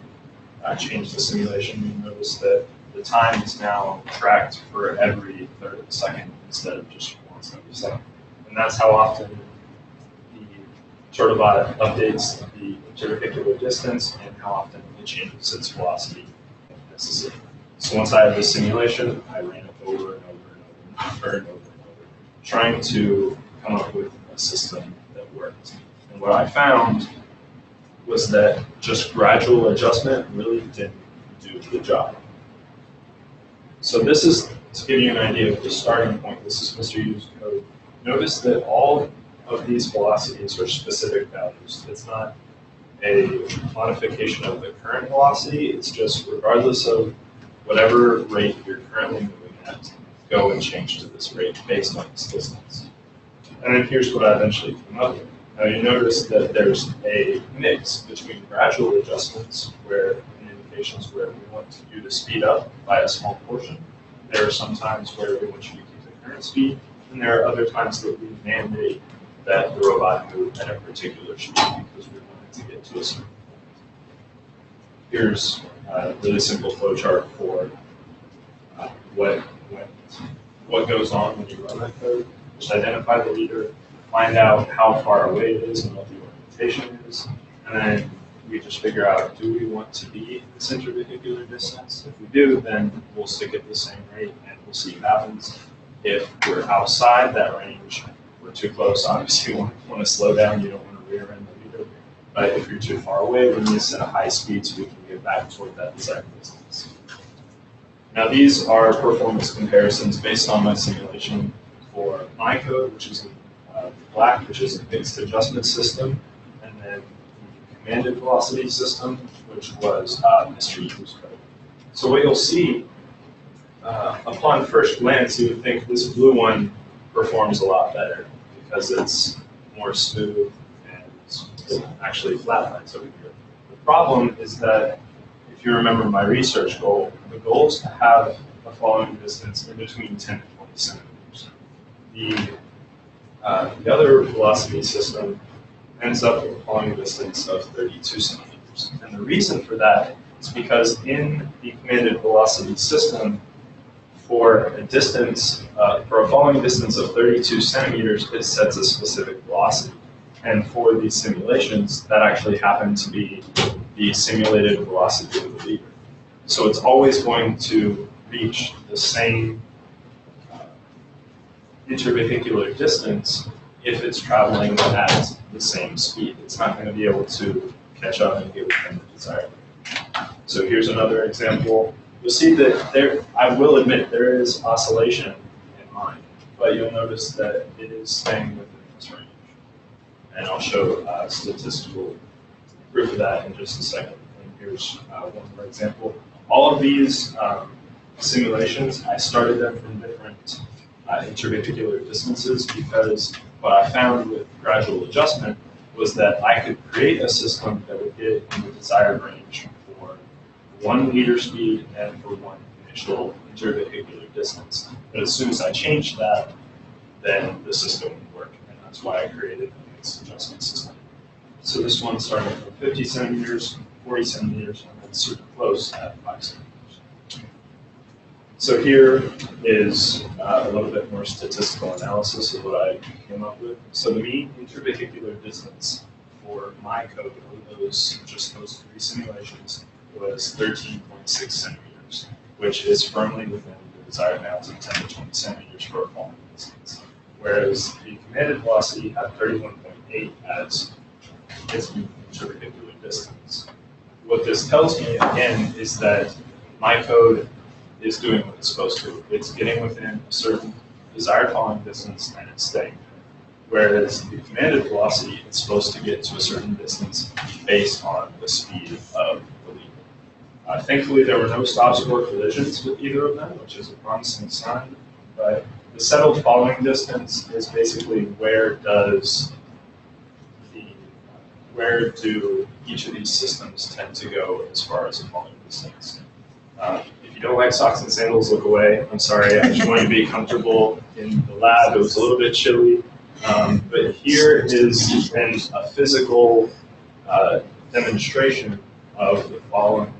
change the simulation. You notice that the time is now tracked for every third of a second instead of just once every second. And that's how often the turbot updates the intervehicular distance and how often it changes its velocity if necessary. So once I have this simulation, I ran it over and over and over, trying to come up with a system that worked. And what I found was that just gradual adjustment really didn't do the job. So this is, to give you an idea of the starting point, this is Mr. Yu's code. Notice that all of these velocities are specific values. It's not a modification of the current velocity, it's just regardless of whatever rate you're currently moving at, go and change to this rate based on this distance. And then here's what I eventually came up with. Now you notice that there's a mix between gradual adjustments where in indications where we want you to speed up by a small portion. There are some times where we want you to keep the current speed, and there are other times that we mandate that the robot move at a particular speed because we want it to get to a certain point. Here's a really simple flowchart for what goes on when you run that code. Just identify the leader, find out how far away it is and what the orientation is, and then we just figure out, do we want to be this intervehicular distance? If we do, then we'll stick at the same rate and we'll see what happens. If we're outside that range, we're too close, obviously you want to slow down, you don't want to rear end the leader. But if you're too far away, we need to set a high speed so we can get back toward that desired distance. Now these are performance comparisons based on my simulation for my code, which is in black, which is a fixed adjustment system, and then the commanded velocity system, which was Mr. Yu's code. So what you'll see, upon first glance, you would think this blue one performs a lot better because it's more smooth and it actually flatlines over here. The problem is that if you remember my research goal, the goal is to have a following distance in between 10 and 20 centimeters. The other velocity system ends up with a following distance of 32 centimeters. And the reason for that is because in the commanded velocity system, for a distance, for a following distance of 32 centimeters, it sets a specific velocity. And for these simulations, that actually happened to be the simulated velocity of the leader. So it's always going to reach the same intervehicular distance if it's traveling at the same speed. It's not going to be able to catch up and get within the desired range. So here's another example. You'll see that I will admit, there is oscillation in mine, but you'll notice that it is staying within this range. And I'll show statistical proof of that in just a second. And here's one more example. All of these simulations, I started them from different intervehicular distances because what I found with gradual adjustment was that I could create a system that would get in the desired range for 1 meter speed and for 1 initial intervehicular distance. But as soon as I changed that, then the system would work, and that's why I created a mixed adjustment system. So this one started from 50 centimeters, 40 centimeters, and then super close at 5 centimeters. So here is a little bit more statistical analysis of what I came up with. So the mean intervehicular distance for my code over just those 3 simulations was 13.6 centimeters, which is firmly within the desired bounds of 10 to 20 centimeters for a following distance. Whereas the commanded velocity had 31.8 as its intervehicular distance. What this tells me, again, is that my code is doing what it's supposed to. It's getting within a certain desired following distance and it's staying there. Whereas the commanded velocity is supposed to get to a certain distance based on the speed of the leader. Thankfully, there were no stops or collisions with either of them, which is a promising sign. But the settled following distance is basically where do each of these systems tend to go as far as a following distance. If you don't like socks and sandals, look away. I'm sorry, I just want you to be comfortable in the lab. It was a little bit chilly. But here is a physical demonstration of the following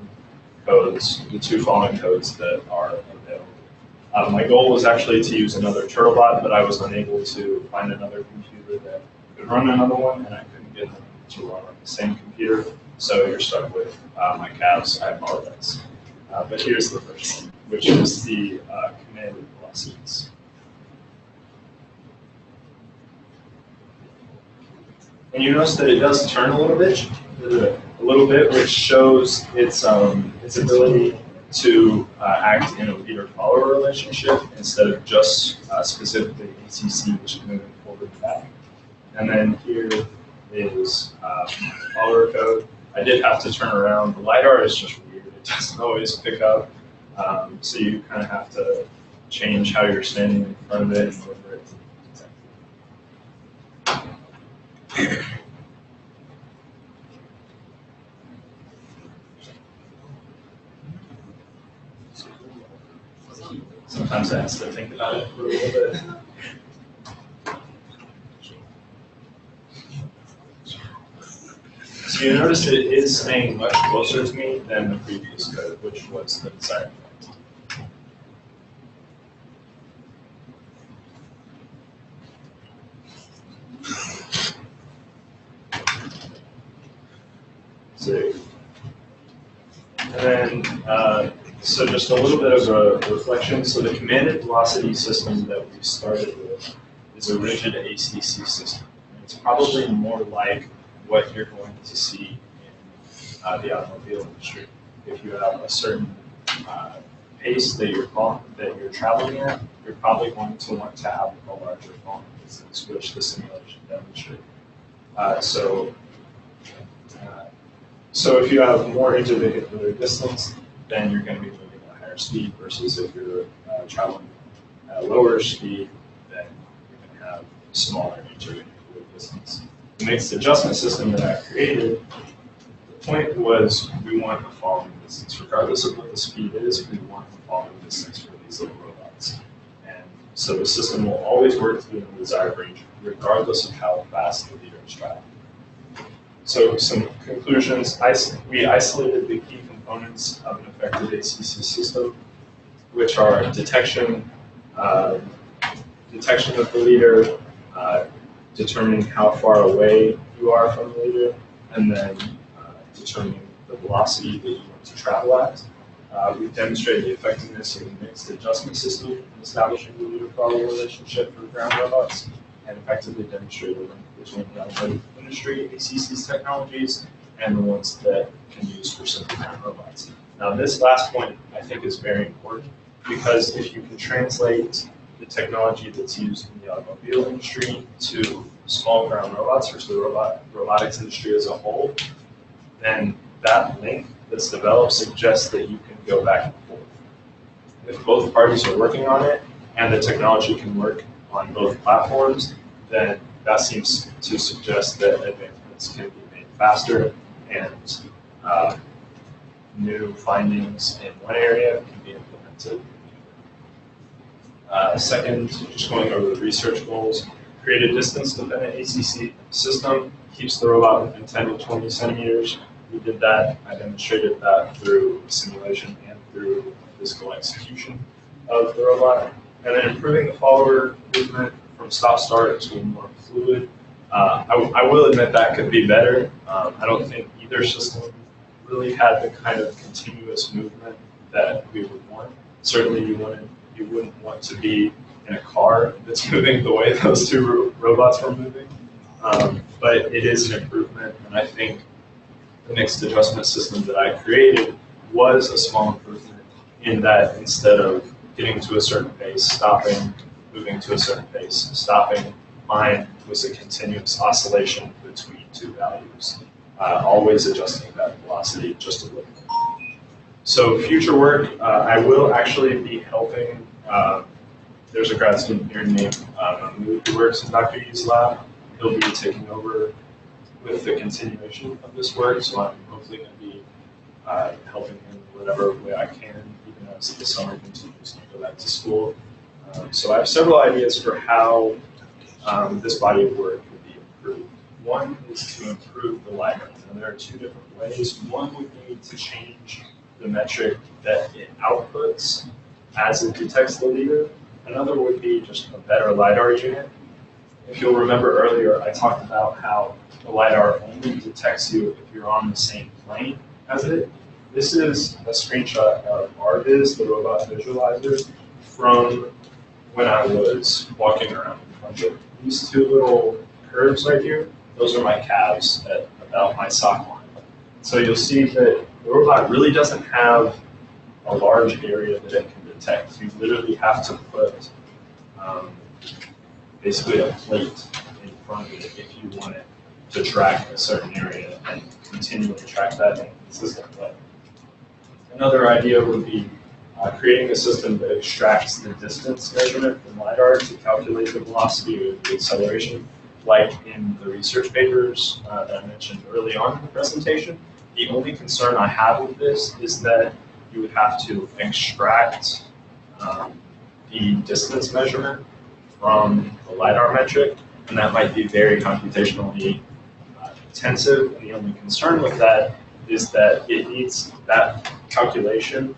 codes, the two following codes that are available. My goal was actually to use another Turtlebot, but I was unable to find another computer that could run another one, and I couldn't get them to run on the same computer. So you're stuck with my calves. I apologize. But here's the first one, which is the commanded velocities. And you notice that it does turn a little bit, which shows its ability to act in a leader-follower relationship instead of just specifically ACC, which is moving forward and back. And then here is follower code. I did have to turn around. The LiDAR is just weird. It doesn't always pick up. So you kind of have to change how you're standing in front of it and whatever it is. Sometimes I have to think about it for a little bit. So you notice it is staying much closer to me than the previous code, which was the desired effect. And then, so just a little bit of a reflection. So the commanded velocity system that we started with is a rigid ACC system. And it's probably more like what you're going to see in the automobile industry. If you have a certain pace that you're traveling at, you're probably going to want to have a larger phone distance, which the simulation demonstrated. So if you have more intervehicular distance, then you're going to be moving at a higher speed versus if you're traveling at a lower speed, then you're going to have smaller intervehicular distance. The mixed adjustment system that I created, the point was we want the following distance. Regardless of what the speed is, we want the following distance for these little robots. And so the system will always work within the desired range, regardless of how fast the leader is traveling. So some conclusions, we isolated the key components of an effective ACC system, which are detection of the leader, determining how far away you are from the leader, and then determining the velocity that you want to travel at. We've demonstrated the effectiveness of the mixed adjustment system in establishing the leader-follower relationship for ground robots, and effectively demonstrated the link between the automotive industry, ACC's technologies, and the ones that can use for simple ground robots. Now, this last point I think is very important because if you can translate the technology that's used in the automobile industry to small ground robots or to the robotics industry as a whole, then that link that's developed suggests that you can go back and forth. If both parties are working on it and the technology can work on both platforms, then that seems to suggest that advancements can be made faster and new findings in one area can be implemented. Second, just going over the research goals, create a distance-dependent ACC system, keeps the robot within 10 to 20 centimeters. We did that. I demonstrated that through simulation and through physical execution of the robot. And then improving the follower movement from stop-start to more fluid. I will admit that could be better. I don't think either system really had the kind of continuous movement that we would want. Certainly you wouldn't want to be in a car that's moving the way those two robots were moving. But it is an improvement, and I think the mixed adjustment system that I created was a small improvement in that instead of getting to a certain pace, stopping, moving to a certain pace, stopping, mine was a continuous oscillation between two values, always adjusting that velocity just a little bit. So future work, I will actually be helping, there's a grad student here named Mahmoud who works in Dr. Yu's lab. He'll be taking over with the continuation of this work, so I'm hopefully going to be helping him in whatever way I can, even as the summer continues to go back to school. So I have several ideas for how this body of work could be improved. One is to improve the LiDAR. And there are two different ways. One would be to change the metric that it outputs as it detects the leader. Another would be just a better LiDAR unit. If you'll remember earlier, I talked about how the LiDAR only detects you if you're on the same plane as it. This is a screenshot of RViz, the robot visualizer, from when I was walking around in front of these two little curves right here. Those are my calves at about my sock line. So you'll see that the robot really doesn't have a large area that it can detect. You literally have to put basically a plate in front of it if you want it to track a certain area and continually track that in a consistent way. Another idea would be creating a system that extracts the distance measurement from LiDAR to calculate the velocity or the acceleration, like in the research papers that I mentioned early on in the presentation. The only concern I have with this is that you would have to extract the distance measurement from the LiDAR metric, and that might be very computationally intensive. And the only concern with that is that it needs, that calculation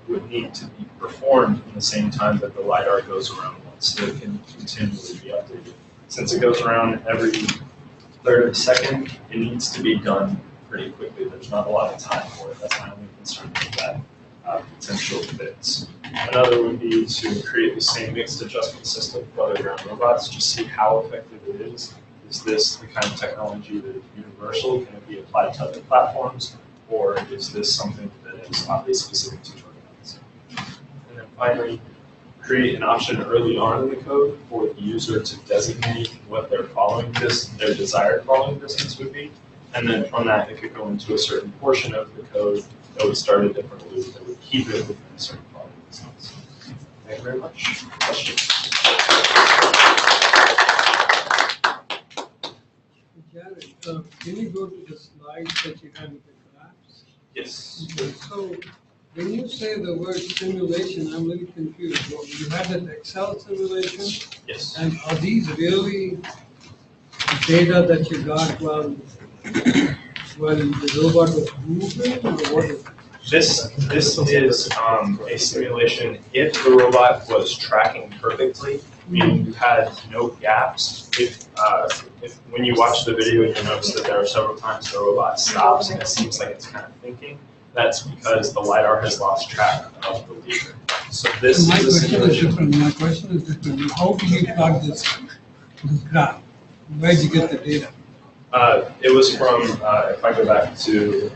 would need to be performed in the same time that the LiDAR goes around once, so it can continually be updated. Since it goes around every third of a second, it needs to be done pretty quickly. There's not a lot of time for it. That's my only concern with that potential fix. Another would be to create the same mixed adjustment system for other ground robots, just see how effective it is. Is this the kind of technology that is universal? Can it be applied to other platforms? Or is this something that is oddly specific to robots? And then finally, create an option early on in the code for the user to designate what their their desired following distance would be. And then from that, it could go into a certain portion of the code that would start a different loop that would keep it within a certain following distance. Thank you very much. Questions? Jared, can you go to the slides that you had with the graphs? Yes. So when you say the word simulation, I'm a little confused. Well, you had that Excel simulation, Yes. and are these really data that you got while the robot was moving, or what is it? This is a simulation if the robot was tracking perfectly, meaning you had no gaps. If when you watch the video, you notice that there are several times the robot stops and it seems like it's kind of thinking. That's because the LiDAR has lost track of the leader. So this My is a question is simulation. different. My question is different. How do you plug this graph? Where did you get the data? It was from, if I go back to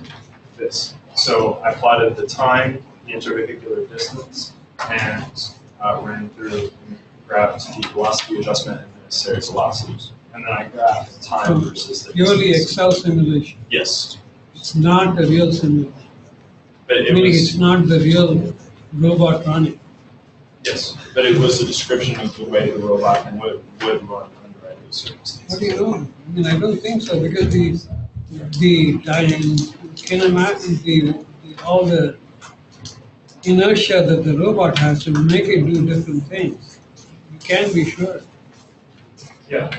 this. So I plotted the time, the intervehicular distance, and ran through and graphed the velocity adjustment and the necessary velocities. And then I graphed time versus the Purely distance. Excel simulation. Yes, It's not a real simulation. but it Meaning was, it's not the real robot running. yes, but it was a description of the way the robot would run under any circumstances. What do you know? I mean, I don't think so, because all the inertia that the robot has to make it do different things. You can't be sure. Yeah,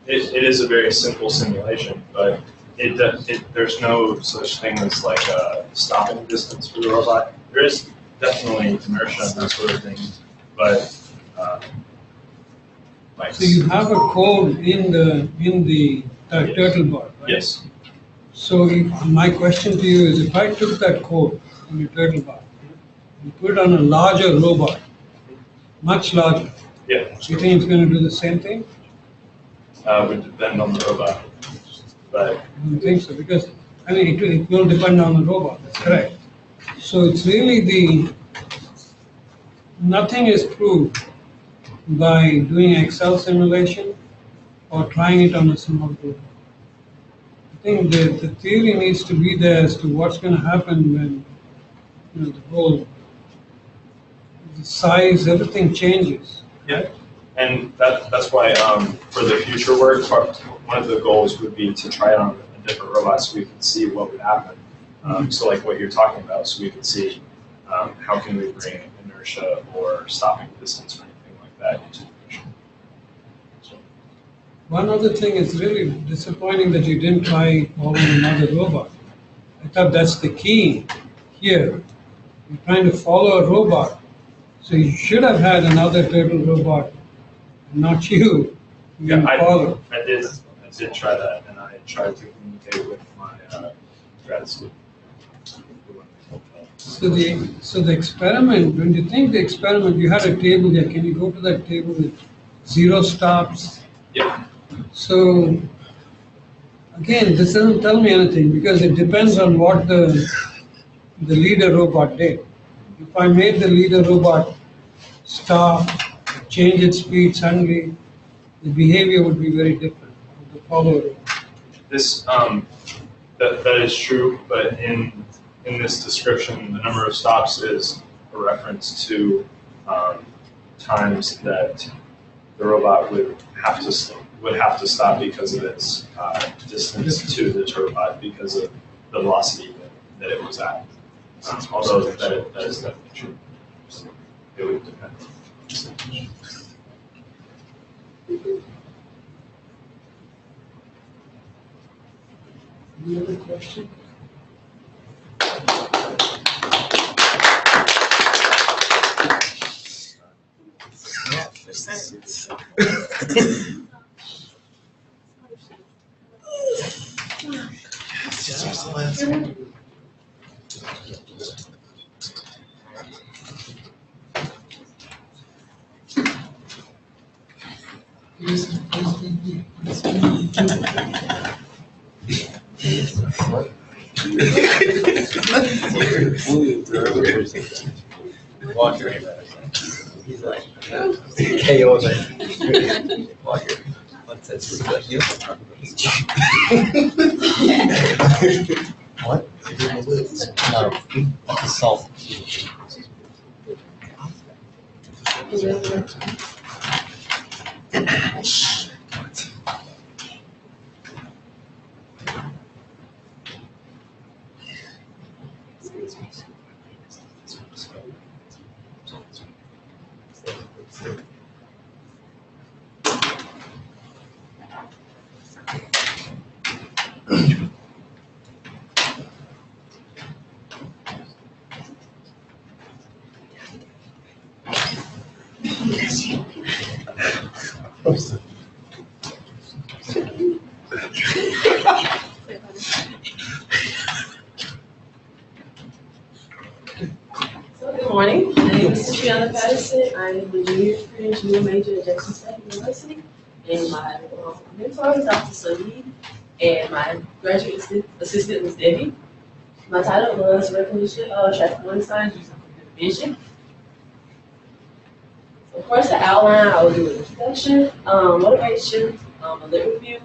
it is a very simple simulation, but there's no such thing as like a stopping distance for the robot. There is definitely inertia and that sort of thing, but like. So you have a code in the turtle bot, right? Yes. So my question to you is, if I took that code in the turtle bot and put it on a larger robot, much larger, Yeah. you think it's going to do the same thing? Would depend on the robot, but I don't think so, because, I mean, it will depend on the robot, that's correct. So it's really nothing is proved by doing Excel simulation or trying it on a small robot. I think the theory needs to be there as to what's going to happen when, the whole, the size, everything changes. yeah. And that's why for the future work, one of the goals would be to try it on a different robot so we can see what would happen. So like what you're talking about, so we can see how can we bring inertia or stopping distance or anything like that into the mission. So One other thing, it's really disappointing that you didn't try following another robot. I thought that's the key here. You're trying to follow a robot. So you should have had another turtle robot, not you. Yeah, You follow. I did try that, and I tried to communicate with my grad student. So the experiment, when you think the experiment, you had a table there. Can you go to that table with 0 stops? Yeah. So, again, this doesn't tell me anything because it depends on what the leader robot did. If I made the leader robot stop, change its speed suddenly, the behavior would be very different of the follower. This that is true, but in this description, the number of stops is a reference to times that the robot would have to stop because of its distance to the turbot because of the velocity that it was at. Although that is definitely true. So it would depend. Any other question? Walker. He's like, KO like, Walker. What's that? What? No, salt. Good morning. My name is Cipriana Patterson. I am a junior engineer major at Jackson State University. And my mentor is Dr. Saeed. And my graduate assistant was Debbie. My title was Recognition of Traffic Warning Signs using Computer Vision. So first, the outline, I will do an introduction, motivation, a lit review,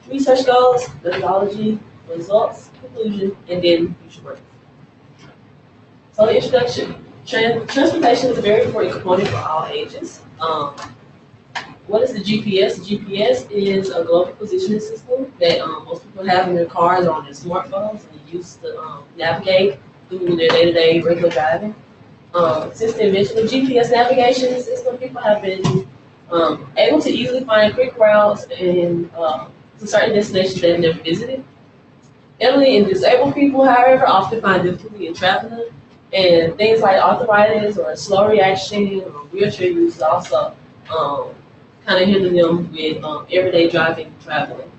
research goals, methodology, results, conclusion, and then future work. So the introduction. Transportation is a very important component for all ages. What is the GPS? The GPS is a global positioning system that most people have in their cars or on their smartphones and they use to navigate through their day-to-day regular driving. Since the invention of GPS navigation system, people have been able to easily find quick routes and to certain destinations they've never visited. Elderly and disabled people, however, often find difficulty in traveling. And things like arthritis or slow reaction or wheelchair use also kind of hinder them with everyday driving and traveling.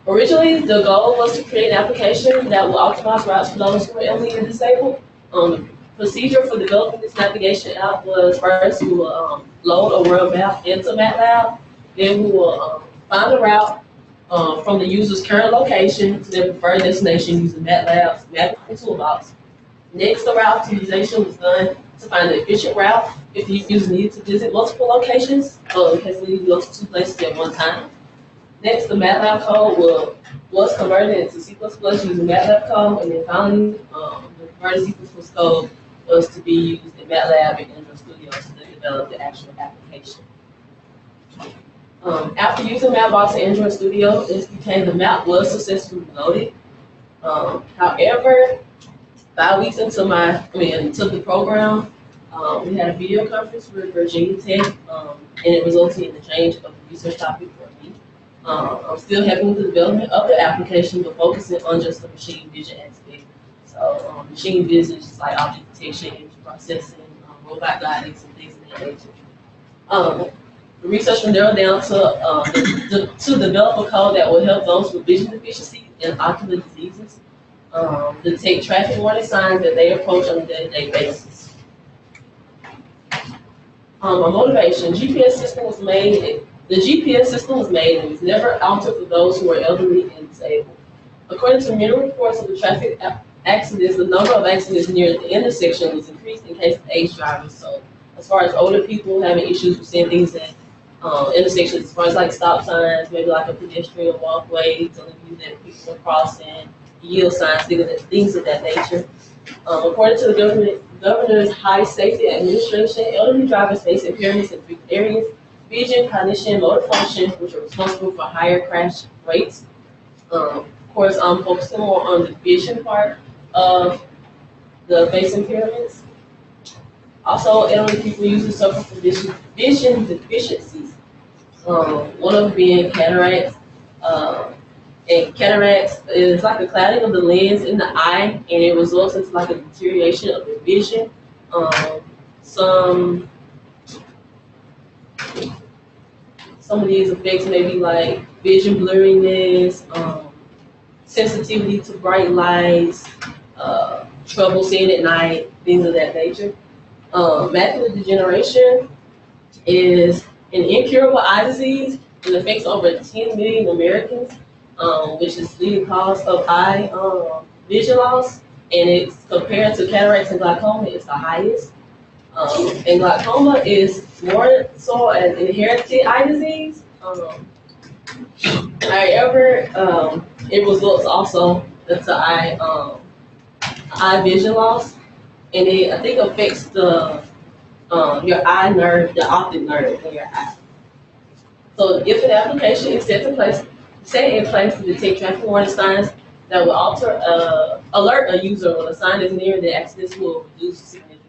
Originally, the goal was to create an application that will optimize routes for those who are elderly and disabled. The procedure for developing this navigation app was first we will load a world map into MATLAB, then we will find a route from the user's current location to their preferred destination using MATLAB's mapping toolbox. Next, the route optimization was done to find the efficient route if the user needed to visit multiple locations, in case they need to go to 2 places at one time. Next, the MATLAB code was converted into C++ using MATLAB code, and then finally, the converted C++ code was to be used in MATLAB and Android Studio to develop the actual application. After using Mapbox and Android Studio, the map was successfully loaded. However, 5 weeks into the program, We had a video conference with Virginia Tech, and it resulted in the change of the research topic for me. I'm still helping with the development of the application, but focusing on just the machine vision aspect. So machine vision is just like object detection, image processing, robot guidance, and things of that nature. The research will narrow down to develop a code that will help those with vision deficiency and ocular diseases detect traffic warning signs that they approach on a day-to-day basis. My motivation: GPS system was made. The GPS system was made and was never altered for those who are elderly and disabled. According to many reports of the traffic accidents, the number of accidents near the intersection was increased in case of age drivers. So, as far as older people having issues with seeing things at intersections, as far as like stop signs, maybe like a pedestrian walkway, telling you that people are crossing, yield signs, things of that nature. According to the governor's High Safety Administration, elderly drivers face impairments in 3 areas: vision, cognition, motor function, which are responsible for higher crash rates. Of course, I'm focusing more on the vision part of the face impairments. Also, elderly people usually suffer from vision deficiencies. One of them being cataracts. And cataracts is like a clouding of the lens in the eye, and it results into like a deterioration of the vision. Some of these effects may be like vision blurriness, sensitivity to bright lights, trouble seeing at night, things of that nature. Macular degeneration is an incurable eye disease. It affects over 10 million Americans, which is the leading cause of eye vision loss. And it's compared to cataracts and glaucoma, it's the highest. And glaucoma is more so an inherited eye disease. However, it results also into eye vision loss, and it I think affects the your eye nerve, the optic nerve in your eye. So, if an application is set in place to detect traffic warning signs that will alert a user when a sign is near, the accidents will reduce significantly.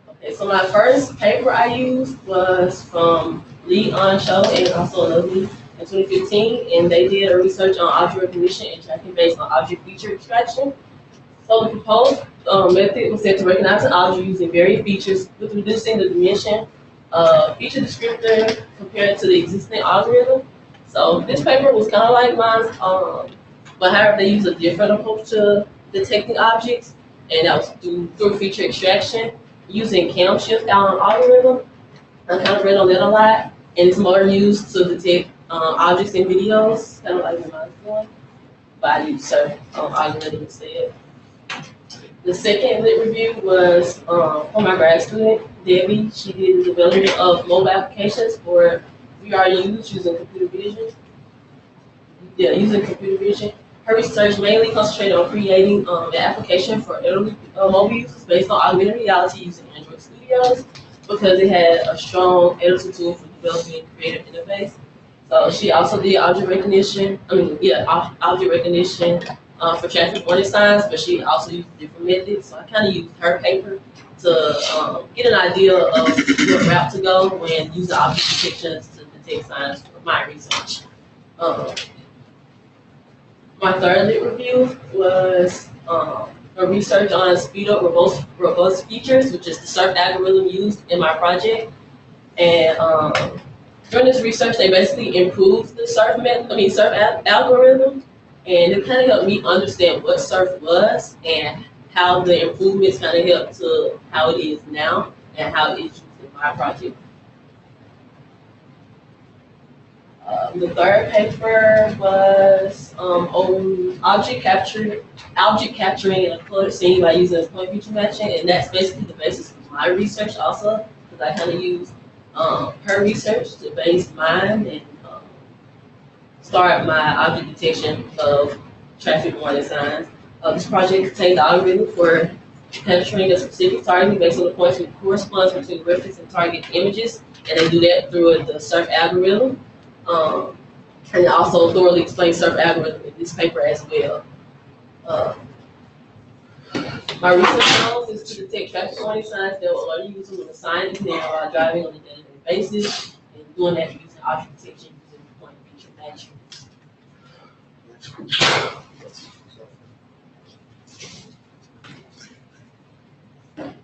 Okay, so my first paper I used was from Lee On Show and also another Lee in 2015, and they did a research on object recognition and tracking based on object feature extraction. So the proposed method was set to recognize an object using varied features with reducing the dimension feature descriptor compared to the existing algorithm. So this paper was kind of like mine, but however they use a different approach to detecting objects, and that was through feature extraction using camshift algorithm. I kind of read on that a lot, and it's more used to detect objects in videos, kind of like what mine's doing, but I use certain algorithm instead. The second lit review was for my grad student, Debbie. She did the development of mobile applications for VRUs using computer vision. Her research mainly concentrated on creating an application for elderly mobile users based on augmented reality using Android Studios, because it had a strong editor tool for developing creative interface. So she also did object recognition. Object recognition for traffic warning signs, but she also used different methods. So I kind of used her paper to get an idea of what route to go when using object detections to detect signs for my research. My third lit review was a research on speed up robust features, which is the SURF algorithm used in my project. And during this research, they basically improved the SURF algorithm, and it kind of helped me understand what SURF was and how the improvements kind of helped to how it is now and how it's used in my project. The third paper was on object capturing in a cluttered scene by using point feature matching, and that's basically the basis of my research also, because I kind of used her research to base mine and start my object detection of traffic warning signs. This project contained the algorithm for capturing a specific target based on the points which corresponds between reference and target images, and they do that through the SURF algorithm. And also thoroughly explain SURF algorithm in this paper as well. My research goals is to detect traffic warning signs that will alert users when a sign is there while driving on a day-to-day basis, and doing that using object detection using point feature matching.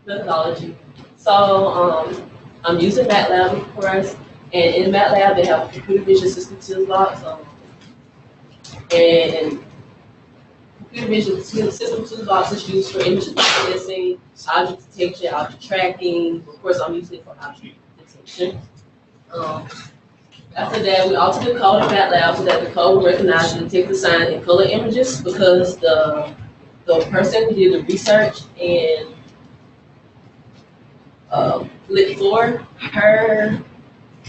Methodology. So I'm using MATLAB, of course, and in MATLAB they have computer vision system toolbox, and computer vision system toolbox is used for image processing, object detection, object tracking. Of course, I'm using it for object detection. After that, we altered the code in MATLAB so that the code will recognize and detect the sign in color images, because the person who did the research and Lit 4, her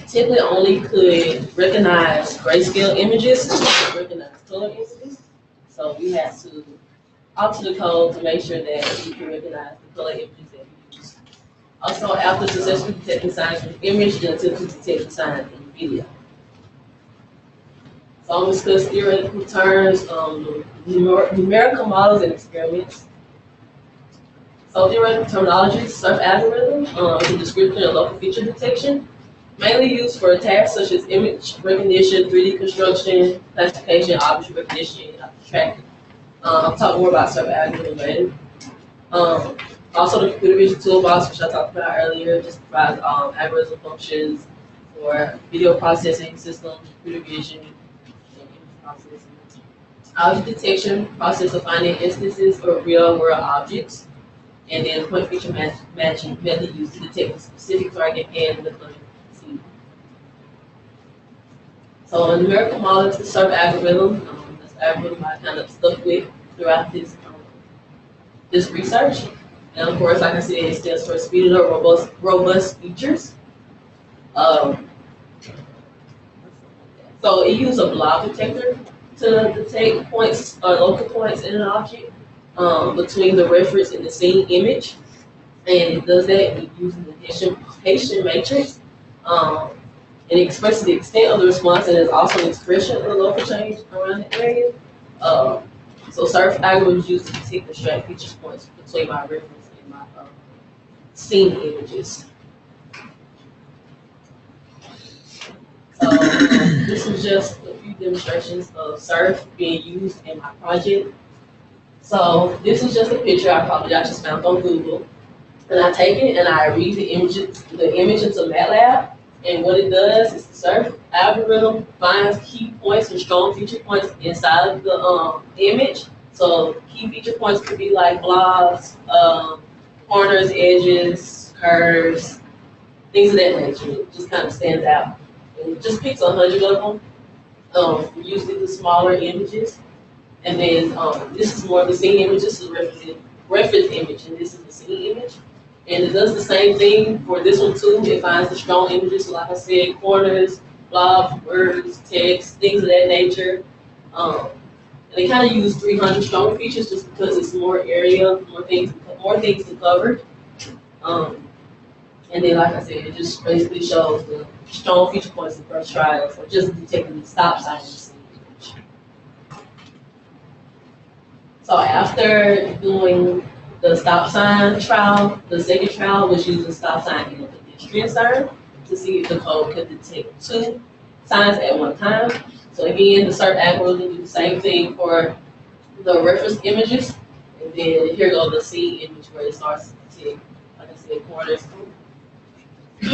typically only could recognize grayscale images, she couldn't recognize color images. So we had to alter the code to make sure that we can recognize the color images that we use. Also, after successfully detecting signs from the image, then attempt to detect the signs in the video. So I'm going to discuss theoretical terms, numerical models and experiments. So theoretical terminology, SURF algorithm, is a description of local feature detection, mainly used for tasks such as image recognition, 3D construction, classification, object recognition, and object tracking. I'll talk more about SURF algorithm later. Also the computer vision toolbox, which I talked about earlier, just provides algorithm functions for video processing systems, computer vision, and image processing. Object detection, process of finding instances of real-world objects, and then point feature matching method used to detect a specific target and the color seen. So a numerical model is the SURF algorithm. This algorithm I kind of stuck with throughout this research. And of course, like I said, it stands for speeded up robust features. So it uses a blob detector to detect points or local points in an object between the reference and the scene image. And it does that using the Hessian matrix. And it expresses the extent of the response, and there's also an expression of the local change around the area. So SURF algorithm is used to detect the extract feature points between my reference and my scene images. This is just a few demonstrations of SURF being used in my project. So this is just a picture I just found on Google. And I take it and I read the image into MATLAB. And what it does is the SURF algorithm finds key points and strong feature points inside of the image. So key feature points could be like blobs, corners, edges, curves, things of that nature. It just kind of stands out. And it just picks 100 of them, usually the smaller images. And then this is more of the scene image. This is a reference image, and this is the scene image. And it does the same thing for this one too. It finds the strong images, so like I said, corners, blobs, words, text, things of that nature. And they kind of use 300 strong features just because it's more area, more things to cover. And then, like I said, it just basically shows the strong feature points in the first trial, so just detecting the stop sign in the scene image. So after doing the stop sign trial, the second trial was using stop sign and a pedestrian sign to see if the code could detect 2 signs at one time. So again, the SURF algorithm do the same thing for the reference images. And then here goes the scene image where it starts to detect, like I said, corners, and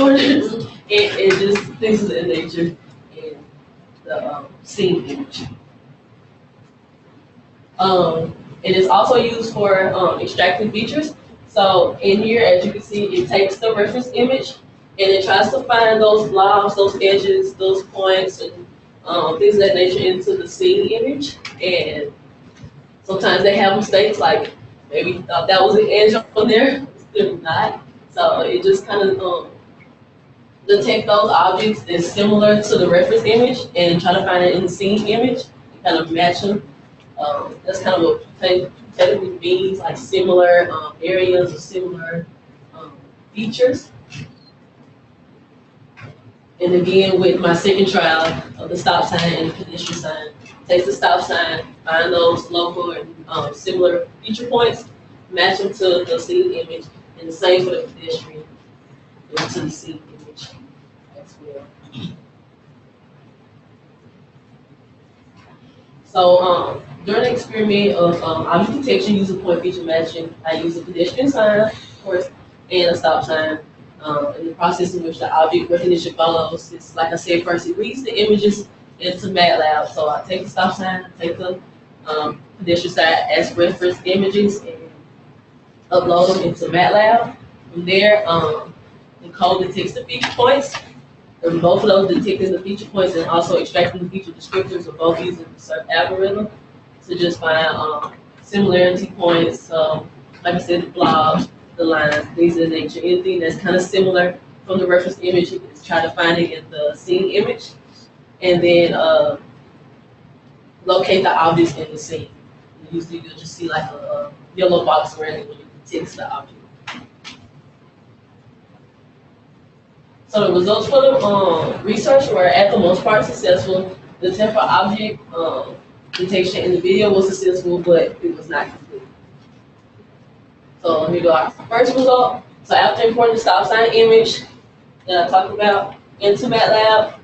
just things of that nature in the scene image. It is also used for extracting features. So in here, as you can see, it takes the reference image and it tries to find those blobs, those edges, those points, and things of that nature into the scene image. And sometimes they have mistakes, like maybe you thought that was an edge on there, it's still not. So it just kind of detect those objects that's similar to the reference image and try to find it in the scene image and kind of match them. That's kind of what technically means, like similar areas or similar features. And again, with my second trial of the stop sign and the pedestrian sign, takes the stop sign, find those local and similar feature points, matching to the scene image, and the same for the pedestrian to the scene image as well. So during the experiment of object detection using point feature matching, I use a pedestrian sign, of course, and a stop sign. In the process in which the object recognition follows, it's like I said, first it reads the images into MATLAB. So I take the stop sign, take the pedestrian sign as reference images and upload them into MATLAB. From there, the code detects the feature points. And both of those detecting the feature points and also extracting the feature descriptors are both using the SERP algorithm to just find similarity points. Like I said, the blobs, the lines, things of that nature. Anything that's kind of similar from the reference image, you can try to find it in the scene image. And then locate the objects in the scene. Usually you'll just see like a yellow box around it when you text the object. So the results for the research were at the most part successful. The temporal object detection in the video was successful, but it was not complete. So let me go out to the first result. So after importing the stop sign image that I talked about into MATLAB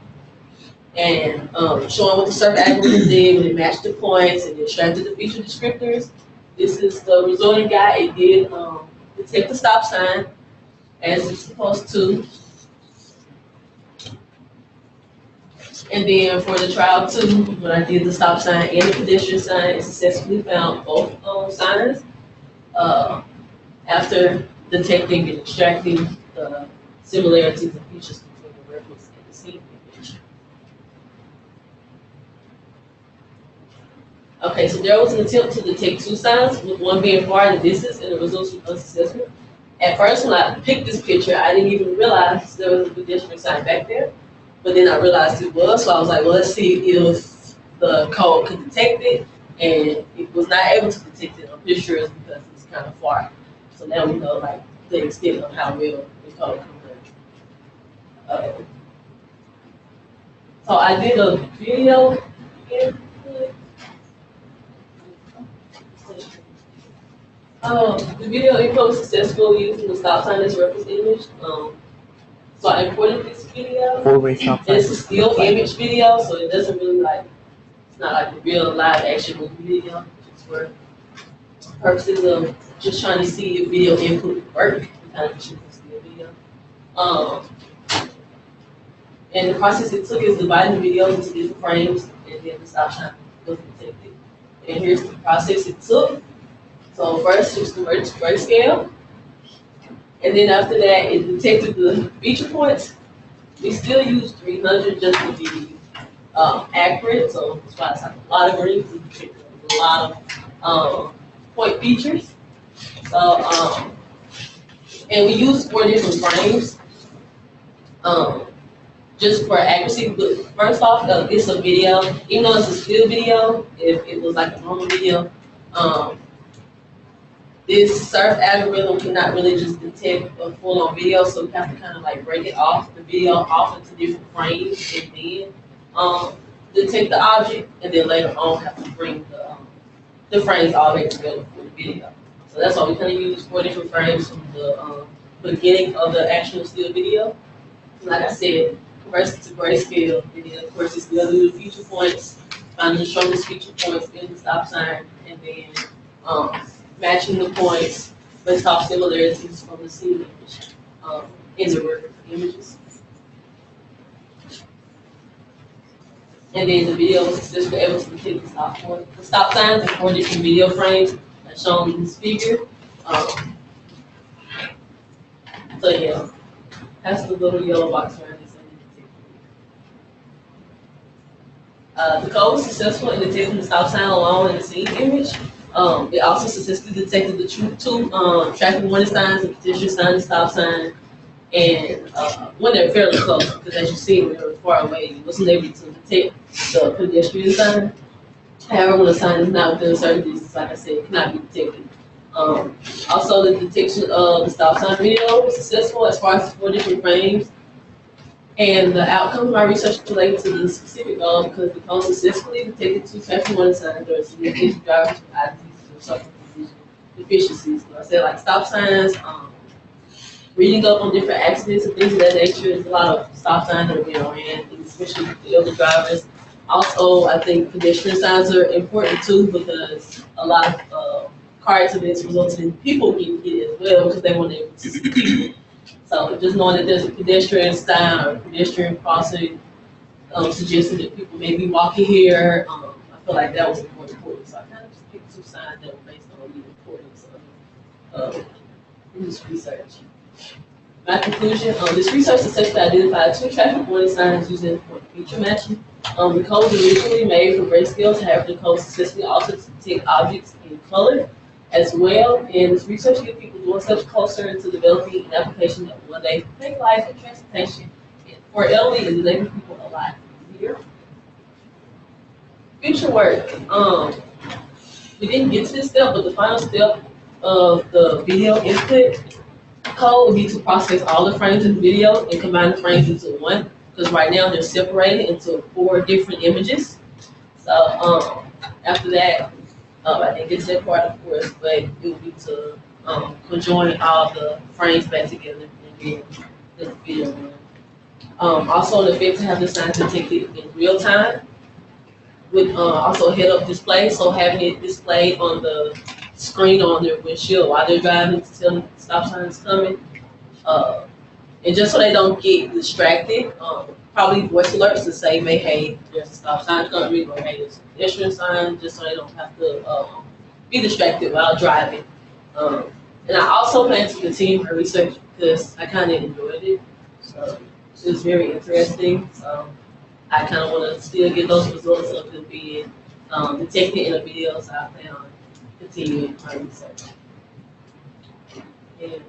and showing what the SERP algorithm did when it matched the points and extracted the feature descriptors, this is the resulting guy. It did detect the stop sign as it's supposed to. And then for the trial 2, when I did the stop sign and the pedestrian sign, it successfully found both signs after detecting and extracting the similarities and features between the reference and the scene image. Okay, so there was an attempt to detect 2 signs, with one being far in the distance, and the results were unsuccessful. At first, when I picked this picture, I didn't even realize there was a pedestrian sign back there. But then I realized it was, so I was like, well, let's see if the code could detect it, and it was not able to detect it. I'm pretty sure it's because it's kind of far. So now we know like the extent of how well the code can work. So I did a video. The video info was successful using the stop sign as reference image. So I imported this video. It's a still image video, so it doesn't really it's not like a real live action movie video. Just for purposes of just trying to see if video input would work. Kind of shoot a still video. And the process it took is dividing the video into different frames, and then the stop sign was detected. And here's the process it took. So first, just convert to grayscale. And then after that, it detected the feature points. We still use 300 just to be accurate. So that's why it's like a lot of green. We detected a lot of point features. So, and we use 4 different frames just for accuracy. But first off, it's a video. Even though it's a still video, if it was like a normal video, this SERP algorithm cannot really just detect a full-on video, so we have to kind of like break it off, the video off into different frames, and then detect the object, and then later on have to bring the frames all back together for the video. So that's why we kind of use 4 different frames from the beginning of the actual still video. Like I said, convert it to grayscale, and then of course it's the other little feature points, finding the strongest feature points in the stop sign, and then matching the points based off similarities from the scene image in the reference images. And then the video was successfully able to detect the stop signs in 4 different video frames as shown in this figure. So yeah, that's the little yellow box around this. The code was successful in detecting the stop sign alone in the scene image. It also successfully detected the two traffic warning signs, the pedestrian sign, the stop sign, and when they're fairly close, because as you see, when they were far away, it wasn't able to detect the pedestrian sign. However, when a sign is not within a certain distance, like I said, it cannot be detected. Also, the detection of the stop sign video was successful as far as 4 different frames. And the outcome of my research related to the specific goal because the code successfully detected 2 traffic warning signs that are significant to drivers with IDs or something confusion deficiencies. I said like stop signs, reading up on different accidents and things of that nature. There's a lot of stop signs that are being ran, especially with the elder drivers. Also, I think pedestrian signs are important too because a lot of car accidents result in people getting hit as well because they want to see people. So just knowing that there's a pedestrian sign or pedestrian crossing suggesting that people may be walking here. I feel like that was more important. So I kind of just picked some signs that were based on the importance of this research. My conclusion, this research successfully identified 2 traffic warning signs using feature matching. The codes are originally made for grayscale, however the codes successfully altered to detect objects in color as well. And this research gives people 1 step closer to developing an application that will one day make life and transportation for elderly and disabled people a lot easier. Future work. We didn't get to this step, but the final step of the video input code would be to process all the frames in the video and combine the frames into one, because right now they're separated into 4 different images. So after that, I didn't get to that part, of course, but it would be to conjoin all the frames back together and then the video run. Also, an effect to have the signs detected in real time with also a head-up display, so having it displayed on the screen on their windshield while they're driving to tell them the stop sign is coming. And just so they don't get distracted, probably voice alerts to say, hey, there's a stop sign coming, or hey, there's a pedestrian sign, just so they don't have to be distracted while driving. And I also plan to continue my research because I kind of enjoyed it. So it was very interesting. So I kind of want to still get those results of them being detected in a video, so I plan on continuing my research. And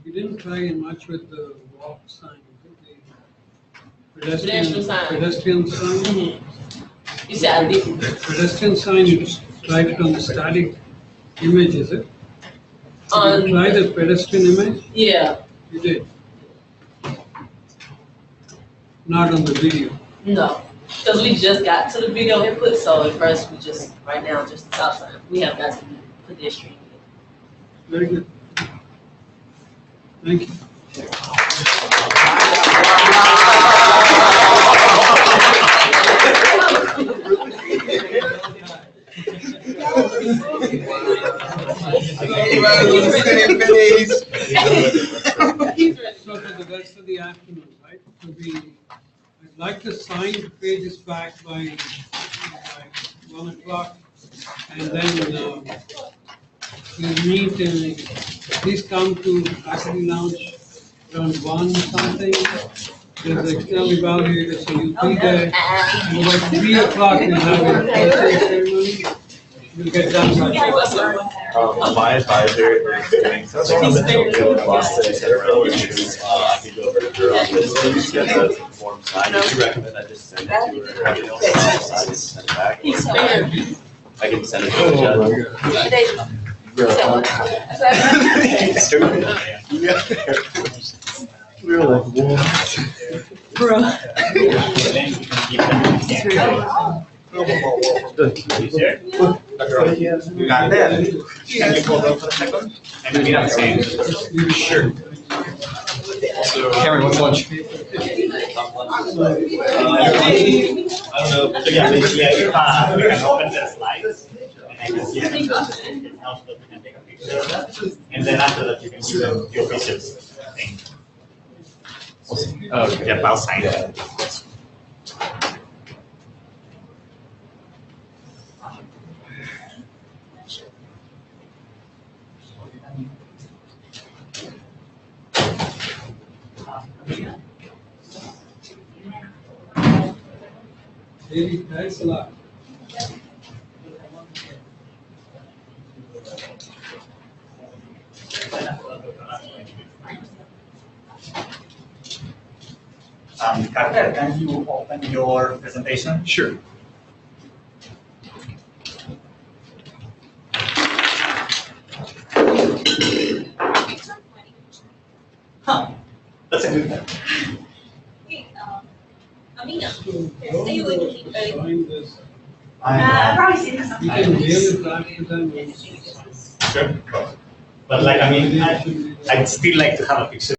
we didn't try much with the walk sign, the pedestrian sign. pedestrian sign. Mm-hmm. You said I didn't. Pedestrian sign, you tried it on the static image, is it? Did you try the pedestrian image? Yeah. You did? Not on the video? No, because we just got to the video input, so at first we just, right now, just the stop sign. We have got to be pedestrian. Very good. Thank you. So for the rest of the afternoon, right? I'd like to sign the pages back by 1 o'clock, and then we'll meet and please come to faculty lounge around 1 something. There's an external evaluator, so you'll be there. And about 3 o'clock, we'll have a cultural ceremony. We'll get done by My advisor is doing something on the Tokyo process at around I could go over to her office and get the form signed. Would you recommend I just send it to her? Have it all signed and send it back? I can send it to her. We were like, Bro. You got that? Can you hold on for a second? And we have same. Sure. So, Cameron, what's lunch? I don't know. So yeah, basically, we can open the slides. And I can see them. It helps that we can take a picture of that. And then after that, you can see the official thing. Okay. Yeah, I'll sign it. David, thanks a lot. Carter, can you open your presentation? Sure. That's a good one. Amina, So, are you going to keep going? join this. I've probably seen this. You can mail it back to them. Sure. But like, I mean, I'd still like to have a picture